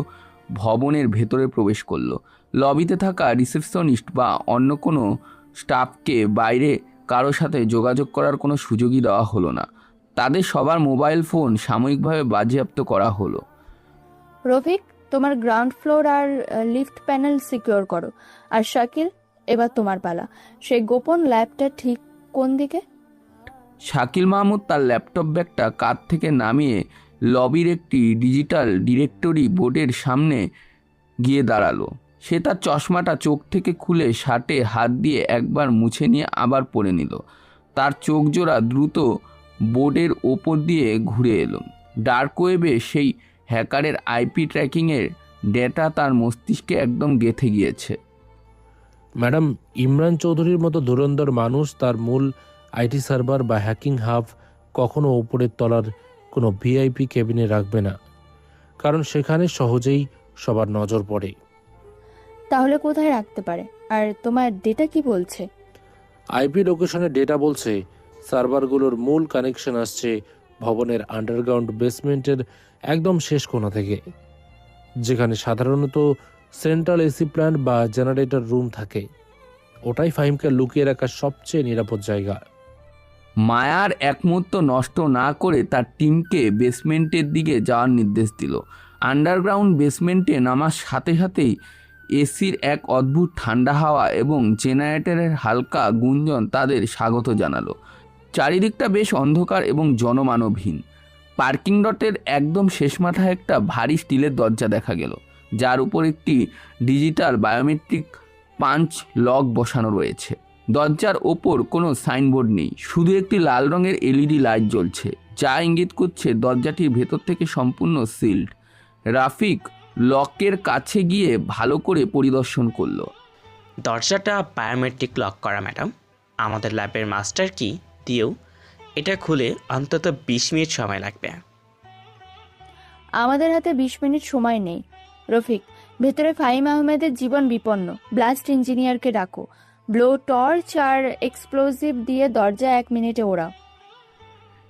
ভবনের ভেতরে প্রবেশ করলো। লবিতে থাকা রিসেপশনিস্ট বা অন্য কোনো স্টাফকে বাইরে কারো সাথে যোগাযোগ করার কোনো সুযোগই দেওয়া হলো না। তাদের সবার মোবাইল ফোন সাময়িকভাবে বাজেয়াপ্ত করা হলো। রফিক, তোমার গ্রাউন্ড ফ্লোর আর লিফট প্যানেল সিকিউর করো। আর শাকিল, এবার তোমার পালা। সেই গোপন ল্যাবটা ঠিক কোন দিকে? শাকিল মাহমুদ তার ল্যাপটপ ব্যাগটা কাঁধ থেকে নামিয়ে লবির একটি ডিজিটাল ডিরেক্টরি বোর্ডের সামনে গিয়ে দাঁড়ালো। সে তার চশমাটা চোখ থেকে খুলে শার্টে হাত দিয়ে একবার মুছে নিয়ে আবার পরে নিল। তার চোখ জোড়া দ্রুত বোর্ডের ওপর দিয়ে ঘুরে এলো। ডার্ক ওয়েবে সেই হ্যাকারের আইপি ট্র্যাকিংয়ের ডেটা তার মস্তিষ্কে একদম গেঁথে গিয়েছে। ম্যাডাম, ইমরান চৌধুরীর মতো ধুরন্ধর মানুষ তার মূল আইটি সার্ভার বা হ্যাকিং হাব কখনো উপরের তলার কোনো ভিআইপি কেবিনে রাখবে না, কারণ সেখানে সহজেই সবার নজর পড়ে। তাহলে কোথায় রাখতে পারে? আর তোমার ডেটা কি বলছে? আইপি লোকেশনের ডেটা বলছে সার্ভারগুলোর মূল কানেকশন আসছে ভবনের আন্ডারগ্রাউন্ড বেসমেন্টের একদম শেষ কোণা থেকে, যেখানে সাধারণত সেন্ট্রাল এসি প্ল্যান্ট বা জেনারেটর রুম থাকে। ওটাই ফাহিমকে লুকিয়ে রাখার সবচেয়ে নিরাপদ জায়গা। মায়ার এক মুহূর্ত নষ্ট না করে তার টিমকে বেসমেন্টের দিকে যাওয়ার নির্দেশ দিল। আন্ডারগ্রাউন্ড বেসমেন্টে নামার সাথে সাথেই এসির এক অদ্ভুত ঠান্ডা হাওয়া এবং জেনারেটরের হালকা গুঞ্জন তাদের স্বাগত জানালো। চারিদিকটা বেশ অন্ধকার এবং জনমানবহীন। পার্কিং লটের একদম শেষ মাথায় একটা ভারী স্টিলের দরজা দেখা গেল, যার উপর একটি ডিজিটাল বায়োমেট্রিক পাঞ্চ লক বসানো রয়েছে। দরজার ওপর কোনো সাইনবোর্ড নেই, শুধু একটি লাল রঙের এলইডি লাইট জ্বলছে, যা ইঙ্গিত করছে দরজাটির ভেতর থেকে সম্পূর্ণ সিল্ড। রাফিক লকের কাছে গিয়ে ভালো করে পরিদর্শন করলো। দরজাটা বায়োমেট্রিক লক করা ম্যাডাম। আমাদের ল্যাবের মাস্টার কি দিয়েও এটা খুলে অন্তত 20 মিনিট সময় লাগবে। আমাদের হাতে 20 মিনিট সময় নেই। রফিক, ভেতরে ফাহিম আহমেদের জীবন বিপন্ন। ব্লাস্ট ইঞ্জিনিয়ারকে ডাকো। ব্লো টর্চ আর এক্সপ্লোসিভ দিয়ে দরজা 1 মিনিটে ওড়াও।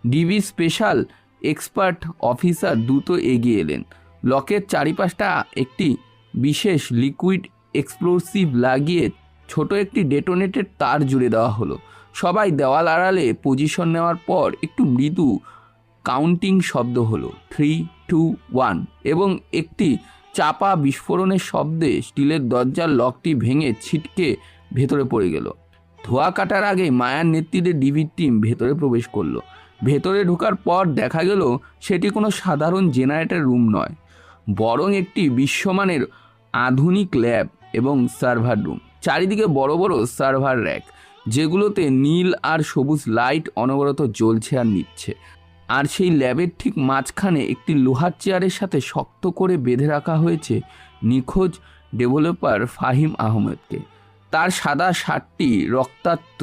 ডিবি স্পেশাল এক্সপার্ট অফিসার দ্রুত এগিয়ে এলেন। লকের চারিপাশটা একটি বিশেষ লিকুইড এক্সপ্লোসিভ লাগিয়ে ছোট একটি ডেটোনেটেড তার জুড়ে দেওয়া হলো। সবাই দেওয়াল আড়ালে পজিশন নেওয়ার পর একটু মৃদু কাউন্টিং শব্দ হলো, 3, 2, 1, এবং একটি চাপা বিস্ফোরণের শব্দে স্টিলের দরজার লকটি ভেঙে ছিটকে ভেতরে পড়ে গেল। ধোয়া কাটার আগে মায়ার নেতৃত্বে ডিবি টিম ভেতরে প্রবেশ করলো। ভেতরে ঢোকার পর দেখা গেল সেটি কোনো সাধারণ জেনারেটর রুম নয়, বরং একটি বিশ্বমানের আধুনিক ল্যাব এবং সার্ভার রুম। চারিদিকে বড় বড় সার্ভার র্যাক, যেগুলোতে নীল আর সবুজ লাইট অনবরত জ্বলছে আর নিচ্ছে। আর সেই ল্যাবের ঠিক মাঝখানে একটি লোহার চেয়ারের সাথে শক্ত করে বেঁধে রাখা হয়েছে নিখোঁজ ডেভেলপার ফাহিম আহমেদকে। তার সাদা শার্টটি রক্তাক্ত,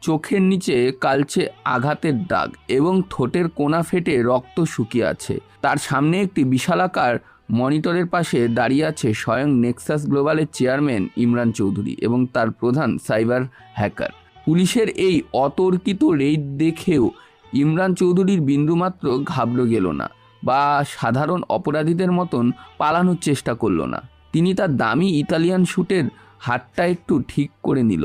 চোখের নিচে কালচে আঘাতের দাগ এবং ঠোঁটের কোণা ফেটে রক্ত শুকিয়ে আছে। তার সামনে একটি বিশালাকার মনিটরের পাশে দাঁড়িয়ে আছে স্বয়ং নেক্সাস গ্লোবালের চেয়ারম্যান ইমরান চৌধুরী এবং তার প্রধান সাইবার হ্যাকার। পুলিশের এই অতর্কিত রেইড দেখেও ইমরান চৌধুরীর বিন্দুমাত্র ঘাবড়ে গেল না বা সাধারণ অপরাধীদের মতন পালানোর চেষ্টা করলো না। তিনি তার দামি ইতালিয়ান স্যুটের হাতটা একটু ঠিক করে নিল,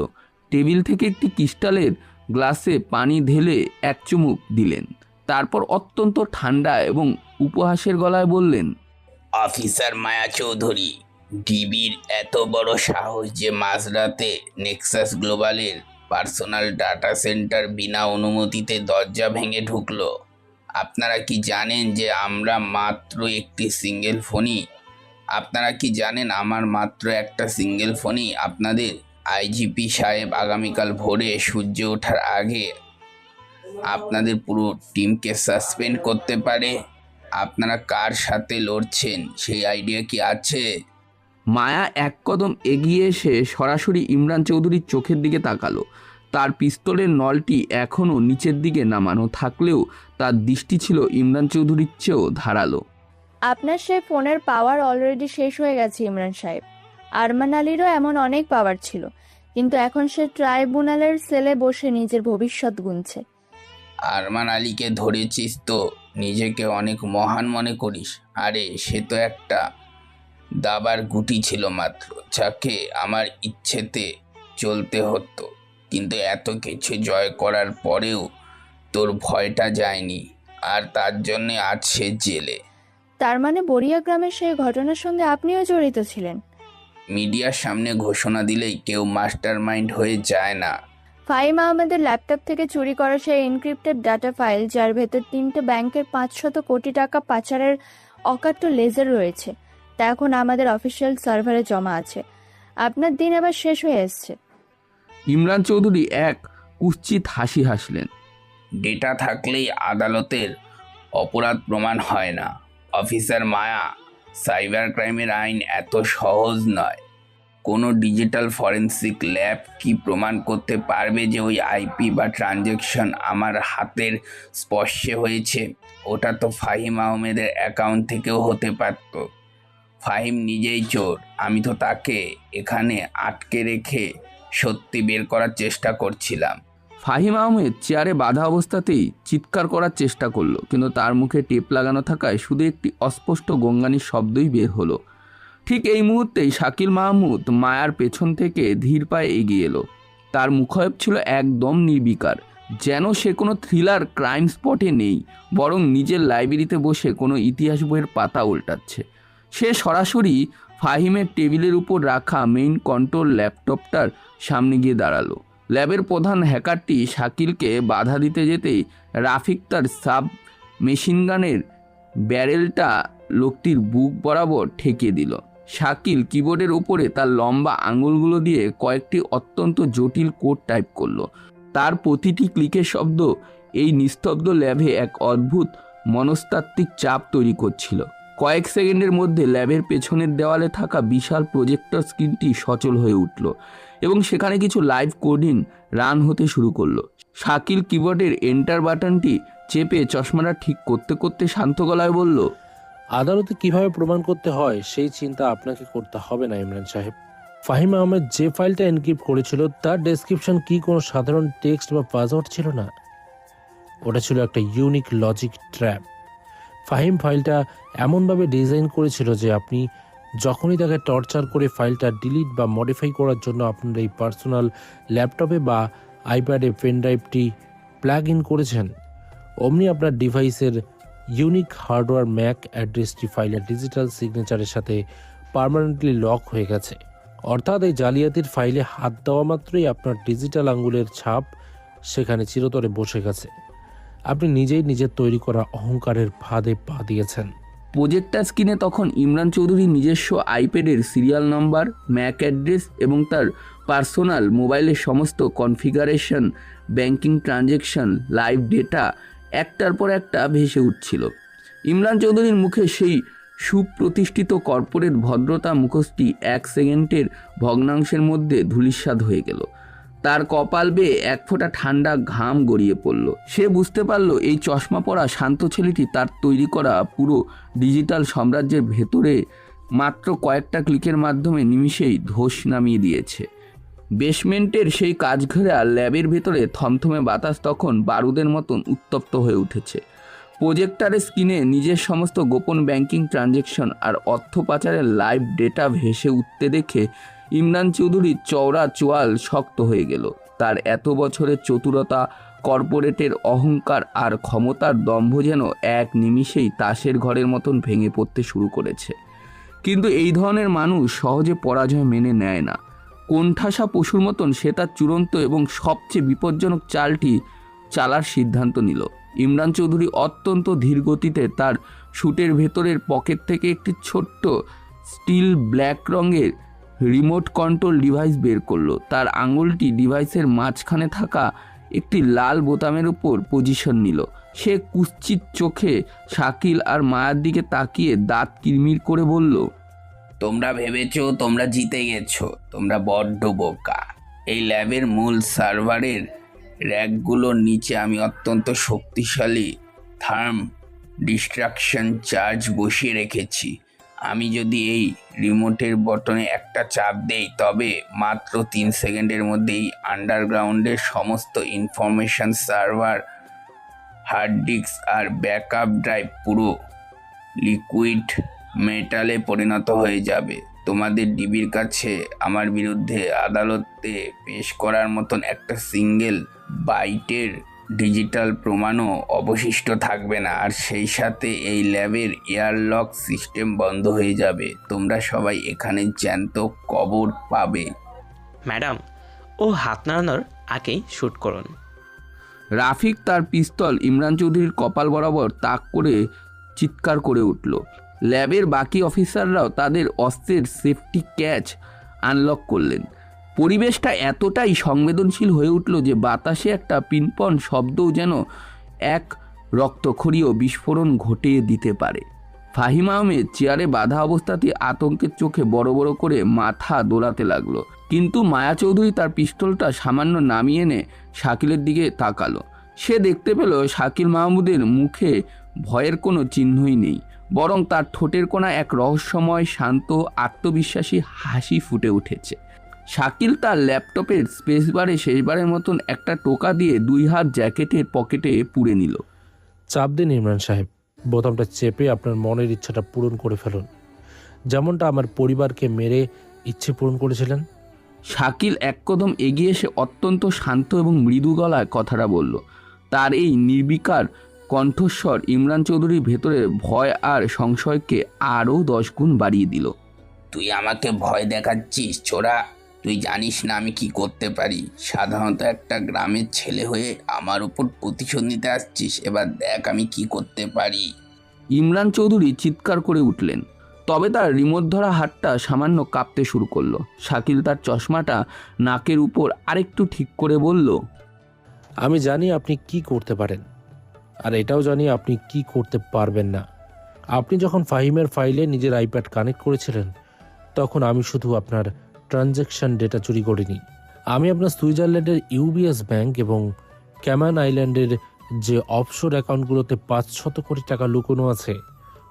টেবিল থেকে একটি ক্রিস্টালের গ্লাসে পানি ঢেলে এক চুমুক দিলেন। তারপর অত্যন্ত ঠান্ডা এবং উপহাসের গলায় বললেন, অফিসার মায়া চৌধুরী, ডিবির এত বড় সাহস যে মাঝরাতে নেক্সাস গ্লোবালের পার্সোনাল ডাটা সেন্টার বিনা অনুমতিতে দরজা ভেঙে ঢুকলো। আপনারা কি জানেন যে আমার মাত্র একটা সিঙ্গেল ফোনই আপনাদের আইজিপি সাহেব আগামীকাল ভোরে সূর্য ওঠার আগে আপনাদের পুরো টিমকে সাসপেন্ড করতে পারে। আপনারা কার সাথে লড়ছেন সেই আইডিয়া কি আছে? মায়া এক কদম এগিয়ে এসে সরাসরি ইমরান চৌধুরীর চোখের দিকে তাকালো। তার পিস্তলের নলটি এখনও নিচের দিকে নামানো থাকলেও তার দৃষ্টি ছিল ইমরান চৌধুরীর চেয়েও ধারালো। আপনার সেই ফোনের পাওয়ার অলরেডি শেষ হয়ে গেছে ইমরান সাহেব। আরমান আলীরও এমন অনেক পাওয়ার ছিল, কিন্তু এখন সে ট্রাইব্যুনালের সেলে বসে নিজের ভবিষ্যৎ গুনছে। আরমান আলীকে ধরেছিস তো নিজেকে অনেক মহান মনে করিস? আরে সে তো একটা দাবার গুটি ছিল মাত্র, যাকে আমার ইচ্ছেতে চলতে হতো। কিন্তু এত কিছু জয় করার পরেও তোর ভয়টা যায়নি, আর তার জন্যে আজ সে জেলে। তার মানে বড়িয়া গ্রামের সেই ঘটনার সঙ্গে আপনিও জড়িত ছিলেন? মিডিয়ার সামনে ঘোষণা দিলেই কেউ মাস্টার মাইন্ড হয়ে যায় না। ফাহিম আহমেদের ল্যাপটপ থেকে চুরি করা সেই এনক্রিপ্টেড ডাটা ফাইল, যার ভেতর 3টে ব্যাংকের 500 কোটি টাকা পাচারের অকাট্য লেজার রয়েছে, তা এখন আমাদের অফিসিয়াল সার্ভারে জমা আছে। আপনার দিন আবার শেষ হয়ে এসছে। ইমরান চৌধুরী এক কুৎসিত হাসি হাসলেন। ডেটা থাকলেই আদালতের অপরাধ প্রমাণ হয় না অফিসার মায়া। সাইবার ক্রাইমের আইন এত সহজ নয়। কোনো ডিজিটাল ফরেন্সিক ল্যাব কি প্রমাণ করতে পারবে যে ওই আইপি বা ট্রানজ্যাকশন আমার হাতের স্পর্শে হয়েছে? ওটা তো ফাহিম আহমেদের অ্যাকাউন্ট থেকেও হতে পারত। ফাহিম নিজেই চোর, আমি তো তাকে এখানে আটকে রেখে সত্যি বের করার চেষ্টা করছিলাম। ফাহিম আহমেদ চেয়ারে বাঁধা অবস্থাতেই চিৎকার করার চেষ্টা করলো, কিন্তু তার মুখে টেপ লাগানো থাকায় শুধু একটি অস্পষ্ট গঙ্গানির শব্দই বের হলো। ঠিক এই মুহূর্তেই শাকিল মাহমুদ মায়ার পেছন থেকে ধীর পায়ে এগিয়ে এলো। তার মুখায়ব ছিল একদম নির্বিকার, যেন সে কোনো থ্রিলার ক্রাইম স্পটে নেই, বরং নিজের লাইব্রেরিতে বসে কোনো ইতিহাস বইয়ের পাতা উল্টাচ্ছে। সে সরাসরি ফাহিমের টেবিলের উপর রাখা মেইন কন্ট্রোল ল্যাপটপটার সামনে গিয়ে দাঁড়ালো। ল্যাবের প্রধান হ্যাকারটি শাকিলকে বাধা দিতে যেতেই রাফিক তার সাব মেশিনগানের ব্যারেলটা লোকটির বুক বরাবর ঠেকিয়ে দিল। শাকিল কিবোর্ডের উপরে তার লম্বা আঙুলগুলো দিয়ে কয়েকটি অত্যন্ত জটিল কোড টাইপ করলো। তার প্রতিটি ক্লিকের শব্দ এই নিস্তব্ধ ল্যাবে এক অদ্ভুত মনস্তাত্ত্বিক চাপ তৈরি করছিল। কয়েক সেকেন্ডের মধ্যে ল্যাবের পেছনের দেওয়ালে থাকা বিশাল প্রজেক্টর স্ক্রিনটি সচল হয়ে উঠল এবং সেখানে কিছু লাইভ কোডিং রান হতে শুরু করলো। শাকিল কিবোর্ডের এন্টার বাটনটি চেপে চশমাটা ঠিক করতে করতে শান্ত গলায় বলল, আদালতে কিভাবে প্রমাণ করতে হয় সেই চিন্তা আপনাকে করতে হবে না ইমরান সাহেব। ফাহিম আহমেদ যে ফাইলটা এনক্রিপ্ট করেছিল তার ডেসক্রিপশন কি কোনো সাধারণ টেক্সট বা পাসওয়ার্ড ছিল না, ওটা ছিল একটা ইউনিক লজিক ট্র্যাপ। ফাহিম ফাইলটা এমনভাবে ডিজাইন করেছিল যে আপনি যখনই তাকে টর্চার করে ফাইলটা ডিলিট বা মডিফাই করার জন্য আপনার এই পার্সোনাল ল্যাপটপে বা আইপ্যাডে পেনড্রাইভটি প্লাগ ইন করেছেন, অমনি আপনার ডিভাইসের ইউনিক হার্ডওয়্যার ম্যাক অ্যাড্রেসটি ফাইলের ডিজিটাল সিগনেচারের সাথে পার্মানেন্টলি লক হয়ে গেছে। অর্থাৎ এই জালিয়াতির ফাইলে হাত দেওয়া মাত্রই আপনার ডিজিটাল আঙ্গুলের ছাপ সেখানে চিরতরে বসে গেছে। আপনি নিজেই নিজের তৈরি করা অহংকারের ফাঁদে পা দিয়েছেন। প্রজেক্টর স্ক্রিনে তখন ইমরান চৌধুরীর নিজস্ব আইপ্যাডের সিরিয়াল নাম্বার, ম্যাক অ্যাড্রেস এবং তার পার্সোনাল মোবাইলের সমস্ত configuration, banking transaction, live data একটার পর একটা ভেসে উঠছিল। ইমরান চৌধুরীর মুখে সেই সুপ্রতিষ্ঠিত কর্পোরেট ভদ্রতা মুখোশটি 1 সেকেন্ডের ভগ্নাংশের মধ্যে ধূলিসাৎ হয়ে গেল। তার কপাল বেয়ে এক ফোঁটা ঠান্ডা ঘাম গড়িয়ে পড়ল। সে বুঝতে পারল এই চশমা পরা শান্ত ছেলেটি তার তৈরি করা পুরো ডিজিটাল সাম্রাজ্যের ভেতরে মাত্র কয়েকটা ক্লিকের মাধ্যমে নিমিষেই ধস নামিয়ে দিয়েছে। বেসমেন্টের সেই কাজঘেরা ল্যাবের ভেতরে থমথমে বাতাস তখন বারুদের মতন উত্তপ্ত হয়ে উঠেছে। প্রজেক্টরের স্ক্রিনে নিজের সমস্ত গোপন ব্যাংকিং ট্রানজ্যাকশন আর অর্থ পাচারের লাইভ ডেটা ভেসে উঠতে দেখে ইমরান চৌধুরীর চওড়া চোয়াল শক্ত হয়ে গেল। তার এত বছরের চতুরতা, কর্পোরেটের অহংকার আর ক্ষমতার দম্ভ যেন এক নিমিষেই তাসের ঘরের মতন ভেঙে পড়তে শুরু করেছে। কিন্তু এই ধরনের মানুষ সহজে পরাজয় মেনে নেয় না। কোণঠাসা পশুর মতন সে তার চূড়ান্ত এবং সবচেয়ে বিপজ্জনক চালটি চালার সিদ্ধান্ত নিল। ইমরান চৌধুরী অত্যন্ত ধীর গতিতে তার স্যুটের ভেতরের পকেট থেকে একটি ছোট্ট স্টিল ব্ল্যাক রঙের রিমোট কন্ট্রোল ডিভাইস বের করলো। তার আঙুলটি ডিভাইসের মাঝখানে থাকা একটি লাল বোতামের উপর পজিশন নিল। সে কুৎসিত চোখে শাকিল আর মায়ার দিকে তাকিয়ে দাঁত কিরমির করে বলল, তোমরা ভেবেছো তোমরা জিতে গেছো, তোমরা বড্ড বোকা। এই ল্যাবের মূল সার্ভারের র্যাকগুলোর নিচে আমি অত্যন্ত শক্তিশালী থার্ম ডিস্ট্রাকশন চার্জ বসিয়ে রেখেছি। আমি যদি এই রিমোটের বটনে একটা চাপ দেই তবে মাত্র 3 সেকেন্ডের মধ্যেই আন্ডারগ্রাউন্ডের সমস্ত ইনফরমেশন সার্ভার, হার্ড ডিস্ক আর ব্যাকআপ ড্রাইভ পুরো লিকুইড মেটালে পরিণত হয়ে যাবে। তোমাদের ডিবির কাছে আমার বিরুদ্ধে আদালতে পেশ করার মতন একটা সিঙ্গেল বাইটের ডিজিটাল প্রমাণও অবশিষ্ট থাকবে না। আর সেই সাথে এই ল্যাবের এয়ারলক সিস্টেম বন্ধ হয়ে যাবে। তোমরা সবাই এখানে জ্যান্ত কবর পাবে। ম্যাডাম, ও হাত নাড়ানোর আগেই শ্যুট করুন। রাফিক তার পিস্তল ইমরান চৌধুরীর কপাল বরাবর তাক করে চিৎকার করে উঠল। ল্যাবের বাকি অফিসাররাও তাদের অস্ত্রের সেফটি ক্যাচ আনলক করলেন। পরিবেশটা এতটাই সংবেদনশীল হয়ে উঠল যে বাতাসে একটা পিনপন শব্দও যেন এক রক্তক্ষরীয় বিস্ফোরণ ঘটিয়ে দিতে পারে। ফাহিম আহমেদ চেয়ারে বাঁধা অবস্থাতে আতঙ্কের চোখে বড় বড় করে মাথা দোলাতে লাগলো। কিন্তু মায়া চৌধুরী তার পিস্তলটা সামান্য নামিয়ে এনে শাকিলের দিকে তাকালো। সে দেখতে পেল শাকিল মাহমুদের মুখে ভয়ের কোনো চিহ্নই নেই, বরং তার ঠোঁটের কোণা এক রহস্যময় শান্ত আত্মবিশ্বাসী হাসি ফুটে উঠেছে। শাকিল তার ল্যাপটপের স্পেস বারে শেষবারের মতন একটা টোকা দিয়ে 2 হাত জ্যাকেটের পকেটে পুরে নিল। চাপ দিন ইমরান সাহেব, বোতামটা চেপে আপনার মনের ইচ্ছাটা পূরণ করে ফেলুন, যেমনটা আমার পরিবারকে মেরে ইচ্ছে পূরণ করেছিলেন। শাকিল এক কদম এগিয়ে এসে অত্যন্ত শান্ত এবং মৃদু গলায় কথাটা বলল। তার এই নির্বিকার কণ্ঠস্বর ইমরান চৌধুরীর ভেতরে ভয় আর সংশয়কে আরও 10 গুণ বাড়িয়ে দিল। তুই আমাকে ভয় দেখাচ্ছিস ছোড়া? তুই জানিস না আমি কি করতে পারি? সাধারণত একটা গ্রামের ছেলে হয়ে আমার উপর প্রতিশোধ নিতে আসছিস। এবার দেখ আমি কি করতে পারি। ইমরান চৌধুরী চিৎকার করে উঠলেন। তবে তার রিমোট ধরা হাতটা সামান্য কাঁপতে শুরু করলো। শাকিল তার চশমাটা নাকের উপর আরেকটু ঠিক করে বলল, আমি জানি আপনি কি করতে পারেন, আর এটাও জানি আপনি কি করতে পারবেন না। আপনি যখন ফাহিমের ফাইলে নিজের আইপ্যাড কানেক্ট করেছিলেন তখন আমি শুধু আপনার ট্রানজ্যাকশন ডেটা চুরি করিনি, আমি আপনার সুইজারল্যান্ডের ইউবিএস ব্যাংক এবং ক্যামান আইল্যান্ডের যে অফশোর অ্যাকাউন্টগুলোতে 500 কোটি টাকা লুকোনো আছে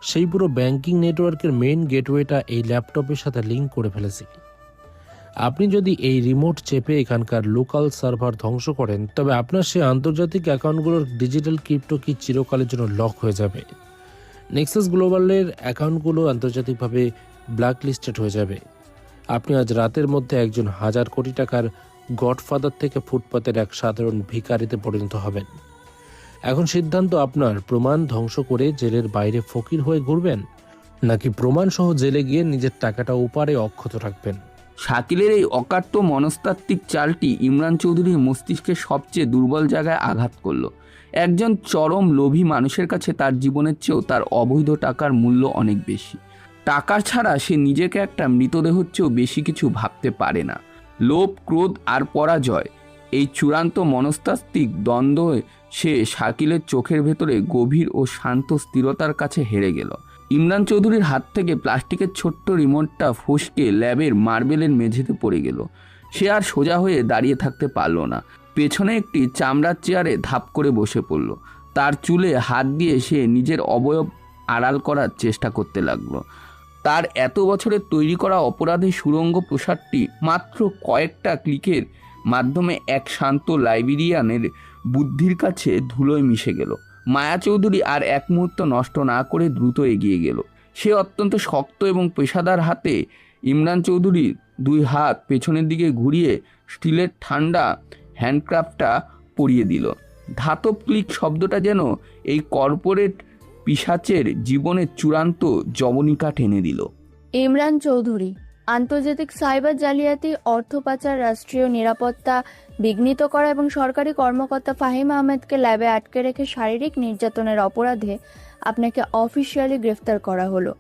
সেই পুরো ব্যাংকিং নেটওয়ার্কের মেইন গেটওয়েটা এই ল্যাপটপের সাথে লিঙ্ক করে ফেলেছি। আপনি যদি এই রিমোট চেপে এখানকার লোকাল সার্ভার ধ্বংস করেন তবে আপনার সেই আন্তর্জাতিক অ্যাকাউন্টগুলোর ডিজিটাল ক্রিপ্টো কি চিরকালের জন্য লক হয়ে যাবে। নেক্সাস গ্লোবালের অ্যাকাউন্টগুলো আন্তর্জাতিকভাবে ব্ল্যাক লিস্টেড হয়ে যাবে। আপনি আজ রাতের মধ্যে একজন 1000 কোটি টাকার গডফাদার থেকে ফুটপাতের এক সাধারণ ভিখারিতে পরিণত হবেন। এখন সিদ্ধান্ত আপনার, প্রমাণ ধ্বংস করে জেলের বাইরে ফকির হয়ে ঘুরবেন, নাকি প্রমাণ সহ জেলে গিয়ে নিজের টাকাটা ওপারে অক্ষত রাখবেন। শাকিলের এই অকাট্য মনস্তাত্ত্বিক চালটি ইমরান চৌধুরীর মস্তিষ্কের সবচেয়ে দুর্বল জায়গায় আঘাত করলো। একজন চরম লোভী মানুষের কাছে তার জীবনের চেয়েও তার অবৈধ টাকার মূল্য অনেক বেশি। টাকা ছাড়া সে নিজেকে একটা মৃতদেহের চেয়েও বেশি কিছু ভাবতে পারে না। লোভ, ক্রোধ আর পরাজয়, এই চূড়ান্ত মনস্তাত্ত্বিক দ্বন্দ্বে সে শাকিলের চোখের ভেতরে গভীর ও শান্ত স্থিরতার কাছে হেরে গেল। ইমরান চৌধুরীর হাত থেকে প্লাস্টিকের ছোট্ট রিমোটটা ফসকে ল্যাবের মার্বেলের মেঝেতে পড়ে গেল। সে আর সোজা হয়ে দাঁড়িয়ে থাকতে পারল না। পেছনে একটি চামড়ার চেয়ারে ধাপ করে বসে পড়ল। তার চুলে হাত দিয়ে সে নিজের অবয়ব আড়াল করার চেষ্টা করতে লাগলো। তার এত বছরের তৈরি করা অপরাধের সুড়ঙ্গ প্রসাদটি মাত্র কয়েকটা ক্লিকের মাধ্যমে এক শান্ত লাইব্রেরিয়ানের বুদ্ধির কাছে ধুলোয় মিশে গেল। মায়া চৌধুরী আর এক মুহূর্ত নষ্ট না করে দ্রুত এগিয়ে গেল। সে অত্যন্ত শক্ত এবং পেশাদার হাতে ইমরান চৌধুরীর 2 হাত পেছনের দিকে ঘুরিয়ে স্টিলের ঠান্ডা হ্যান্ডক্রাফটটা পরিয়ে দিল। ধাতব ক্লিক শব্দটা যেন এই কর্পোরেট পিশাচের জীবনের চূড়ান্ত জবনিকা টেনে দিল। ইমরান চৌধুরী, আন্তর্জাতিক সাইবার জালিয়াতি, অর্থ পাচার, রাষ্ট্রীয় নিরাপত্তা বিঘ্নিত করা এবং সরকারি কর্মকর্তা ফাহিম আহমেদকে ল্যাবে আটকে রেখে শারীরিক নির্যাতনের অপরাধে আপনাকে অফিসিয়ালি গ্রেফতার করা হলো।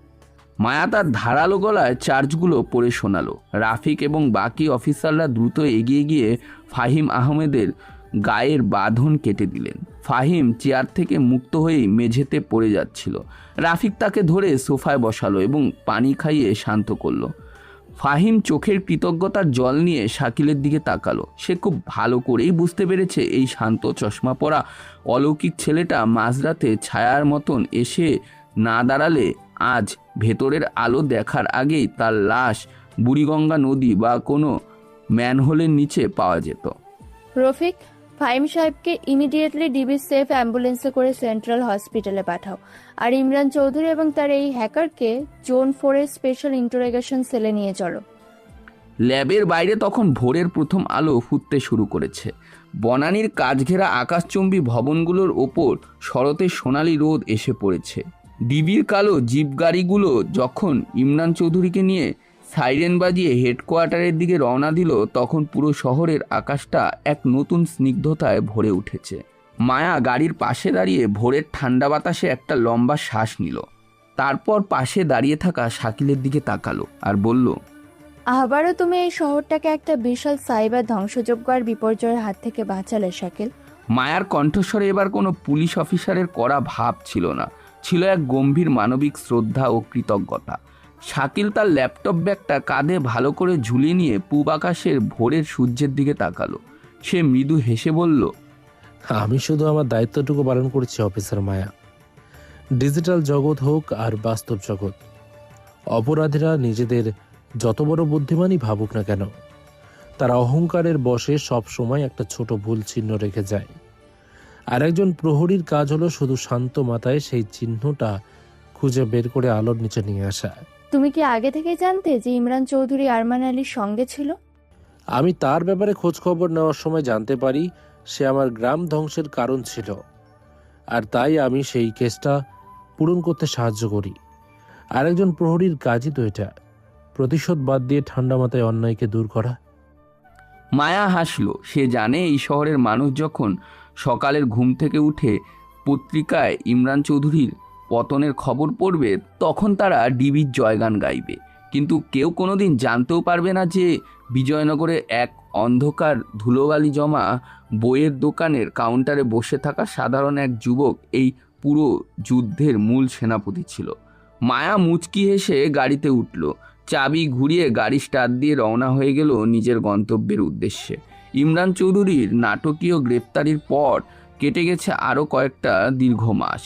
মায়া তার ধারালো গলায় চার্জগুলো পড়ে শোনালো। রাফিক এবং বাকি অফিসাররা দ্রুত এগিয়ে গিয়ে ফাহিম আহমেদের গায়ের বাঁধন কেটে দিলেন। ফাহিম চেয়ার থেকে মুক্ত হয়েই মেঝেতে পড়ে যাচ্ছিল। রাফিক তাকে ধরে সোফায় বসালো এবং পানি খাইয়ে শান্ত করলো। ফাহিম চোখের কৃতজ্ঞতার জল নিয়ে শাকিলের দিকে তাকালো। সে খুব ভালো করেই বুঝতে পেরেছে এই শান্ত চশমা পরা অলৌকিক ছেলেটা মাঝরাতে ছায়ার মতন এসে না দাঁড়ালে আজ ভেতরের আলো দেখার আগেই তার লাশ বুড়িগঙ্গা নদী বা কোনো ম্যানহোলের নিচে পাওয়া যেত। রফিক, ফাহিম সাহেবকে ইমিডিয়েটলি ডিবি সেফ অ্যাম্বুলেন্সে করে সেন্ট্রাল হসপিটালে পাঠাও। আর ইমরান চৌধুরী এবং তার এই হ্যাকারকে জোন 4-এর স্পেশাল ইন্টারোগেশন সেলে নিয়ে চলো। ল্যাবের বাইরে তখন ভোরের প্রথম আলো ফুটতে শুরু করেছে। বনানীর কাজঘেরা আকাশচুম্বী ভবনগুলোর ওপর শরতের সোনালি রোদ এসে পড়েছে। ডিবির কালো জিপ গাড়িগুলো যখন ইমরান চৌধুরীকে নিয়ে সাইরেন বাজিয়ে হেডকোয়ার্টারের দিকে রওনা দিল, তখন পুরো শহরের আকাশটা এক নতুন স্নিগ্ধতায় ভরে উঠেছে। মায়া গাড়ির পাশে দাঁড়িয়ে ভোরের ঠান্ডা বাতাসে একটা লম্বা শ্বাস নিল। তারপর পাশে দাঁড়িয়ে থাকা শাকিলের দিকে তাকালো আর বলল, আবারও তুমি এই শহরটাকে একটা বিশাল সাইবার ধ্বংসযজ্ঞ আর বিপর্যয়ের হাত থেকে বাঁচালে শাকিল। মায়ার কণ্ঠস্বরে এবার কোনো পুলিশ অফিসারের কড়া ভাব ছিল না, ছিল এক গম্ভীর মানবিক শ্রদ্ধা ও কৃতজ্ঞতা। শাকিল তার ল্যাপটপ ব্যাগটা কাঁধে ভালো করে ঝুলিয়ে নিয়ে পূব আকাশের ভোরের সূর্যের দিকে তাকালো। সে মৃদু হেসে বলল, আমি শুধু আমার দায়িত্বটুকু পালন করেছি অফিসার মায়া। ডিজিটাল জগৎ হোক আর বাস্তব জগৎ, অপরাধীরা নিজেদের যত বড় বুদ্ধিমানই ভাবুক না কেন, তারা অহংকারের বশে সব সময় একটা ছোট ভুল চিহ্ন রেখে যায়। আর একজন প্রহরীর কাজ হলো শুধু শান্ত মাথায় সেই চিহ্নটা খুঁজে বের করে আলোর নিচে নিয়ে আসা। তুমি কি আগে থেকে জানতে যে ইমরান চৌধুরী আরমান আলীর সঙ্গে ছিল? আমি তার ব্যাপারে খোঁজ খবর নেওয়ার সময় জানতে পারি সে আমার গ্রাম ধ্বংসের কারণ ছিল, আর তাই আমি সেই কেসটা পূরণ করতে সাহায্য করি। আরেকজন প্রহরীর কাজই তো এটা, প্রতিশোধ বাদ দিয়ে ঠান্ডা মাথায় অন্যায়কে দূর করা। মায়া হাসলো। সে জানে এই শহরের মানুষ যখন সকালের ঘুম থেকে উঠে পত্রিকায় ইমরান চৌধুরীর পতনের খবর পড়বে, তখন তারা ডিবির জয়গান গাইবে। কিন্তু কেউ কোনোদিন জানতেও পারবে না যে বিজয়নগরে এক অন্ধকার ধুলোবালি জমা বইয়ের দোকানের কাউন্টারে বসে থাকা সাধারণ এক যুবক এই পুরো যুদ্ধের মূল সেনাপতি ছিল। মায়া মুচকি হেসে গাড়িতে উঠল। চাবি ঘুরিয়ে গাড়ি স্টার্ট দিয়ে রওনা হয়ে গেল নিজের গন্তব্যের উদ্দেশ্যে। ইমরান চৌধুরীর নাটকীয় গ্রেপ্তারির পর কেটে গেছে আরও কয়েকটা দীর্ঘ মাস।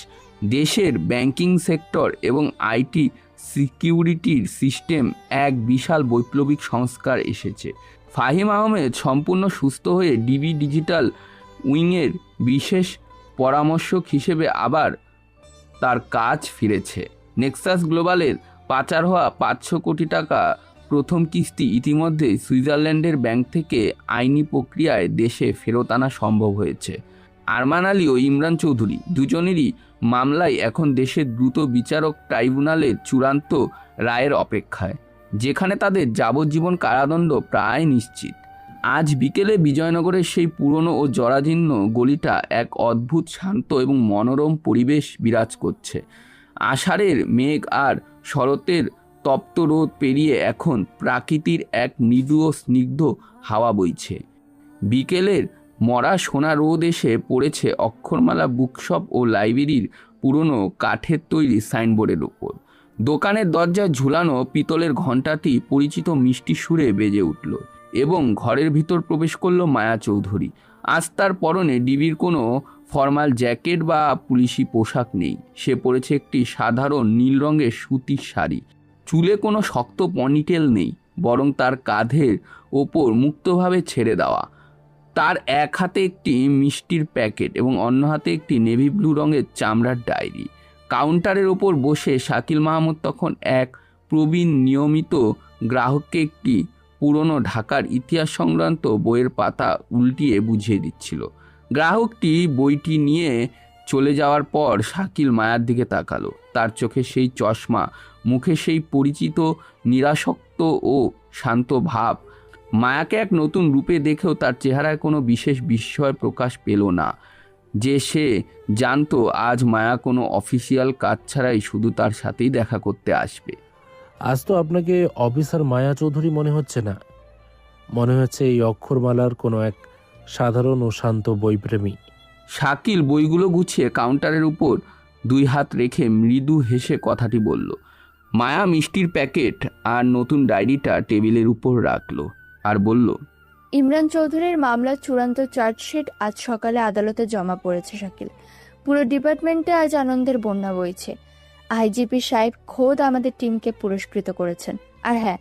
দেশের ব্যাংকিং সেক্টর এবং আইটি সিকিউরিটির সিস্টেম এক বিশাল বৈপ্লবিক সংস্কার এসেছে। ফাহিম আহমেদ সম্পূর্ণ সুস্থ হয়ে ডিবি ডিজিটাল উইংয়ের বিশেষ পরামর্শক হিসেবে আবার তার কাজ ফিরেছে। নেক্সাস গ্লোবালের পাচার হওয়া 500 কোটি টাকা প্রথম কিস্তি ইতিমধ্যে সুইজারল্যান্ডের ব্যাংক থেকে আইনি প্রক্রিয়ায় দেশে ফেরত আনা সম্ভব হয়েছে। আরমান আলী ও ইমরান চৌধুরী দুজনেরই মামলায় এখন দেশের দ্রুত বিচারক ট্রাইব্যুনালের চূড়ান্ত রায়ের অপেক্ষায়, যেখানে তাদের যাবজ্জীবন কারাদণ্ড প্রায় নিশ্চিত। আজ বিকেলে বিজয়নগরের সেই পুরনো ও জরাজীর্ণ গলিটা এক অদ্ভুত শান্ত এবং মনোরম পরিবেশ বিরাজ করছে। আষাঢ়ের মেঘ আর শরতের তপ্ত রোদ পেরিয়ে এখন প্রাকৃতির এক মৃদু ও স্নিগ্ধ হাওয়া বইছে। বিকেলের মরা সোনা রোদ এসে পড়েছে অক্ষরমালা বুকশপ ও লাইব্রেরির পুরনো কাঠের তৈরি সাইনবোর্ডের ওপর। দোকানের দরজায় ঝুলানো পিতলের ঘণ্টাটি পরিচিত মিষ্টি সুরে বেজে উঠল এবং ঘরের ভিতর প্রবেশ করল মায়া চৌধুরী। আজ তার পরনে ডিবির কোনো ফর্মাল জ্যাকেট বা পুলিশি পোশাক নেই। সে পরেছে একটি সাধারণ নীল রঙের সুতির শাড়ি। চুলে কোনো শক্ত পনিটেল নেই, বরং তার কাঁধের ওপর মুক্তভাবে ছেড়ে দেওয়া। তার এক হাতে একটি মিষ্টির প্যাকেট এবং অন্য হাতে একটি নেভি ব্লু রঙের চামড়ার ডায়েরি। কাউন্টারের ওপর বসে শাকিল মাহমুদ তখন এক প্রবীণ নিয়মিত গ্রাহককে একটি পুরনো ঢাকার ইতিহাস সংক্রান্ত বইয়ের পাতা উল্টিয়ে বুঝিয়ে দিচ্ছিল। গ্রাহকটি বইটি নিয়ে চলে যাওয়ার পর শাকিল মায়ার দিকে তাকালো। তার চোখে সেই চশমা, মুখে সেই পরিচিত নিরাসক্ত ও শান্ত ভাব। মায়াকে এক নতুন রূপে দেখেও তার চেহারায় কোনো বিশেষ বিস্ময় প্রকাশ পেল না, যে সে জানতো আজ মায়া কোনো অফিসিয়াল কাজ ছাড়াই শুধু তার সাথেই দেখা করতে আসবে। আজ তো আপনাকে অফিসার মায়া চৌধুরী মনে হচ্ছে না, মনে হচ্ছে এই অক্ষরমালার কোনো এক সাধারণ ও শান্ত বইপ্রেমী। শাকিল বইগুলো গুছিয়ে কাউন্টারের উপর 2 হাত রেখে মৃদু হেসে কথাটি বলল। মায়া মিষ্টির প্যাকেট আর নতুন ডায়েরিটা টেবিলের উপর রাখলো আর বলল, ইমরান চৌধুরীর মামলার চূড়ান্ত চার্জশিট আজ সকালে আদালতে জমা পড়েছে শাকিল। পুরো ডিপার্টমেন্টে আজ আনন্দের বন্যা বইছে। আইজিপি সাহেব খোদ আমাদের টিমকে পুরস্কৃত করেছেন। আর হ্যাঁ,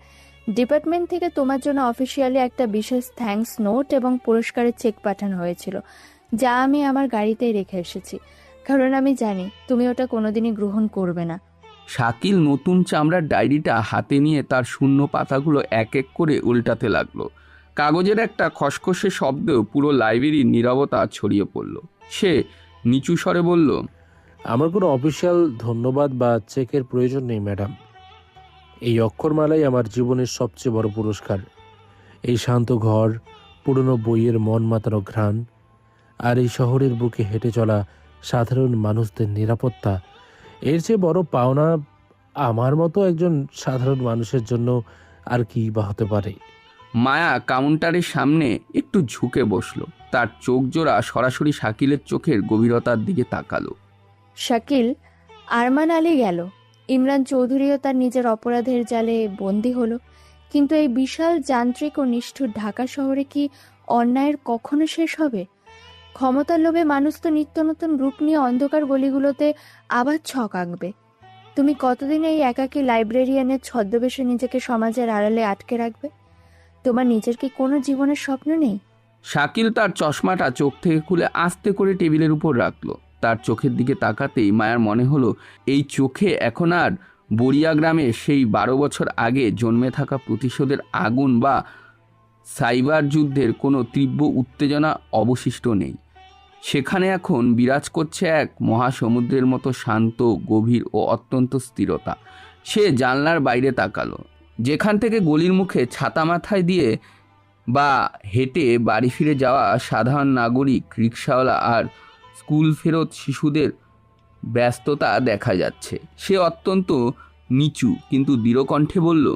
ডিপার্টমেন্ট থেকে তোমার জন্য অফিসিয়ালি একটা বিশেষ থ্যাঙ্কস নোট এবং পুরস্কারের চেক পাঠানো হয়েছিল, যা আমি আমার গাড়িতেই রেখে এসেছি, কারণ আমি জানি তুমি ওটা কোনোদিনই গ্রহণ করবে না। শাকিল নতুন চামড়ার ডায়েরিটা হাতে নিয়ে তার শূন্য পাতাগুলো এক এক করে উল্টাতে লাগলো। কাগজের একটা খসখসে শব্দ পুরো লাইব্রেরির নীরবতা ছড়িয়ে পড়ল। সে নিচু স্বরে বলল, আমার কোনো অফিসিয়াল ধন্যবাদ বা চেকের প্রয়োজন নেই ম্যাডাম। এই অক্ষরমালাই আমার জীবনের সবচেয়ে বড় পুরস্কার। এই শান্ত ঘর, পুরনো বইয়ের মন মাতানো ঘ্রাণ, আর এই শহরের বুকে হেঁটে চলা সাধারণ মানুষদের নিরাপত্তা, এর চেয়ে বড় পাওনা আমার মতো একজন সাধারণ মানুষের জন্য আর কি বা হতে পারে। মায়া কাউন্টারের সামনে একটু ঝুঁকে বসলো। তার চোখ জোড়া সরাসরি শাকিলের চোখের গভীরতার দিকে তাকালো। শাকিল, আরমান আলী গেল, ইমরান চৌধুরীও তার নিজের অপরাধের জালে বন্দী হলো, কিন্তু এই বিশাল যান্ত্রিক ও নিষ্ঠুর ঢাকা শহরে কি অন্যায়ের কখনো শেষ হবে? ক্ষমতার লোভে মানুষ তো নিত্য নতুন রূপ নিয়ে অন্ধকার গলিগুলোতে আবার ছক আঁকবে। তুমি কতদিন এই একাকী লাইব্রেরিয়ানের ছদ্মবেশে নিজেকে সমাজের আড়ালে আটকে রাখবে? তোমার নিজের কি কোনো জীবনের স্বপ্ন নেই? শাকিল তার চশমাটা চোখ থেকে খুলে আস্তে করে টেবিলের উপর রাখলো। তার চোখের দিকে তাকাতেই মায়ার মনে হলো এই চোখে এখন আর বড়িয়া গ্রামে সেই 12 বছর আগে জন্মে থাকা প্রতিশোধের আগুন বা সাইবার যুদ্ধের কোনো তীব্র উত্তেজনা অবশিষ্ট নেই। সেখানে এখন বিরাজ করছে এক মহাসমুদ্রের মতো শান্ত, গভীর ও অত্যন্ত স্থিরতা। সে জানলার বাইরে তাকালো, যেখান থেকে গলির মুখে ছাতা মাথায় দিয়ে বা হেঁটে বাড়ি ফিরে যাওয়া সাধারণ নাগরিক, রিকশাওয়ালা আর স্কুল ফেরত শিশুদের ব্যস্ততা দেখা যাচ্ছে। সে অত্যন্ত নিচু কিন্তু দৃঢ় কণ্ঠে বলল,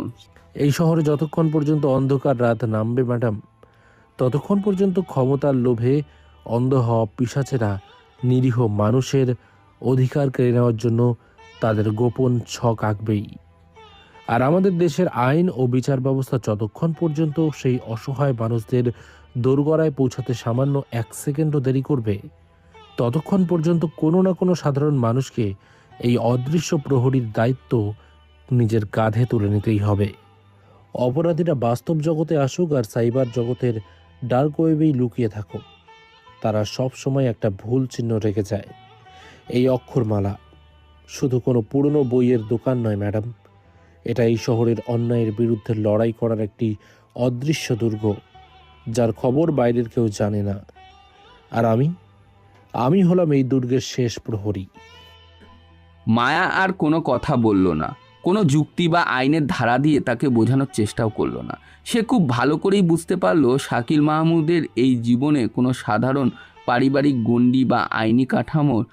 এই শহরে যতক্ষণ পর্যন্ত অন্ধকার রাত নামবে ম্যাডাম, ততক্ষণ পর্যন্ত ক্ষমতার লোভে অন্ধ হওয়া পিশাচেরা নিরীহ মানুষের অধিকার কেড়ে নেওয়ার জন্য তাদের গোপন ছক আঁকবেই। আর আমাদের দেশের আইন ও বিচার ব্যবস্থা যতক্ষণ পর্যন্ত সেই অসহায় মানুষদের দোরগোড়ায় পৌঁছাতে সামান্য 1 সেকেন্ডও দেরি করবে, ততক্ষণ পর্যন্ত কোনো না কোনো সাধারণ মানুষকে এই অদৃশ্য প্রহরীর দায়িত্ব নিজের কাঁধে তুলে নিতেই হবে। অপরাধীরা বাস্তব জগতে আসুক আর সাইবার জগতের ডার্ক ওয়েবেই লুকিয়ে থাকুক, তারা সব সময় একটা ভুল চিহ্ন রেখে যায়। এই অক্ষরমালা শুধু কোনো পুরনো বইয়ের দোকান নয় ম্যাডাম, এটা এই শহরের অন্যায়ের বিরুদ্ধে লড়াই করার একটি অদৃশ্য দুর্গ, যার খবর বাইরের কেউ জানে না। আর আমি হলাম এই দুর্গের শেষ প্রহরী। মায়া আর কোনো কথা বলল না, কোনো যুক্তি বা আইনের ধারা দিয়ে তাকে বোঝানোর চেষ্টাও করলো না। সে খুব ভালো করেই বুঝতে পারলো শাকিল মাহমুদের এই জীবনে কোনো সাধারণ পারিবারিক গণ্ডি বা আইনি কাঠামোর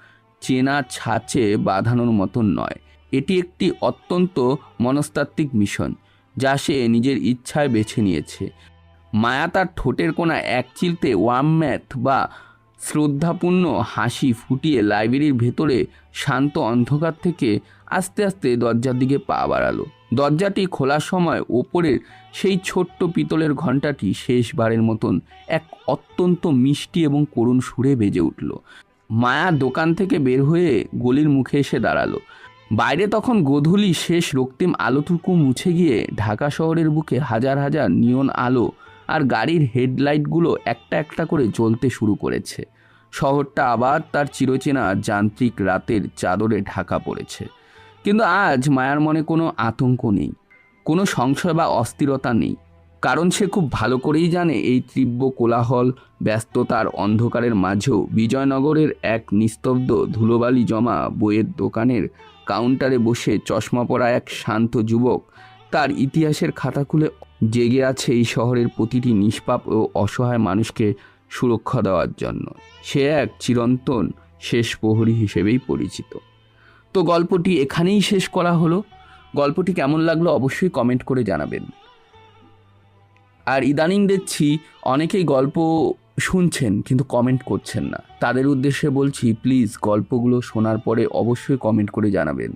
চেনা ছাঁচে বাঁধানোর মতন নয়। এটি একটি অত্যন্ত মনস্তাত্ত্বিক মিশন, যা সে নিজের ইচ্ছায় বেছে নিয়েছে। মায়া তার ঠোঁটের কোণা এক চিলতে ওয়ার্ম ম্যাথ বা শ্রদ্ধাপূর্ণ হাসি ফুটিয়ে লাইব্রেরির ভেতরে শান্ত অন্ধকার থেকে আস্তে আস্তে দরজার দিকে পা বাড়ালো। দরজাটি খোলার সময় ওপরের সেই ছোট্ট পিতলের ঘণ্টাটি শেষবারের মতন এক অত্যন্ত মিষ্টি এবং করুণ সুরে বেজে উঠল। মায়া দোকান থেকে বের হয়ে গলির মুখে এসে দাঁড়ালো। বাইরে তখন গোধূলি শেষ রক্তিম আলোটুকু মুছে গিয়ে ঢাকা শহরের বুকে হাজার হাজার নিয়ন আলো আর গাড়ির হেডলাইটগুলো একটা একটা করে জ্বলতে শুরু করেছে। শহরটা আবার তার চিরচেনা যান্ত্রিক রাতের চাদরে ঢাকা পড়েছে। কিন্তু আজ মায়ার মনে কোনো আতঙ্ক নেই, কোনো সংশয় বা অস্থিরতা নেই, কারণ সে খুব ভালো করেই জানে এই তীব্র কোলাহল, ব্যস্ততার অন্ধকারের মাঝেও বিজয়নগরের এক নিস্তব্ধ ধুলোবালি জমা বইয়ের দোকানের কাউন্টারে বসে চশমা পরা এক শান্ত যুবক তার ইতিহাসের খাতা খুলে জেগে আছে এই শহরের প্রতিটি নিষ্পাপ ও অসহায় মানুষকে সুরক্ষা দেওয়ার জন্য। সে এক চিরন্তন শেষ প্রহরী হিসেবেই পরিচিত। তো গল্পটি এখানেই শেষ করা হলো। গল্পটি কেমন লাগলো অবশ্যই কমেন্ট করে জানাবেন। আর ইদানিং দেখছি অনেকেই গল্প শুনছেন কিন্তু কমেন্ট করছেন না। তাদের উদ্দেশ্যে বলছি, প্লিজ গল্পগুলো শোনার পরে অবশ্যই কমেন্ট করে জানাবেন,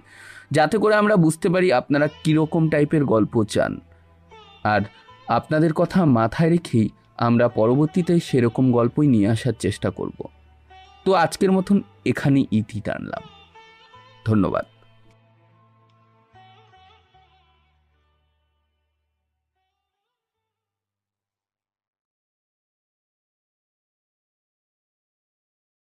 যাতে করে আমরা বুঝতে পারি আপনারা কীরকম টাইপের গল্প চান। আর আপনাদের কথা মাথায় রেখেই আমরা পরবর্তীতে সেরকম গল্পই নিয়ে আসার চেষ্টা করব। তো আজকের মতন এখানেই ইতি টানলাম। ধন্যবাদ।